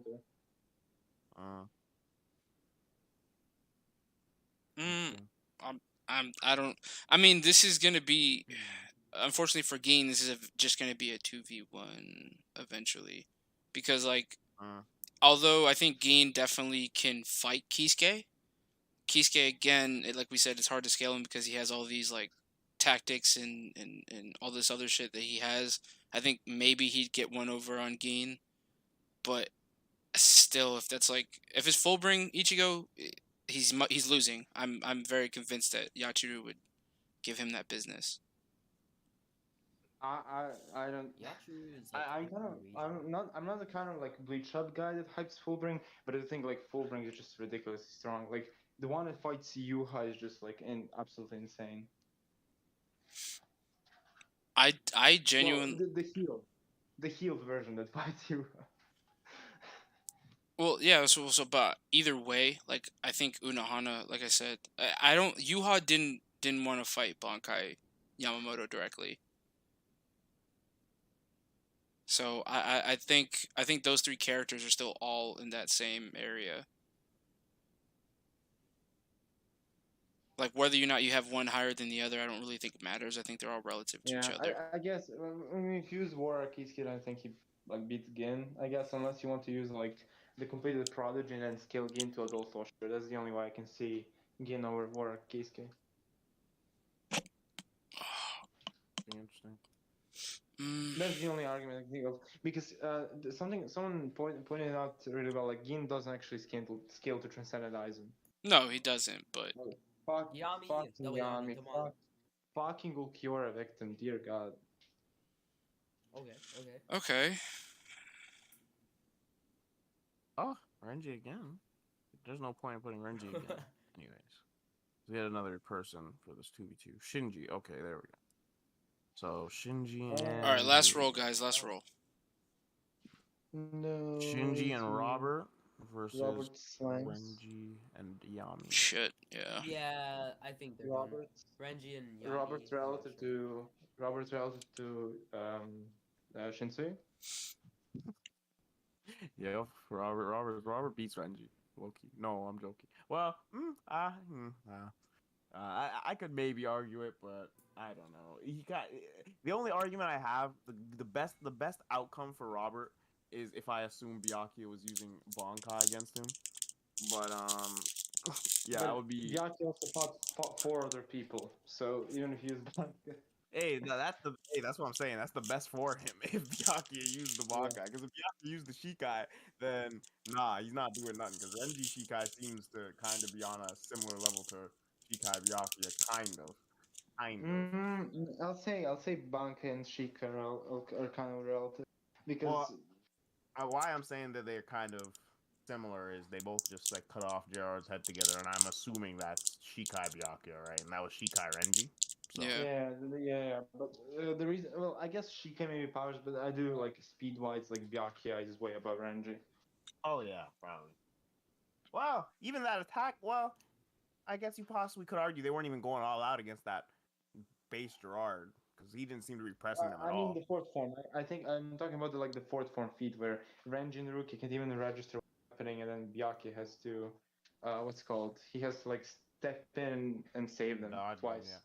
I don't. I mean, this is gonna be. Unfortunately for Geen, this is just gonna be a 2v1 eventually, because like, although I think Geen definitely can fight Kisuke. Kisuke again, like we said, it's hard to scale him because he has all these like tactics and all this other shit that he has. I think maybe he'd get one over on Geen, but still, if it's full bring Ichigo, he's losing. I'm very convinced that Yachiru would give him that business. I don't. Yachiru is like I'm not the kind of like Bleach up guy that hypes Fullbring, but I think like Fullbring is just ridiculously strong. Like the one that fights Yuha is just like absolutely insane. I genuinely. Well, the healed version that fights Yuha. Well, yeah. So but either way, like I think Unohana, like I said, I don't. Yuha didn't want to fight Bankai Yamamoto directly. So I think those three characters are still all in that same area. Like whether or not you have one higher than the other, I don't really think it matters. I think they're all relative to each Yeah, other. I guess I mean, if you use War Kiski, I think he like beats Gin. I guess unless you want to use like the completed Prodigy and then scale Gin to Adult Osher. That's the only way I can see Gin over War Kiski. Interesting. That's the only argument I can think of because someone pointed out really well. Like Gin doesn't actually scale to Transcendent Aizen. No, he doesn't. But Fuck, Yami, fucking double Yami, come on. fucking Ulquiorra victim. Dear God. Okay. okay. Oh, Renji again. There's no point in putting Renji again. Anyways, we had another person for this 2v2. Shinji. Okay, there we go. So Shinji and All right, last roll, guys. Last roll. No. Shinji and Robert versus Robert Slangs. Renji and Yami. Shit. Yeah. Yeah, I think they're Robert. Renji and Yami. Robert's relative to Shinsui. Yeah, Robert beats Renji. Low-key. No, I'm joking. Well, I could maybe argue it, but I don't know. He got the only argument I have. The best outcome for Robert is if I assume Byakuya was using Bankai against him. But yeah, But that would be. Byakuya also fought four other people, so even if he used Bankai. Hey, that's what I'm saying. That's the best for him if Byakuya used the Bankai. Because if Byakuya used the Shikai, then nah, he's not doing nothing. Because Renji Shikai seems to kind of be on a similar level to Shikai Byakuya, kind of. I'll say Bankai and Shika are kind of relative because why I'm saying that they're kind of similar is they both just like cut off Gerard's head together, and I'm assuming that's Shikai Byakuya, right? And that was Shikai Renji. So. Yeah. But the reason, well, I guess Shika maybe powers, but I do like speed wise, like Byakuya is way above Renji. Oh yeah, probably. Well, even that attack, well, I guess you possibly could argue they weren't even going all out against that base Gerard because he didn't seem to be pressing them at all. I mean the fourth form. I think I'm talking about the fourth form feat where Renji and Ruki can't even register what's happening, and then Byakuya has to, what's it called? He has to like step in and save them twice. Yeah.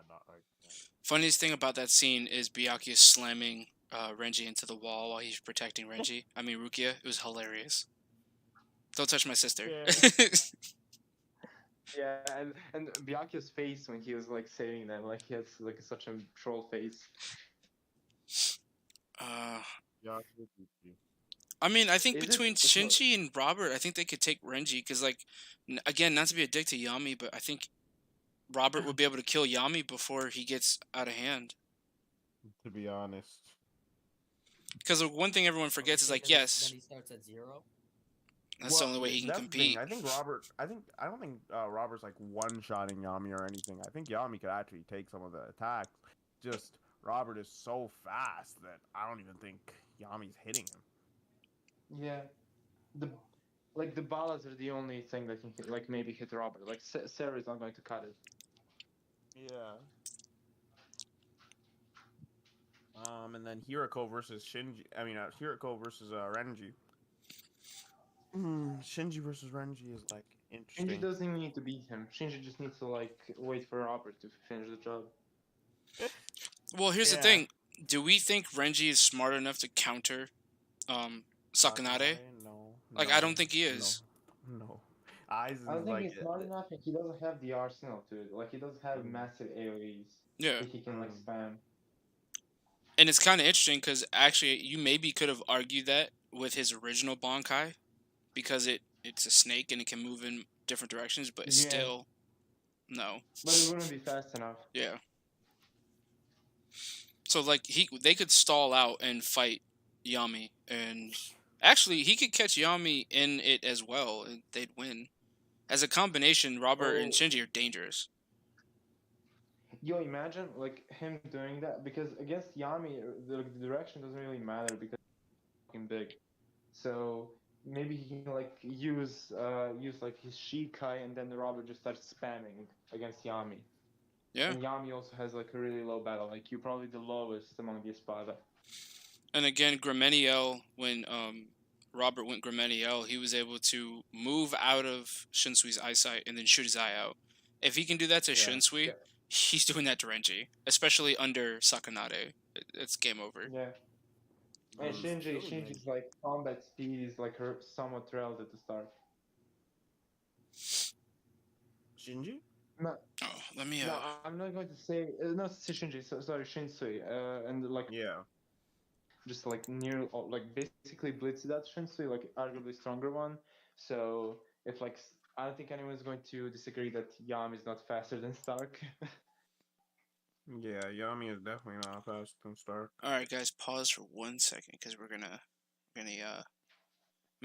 Not like. Yeah. Funniest thing about that scene is Byakuya slamming Renji into the wall while he's protecting Renji. I mean Rukia. It was hilarious. Don't touch my sister. Yeah, and Byakuya's face when he was like saving them, like he has like such a troll face. I mean, I think between Shinji and Robert, I think they could take Renji because, like, again, not to be a dick to Yami, but I think Robert would be able to kill Yami before he gets out of hand. To be honest, because the one thing everyone forgets is like, yes, then he starts at 0. That's the only way he can compete. I don't think Robert's like one-shotting Yami or anything. I think Yami could actually take some of the attacks. Just Robert is so fast that I don't even think Yami's hitting him. Yeah, the balas are the only thing that can like maybe hit Robert. Like Sarah is not going to cut it. Yeah. And then Hirako versus Shinji. I mean, Hirako versus Renji. Shinji versus Renji is like interesting. Shinji doesn't even need to beat him. Shinji just needs to like wait for Robert to finish the job. Well, here's the thing: do we think Renji is smart enough to counter Sakanade? No. Like, I don't think he is. No. I don't think he's smart enough, and he doesn't have the arsenal to it. Like, he doesn't have massive AoEs. Yeah. That he can like spam. And it's kind of interesting because actually, you maybe could have argued that with his original Bankai, because it's a snake and it can move in different directions, but still, no. But it wouldn't be fast enough. Yeah. So like they could stall out and fight Yami, and actually he could catch Yami in it as well, and they'd win. As a combination, Robert and Shinji are dangerous. Yo, imagine like him doing that, because against Yami, the direction doesn't really matter because he's fucking big. So maybe he can like use like his Shikai, and then the Robert just starts spamming against Yami. Yeah. And Yami also has like a really low battle IQ, probably the lowest among the Espada. And again, Grameniel, when Robert went Grameniel, he was able to move out of Shinsui's eyesight and then shoot his eye out. If he can do that to Yeah. Shinsui, he's doing that to Renji, especially under Sakanade. It's game over. Yeah. And Mm. Shinji's like combat speed is like her somewhat relative to start. Shinji? No, Oh, let me. no, I'm not going to say not Shinji. Sorry, Shinsui. And like Yeah. just like near like basically blitzed that Shinsui, like arguably stronger one. So if like I don't think anyone's going to disagree that Yami is not faster than Stark. Yeah, Yami is definitely not faster than Stark. All right, guys, pause for 1 second because I'm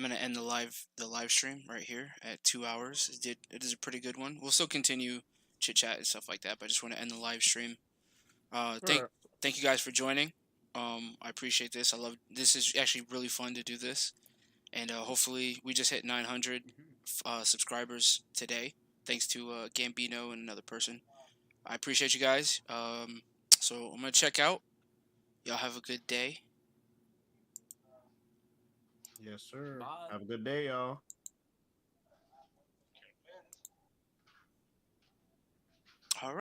gonna end the live stream right here at 2 hours. It is a pretty good one. We'll still continue chit chat and stuff like that, but I just want to end the live stream. Thank you guys for joining. I appreciate this. I love this. Is actually really fun to do this, and hopefully we just hit 900 subscribers today, thanks to Gambino and another person. I appreciate you guys. So I'm gonna check out. Y'all have a good day. Yes, sir. Bye. Have a good day, y'all.